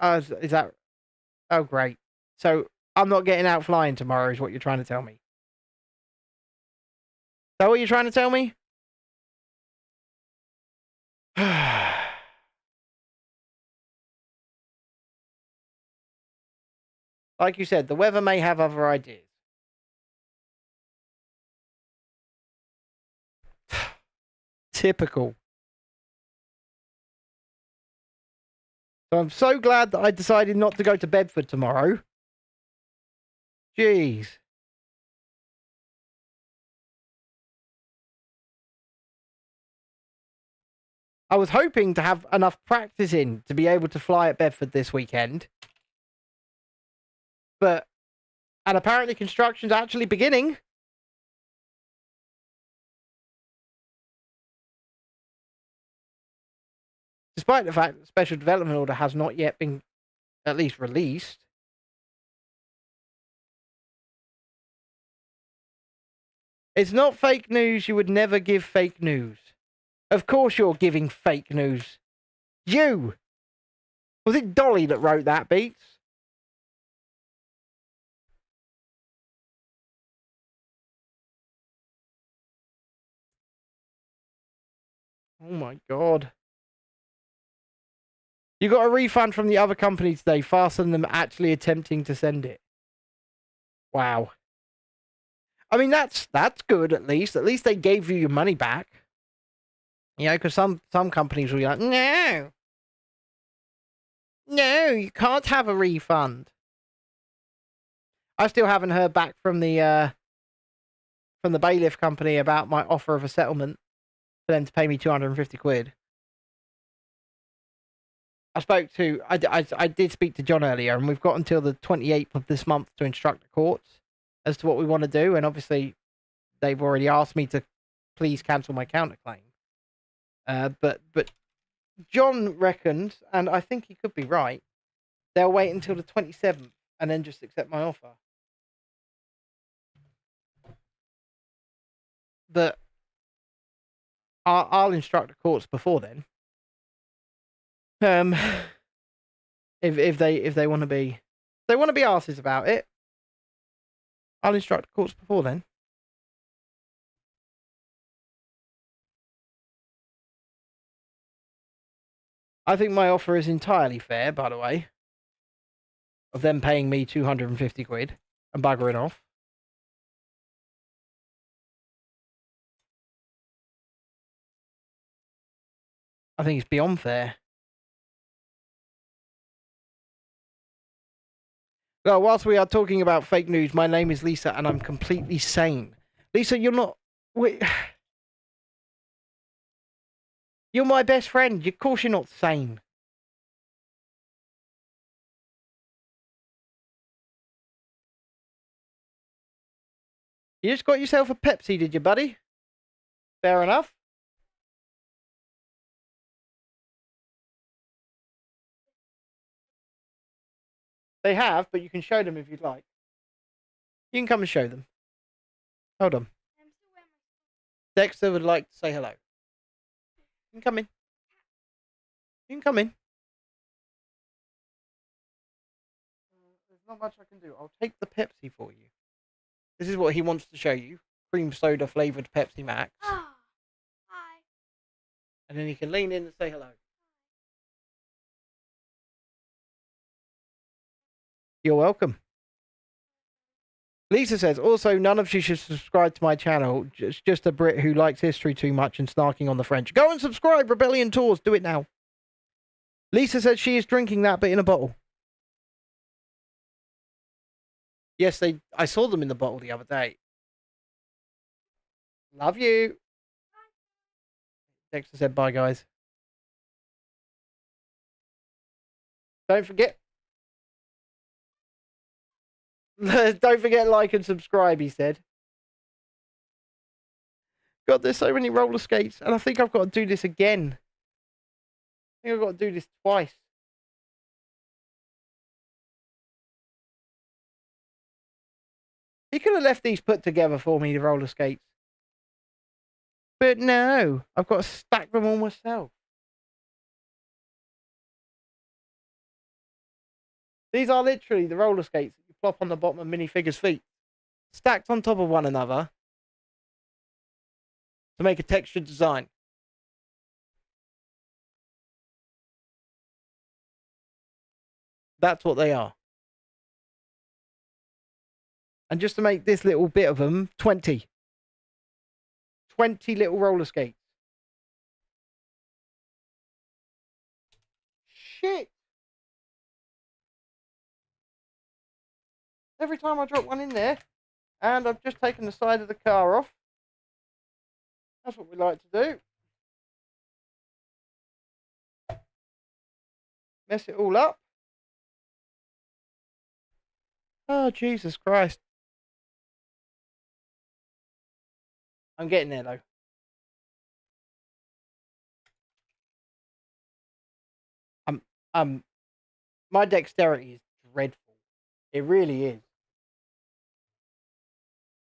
Is that? Oh, great. So I'm not getting out flying tomorrow is what you're trying to tell me. Is that what you're trying to tell me? Like you said, the weather may have other ideas. Typical. So I'm so glad that I decided not to go to Bedford tomorrow. Jeez. I was hoping to have enough practice in to be able to fly at Bedford this weekend. And apparently construction's actually beginning. Despite the fact that the Special Development Order has not yet been, at least, released. It's not fake news. You would never give fake news. Of course you're giving fake news. You! Was it Dolly that wrote that, Beats? Oh my god. You got a refund from the other company today faster than them actually attempting to send it. Wow. I mean, that's good at least. At least they gave you your money back. You know, because some companies will be like, no. No, you can't have a refund. I still haven't heard back from the bailiff company about my offer of a settlement for them to pay me 250 quid. I did speak to John earlier, and we've got until the 28th of this month to instruct the courts as to what we want to do. And obviously, they've already asked me to please cancel my counterclaim. But John reckons, and I think he could be right, they'll wait until the 27th and then just accept my offer. But I'll instruct the courts before then. If they want to be arses about it, I'll instruct the courts before then. I think my offer is entirely fair, by the way, of them paying me 250 quid and buggering off. I think it's beyond fair. Well, whilst we are talking about fake news, my name is Lisa and I'm completely sane. Lisa, you're not... You're my best friend. Of course you're not sane. You just got yourself a Pepsi, did you, buddy? Fair enough. They have, but you can show them if you'd like. You can come and show them. Hold on. Dexter would like to say hello. You can come in. You can come in. There's not much I can do. I'll take the Pepsi for you. This is what he wants to show you. Cream soda flavoured Pepsi Max. Oh, hi. And then he can lean in and say hello. You're welcome. Lisa says, also, none of you should subscribe to my channel. It's just a Brit who likes history too much and snarking on the French. Go and subscribe, Rebellion Tours. Do it now. Lisa says she is drinking that, but in a bottle. Yes, I saw them in the bottle the other day. Love you. Dexter said, bye, guys. Don't forget. Don't forget, like and subscribe, he said. God, there's so many roller skates, and I think I've got to do this again. I think I've got to do this twice. He could have left these put together for me, the roller skates. But no, I've got to stack them all myself. These are literally the roller skates that you plop on the bottom of minifigures' feet, stacked on top of one another to make a textured design. That's what they are. And just to make this little bit of them, 20 little roller skates. Shit. Every time I drop one in there, and I've just taken the side of the car off. That's what we like to do. Mess it all up. Oh, Jesus Christ. I'm getting there, though. My dexterity is dreadful. It really is.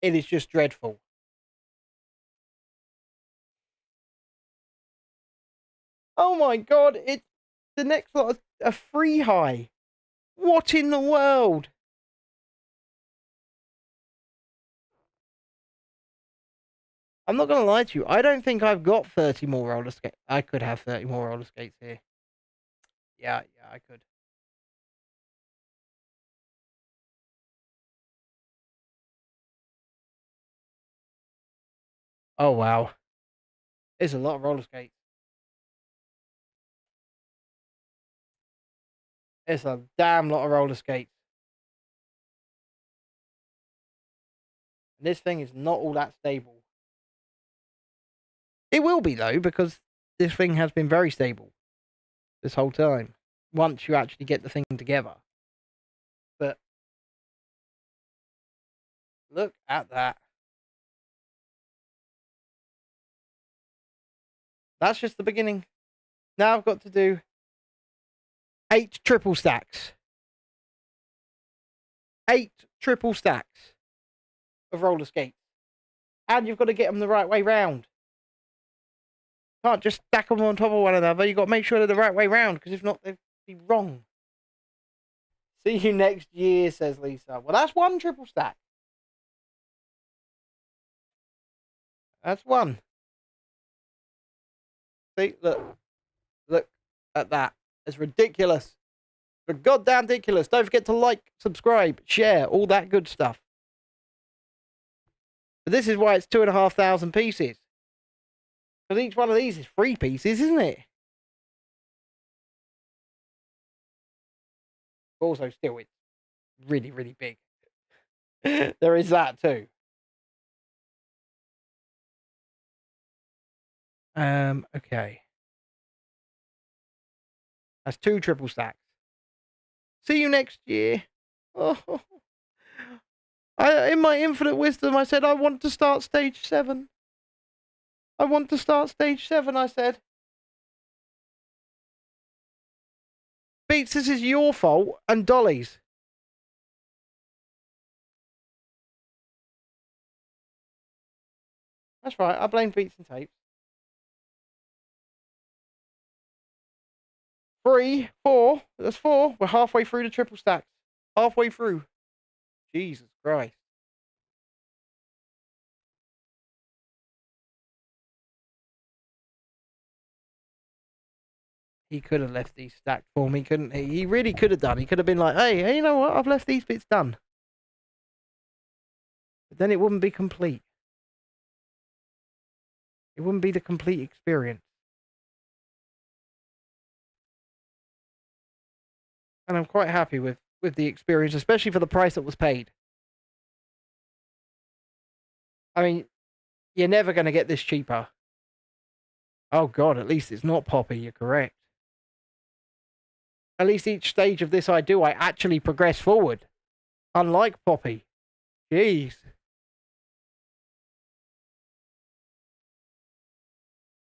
It is just dreadful. Oh my God, it's the next lot of a free high. What in the world? I'm not going to lie to you. I don't think I've got 30 more roller skates. I could have 30 more roller skates here. Yeah, I could. Oh, wow. There's a lot of roller skates. It's a damn lot of roller skates. And this thing is not all that stable. It will be, though, because this thing has been very stable this whole time. Once you actually get the thing together. But look at that. That's just the beginning. Now I've got to do 8 triple stacks. 8 triple stacks of roller skates. And you've got to get them the right way round. Can't just stack them on top of one another. You've got to make sure they're the right way round, because if not, they'd be wrong. See you next year, says Lisa. Well, that's 1 triple stack. That's 1. See, look at that. It's ridiculous. It's goddamn ridiculous. Don't forget to like, subscribe, share, all that good stuff. But this is why it's 2,500 pieces. Because each one of these is 3 pieces, isn't it? Also, still, it's really, really big. There is that too. Okay. That's 2 triple stacks. See you next year. Oh. In my infinite wisdom, I said, I want to start stage 7. I want to start stage 7, I said. Beats, this is your fault and Dolly's. That's right, I blame Beats and Tapes. 3, 4, that's 4. We're halfway through the triple stacks. Halfway through. Jesus Christ. He could have left these stacked for me, couldn't he? He really could have done. He could have been like, hey, you know what? I've left these bits done. But then it wouldn't be complete. It wouldn't be the complete experience. And I'm quite happy with the experience, especially for the price that was paid. I mean, you're never going to get this cheaper. Oh, God, at least it's not Poppy. You're correct. At least each stage of this I actually progress forward. Unlike Poppy. Jeez.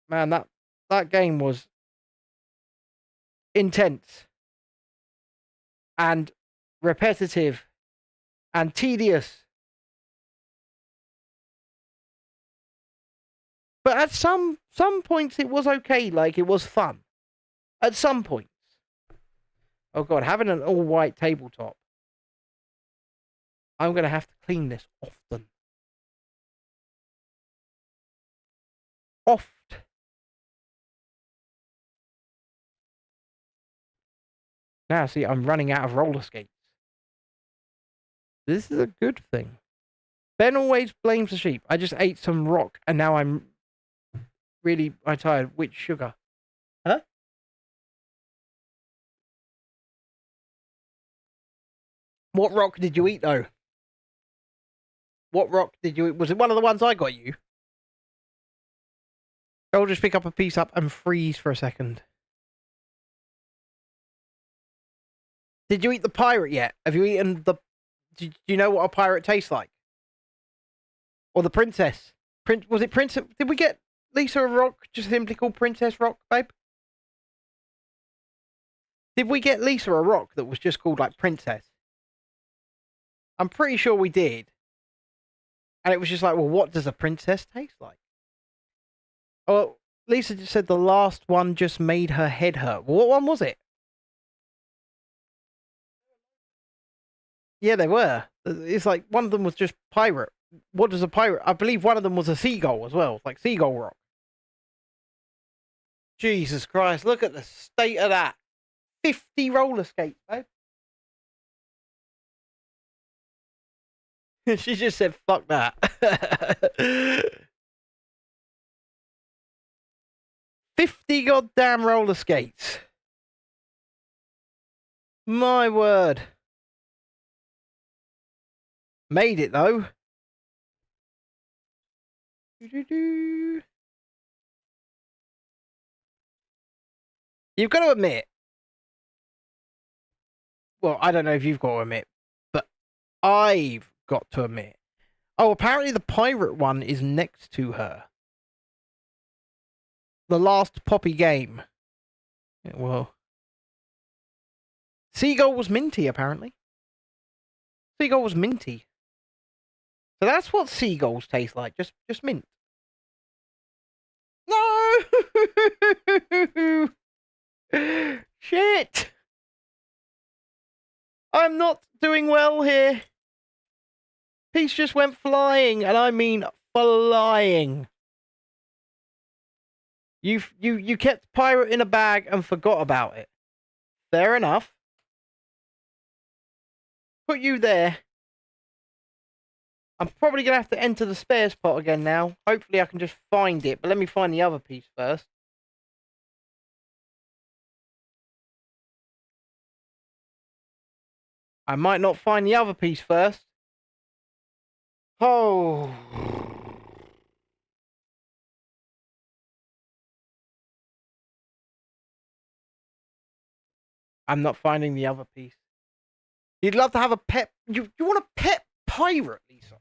Man, that game was intense. And repetitive. And tedious. But at some points it was okay. Like, it was fun. At some points. Oh, God, having an all-white tabletop. I'm going to have to clean this often. Oft. Now, see, I'm running out of roller skates. This is a good thing. Ben always blames the sheep. I just ate some rock, and now I'm tired. Which sugar? Huh? What rock did you eat, though? What rock did you eat? Was it one of the ones I got you? I'll just pick up a piece up and freeze for a second. Did you eat the pirate yet? Have you eaten the... Do you know what a pirate tastes like? Or the princess? Was it Princess? Did we get Lisa a rock just simply called Princess Rock, babe? Did we get Lisa a rock that was just called, like, Princess? I'm pretty sure we did. And it was just like, well, what does a princess taste like? Oh, Lisa just said the last one just made her head hurt. Well, what one was it? Yeah, they were. It's like one of them was just pirate. What does a pirate... I believe one of them was a seagull as well. Like seagull rock. Jesus Christ, look at the state of that. 50 roller skates, babe. She just said, fuck that. 50 goddamn roller skates. My word. Made it, though. You've got to admit. Well, I don't know if you've got to admit, but I've got to admit. Oh, apparently the pirate one is next to her. The last Poppy game. Yeah, well. Seagull was minty, apparently. Seagull was minty. So that's what seagulls taste like. Just mint. No! Shit! I'm not doing well here. Piece just went flying, and I mean flying. You kept pirate in a bag and forgot about it. Fair enough. Put you there. I'm probably going to have to enter the spares pot again now. Hopefully I can just find it, but let me find the other piece first. I might not find the other piece first. Oh. I'm not finding the other piece. You'd love to have a pet... You want a pet pirate, Lisa. I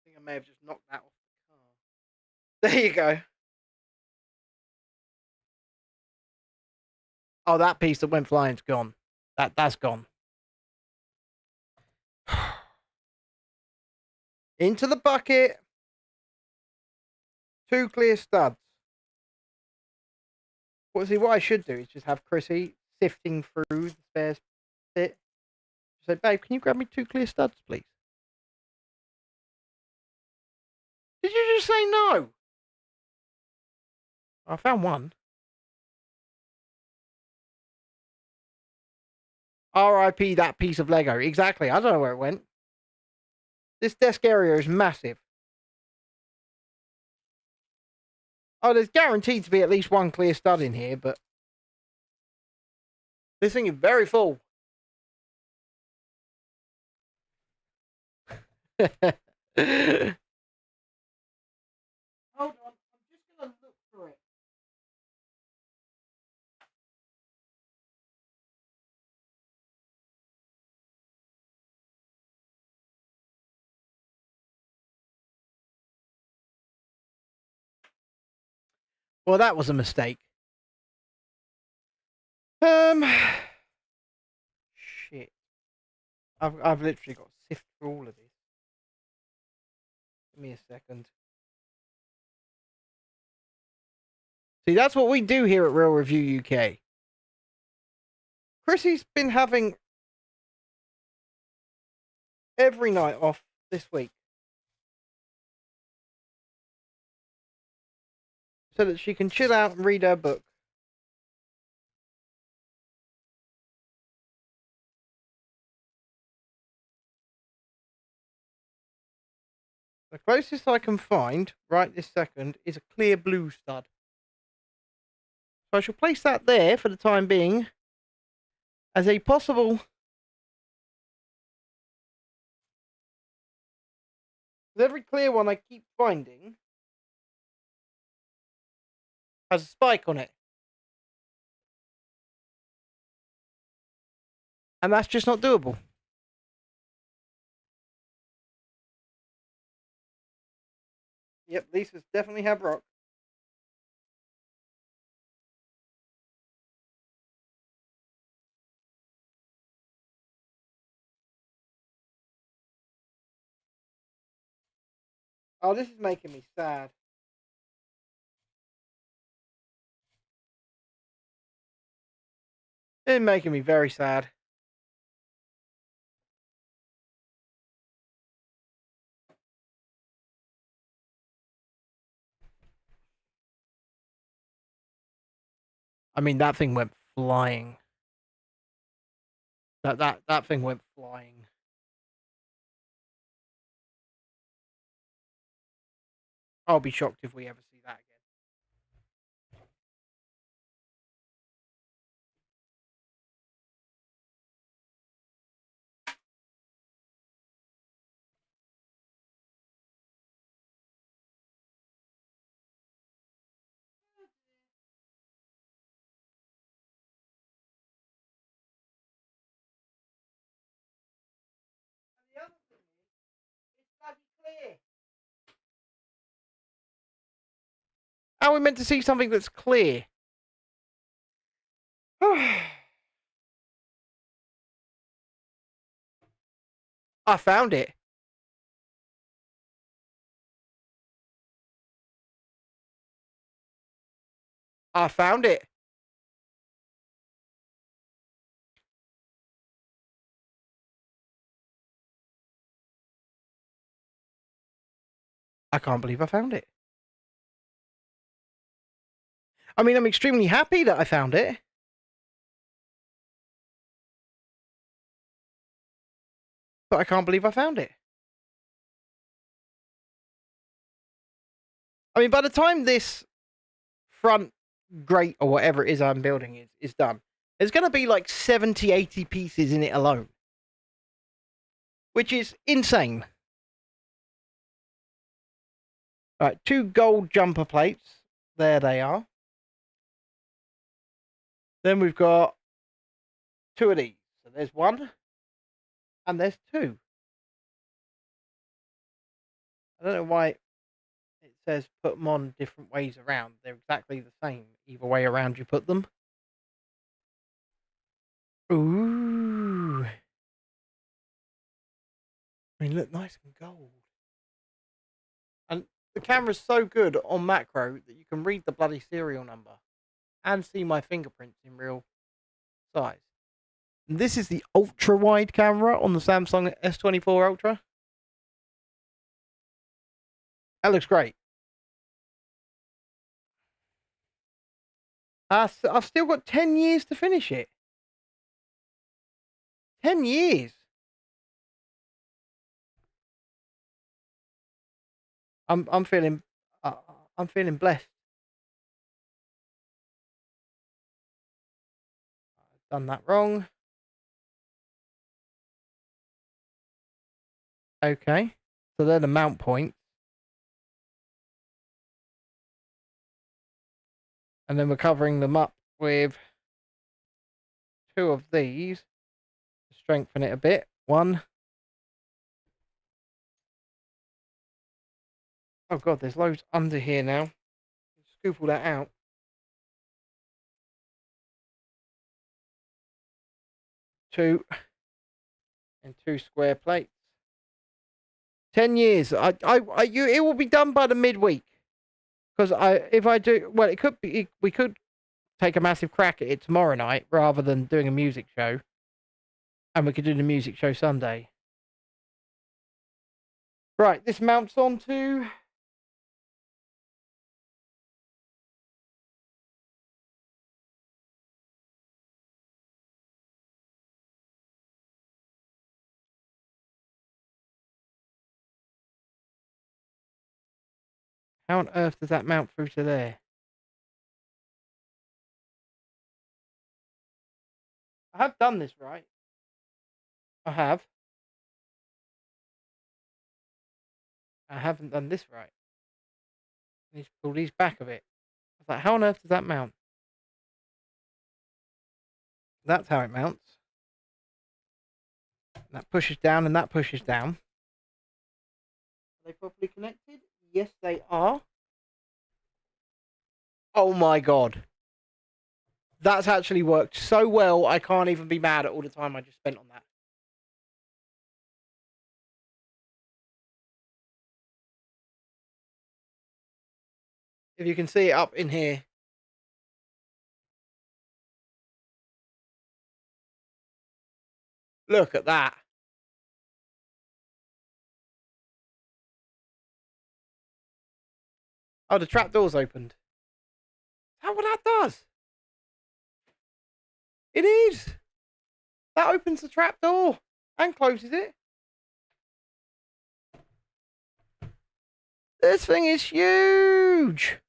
think I may have just knocked that off the car. There you go. Oh, that piece that went flying's gone. That's gone. Into the bucket. 2 clear studs. Well, see, what I should do is just have Chrissy sifting through the spare bit. Say, babe, can you grab me 2 clear studs, please? Did you just say no? I found one. R.I.P. that piece of Lego. Exactly. I don't know where it went. This desk area is massive. Oh, there's guaranteed to be at least 1 clear stud in here, but this thing is very full. Hold on. I'm just going to look for it. Well, that was a mistake. Shit. I've literally got to sift through all of this. Give me a second. See, that's what we do here at Real Review UK. Chrissy's been having every night off this week, so that she can chill out and read her book. The closest I can find right this second is a clear blue stud. So I shall place that there for the time being as a possible... Because every clear one I keep finding has a spike on it. And that's just not doable. Yep, Lisa's definitely had rock. Oh, this is making me sad. It's making me very sad. I mean, that thing went flying. That thing went flying. I'll be shocked if we ever see that again. And the other thing is, it's bloody clear. How are we meant to see something that's clear? I found it. I found it. I can't believe I found it. I mean, I'm extremely happy that I found it. But I can't believe I found it. I mean, by the time this front grate or whatever it is I'm building is done, there's going to be like 70, 80 pieces in it alone. which is insane. Right, 2 gold jumper plates. There they are. Then we've got 2 of these. So there's 1 and there's 2. I don't know why it says put them on different ways around. They're exactly the same either way around you put them. Ooh. I mean, look nice and gold. And the camera's so good on macro that you can read the bloody serial number and see my fingerprints in real size. And this is the ultra wide camera on the Samsung S24 Ultra. That looks great. I've still got 10 years to finish it. 10 years. I'm feeling blessed. I've done that wrong. Okay. So they're the mount points. And then we're covering them up with 2 of these to strengthen it a bit. 1. Oh god, there's loads under here now. Scoop all that out. 2 and 2 square plates. 10 years. It will be done by the midweek. Because if I do, well, it could be. We could take a massive crack at it tomorrow night rather than doing a music show, and we could do the music show Sunday. Right, this mounts onto. How on earth does that mount through to there? I have done this right. I have. I haven't done this right. I need to pull these back a bit. I was like, how on earth does that mount? That's how it mounts. That pushes down and that pushes down. Are they properly connected? Yes, they are. Oh my god. That's actually worked so well, I can't even be mad at all the time I just spent on that. If you can see it up in here. Look at that. Oh, the trapdoor's opened. Is that what that does? It is. That opens the trapdoor and closes it. This thing is huge.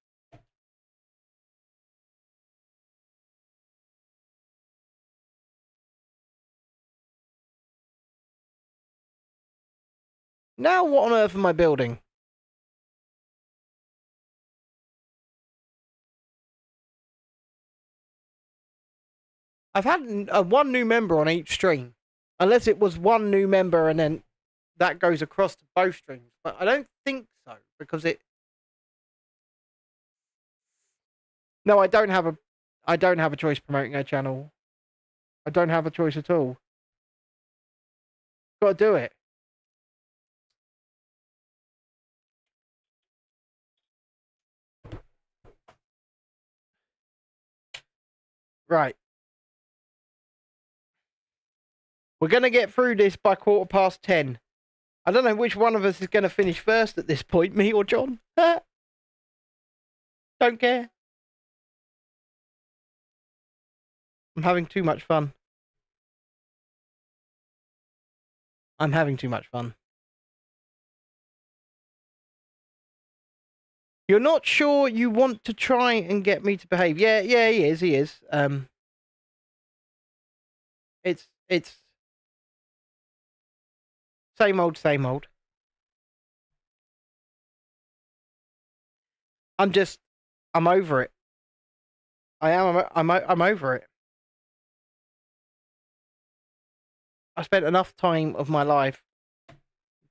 Now what on earth am I building? I've had 1 new member on each stream. Unless it was 1 new member and then that goes across to both streams. But I don't think so, because it... No, I don't have a choice promoting a channel. I don't have a choice at all. Got to do it. Right. We're going to get through this by 10:15. I don't know which one of us is going to finish first at this point, me or John. Don't care. I'm having too much fun. I'm having too much fun. You're not sure you want to try and get me to behave? Yeah, he is. It's Same old, same old. I'm over it. I'm over it. I spent enough time of my life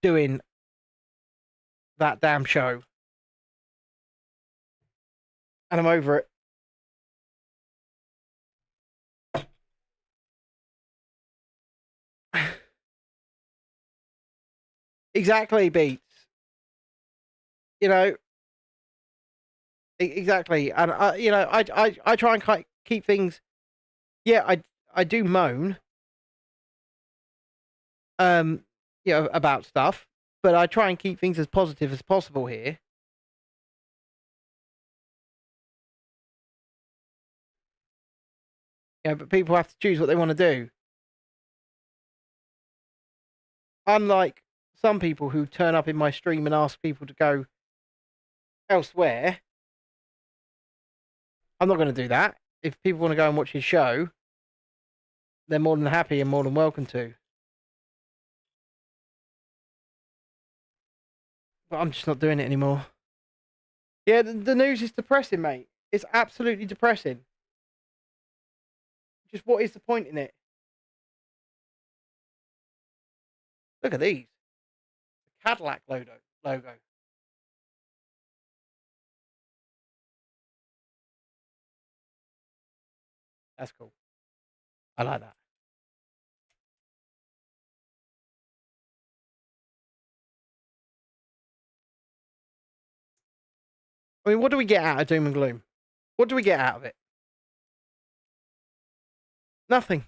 doing that damn show. And I'm over it. Exactly, Beats. You know, exactly. And I try and keep things. Yeah, I do moan. About stuff, but I try and keep things as positive as possible here. Yeah, but people have to choose what they want to do. Unlike some people who turn up in my stream and ask people to go elsewhere, I'm not going to do that. If people want to go and watch his show, they're more than happy and more than welcome to. But I'm just not doing it anymore. Yeah, the news is depressing, mate. It's absolutely depressing. Just what is the point in it? Look at these. The Cadillac logo. That's cool. I like that. I mean, what do we get out of Doom and Gloom? What do we get out of it? Nothing.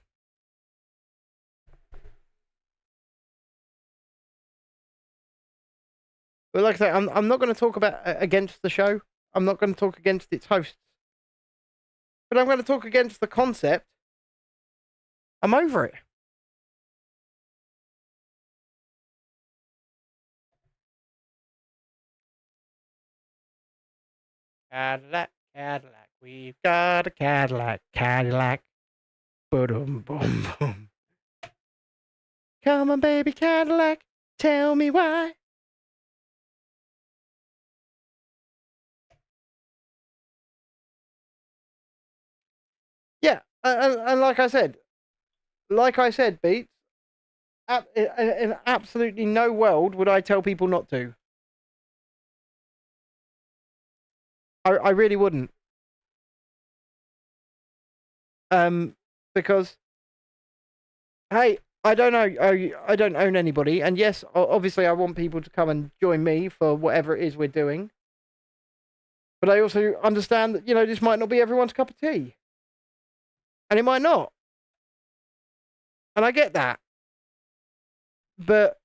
But like I say, I'm not going to talk about against the show. I'm not going to talk against its hosts. But I'm going to talk against the concept. I'm over it. Cadillac, Cadillac, we've got a Cadillac, Cadillac. Boom, boom, boom. Come on, baby Cadillac, tell me why. Yeah, and like I said, Beats, in absolutely no world would I tell people not to. I really wouldn't. Because, hey, I don't know. I don't own anybody, and yes, obviously, I want people to come and join me for whatever it is we're doing. But I also understand that this might not be everyone's cup of tea, and it might not, and I get that. But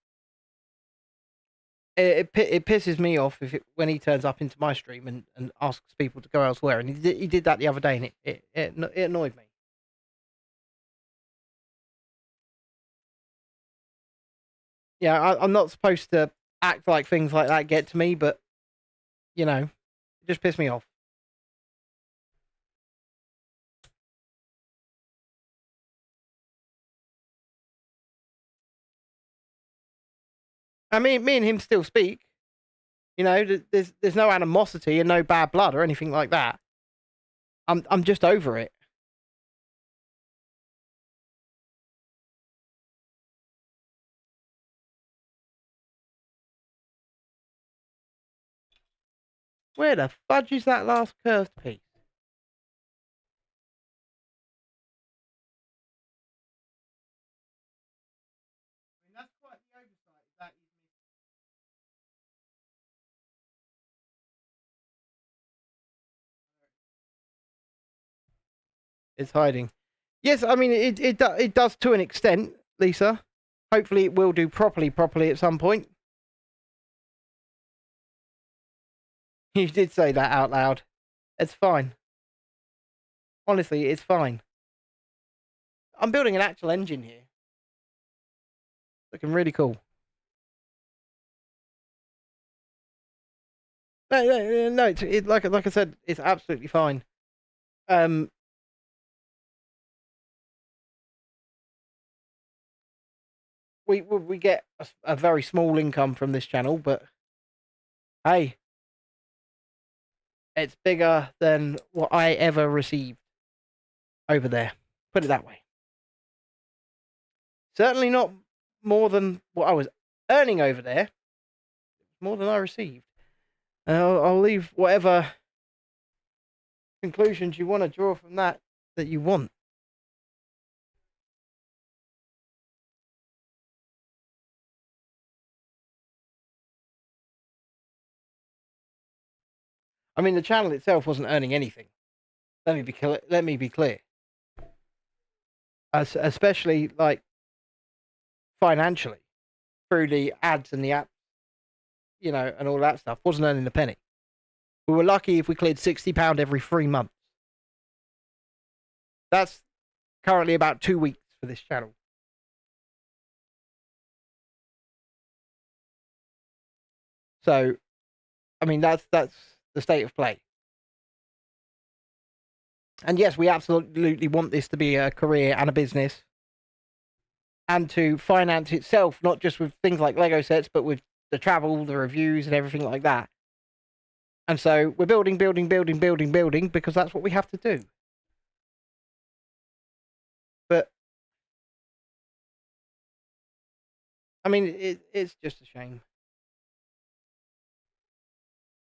it pisses me off when he turns up into my stream and asks people to go elsewhere, and he did that the other day, and it annoyed me. Yeah, I'm not supposed to act like things like that get to me, but it just pissed me off. I mean, me and him still speak. There's no animosity and no bad blood or anything like that. I'm just over it. Where the fudge is that last curved piece? I mean, that's quite the oversight. That is it's hiding. Yes, I mean it does to an extent, Lisa. Hopefully, it will do properly at some point. You did say that out loud. It's fine. Honestly, it's fine. I'm building an actual engine here. Looking really cool. No. It's like I said, it's absolutely fine. we get a very small income from this channel, but hey, it's bigger than what I ever received over there. Put it that way. Certainly not more than what I was earning over there. More than I received. I'll leave whatever conclusions you want to draw from that you want. I mean, the channel itself wasn't earning anything. Let me be clear. Especially like financially, through the ads and the app, you know, and all that stuff, wasn't earning a penny. We were lucky if we cleared £60 every 3 months. That's currently about 2 weeks for this channel. So, I mean, that's the state of play. And yes, we absolutely want this to be a career and a business, and to finance itself, not just with things like Lego sets, but with the travel, the reviews, and everything like that. And so we're building because that's what we have to do. But I mean, it's just a shame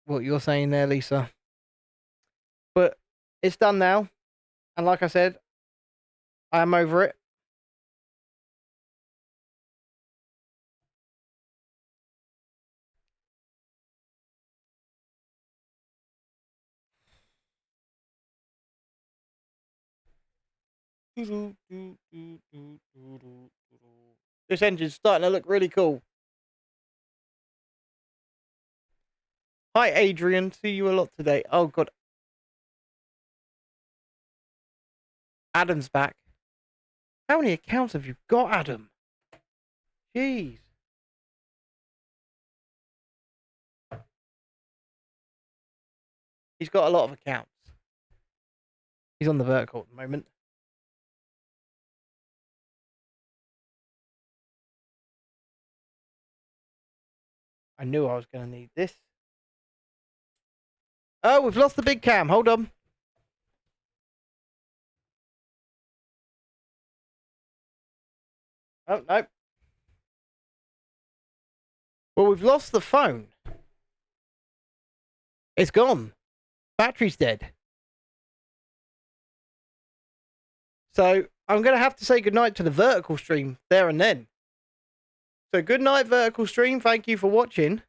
what you're saying there, Lisa. But it's done now, and like I said, I am over it. This engine's starting to look really cool. Hi, Adrian. See you a lot today. Oh, God. Adam's back. How many accounts have you got, Adam? Jeez. He's got a lot of accounts. He's on the vertical at the moment. I knew I was going to need this. Oh, we've lost the big cam. Hold on. Oh, no. Well, we've lost the phone. It's gone. Battery's dead. So I'm going to have to say goodnight to the vertical stream there and then. So good night, vertical stream. Thank you for watching.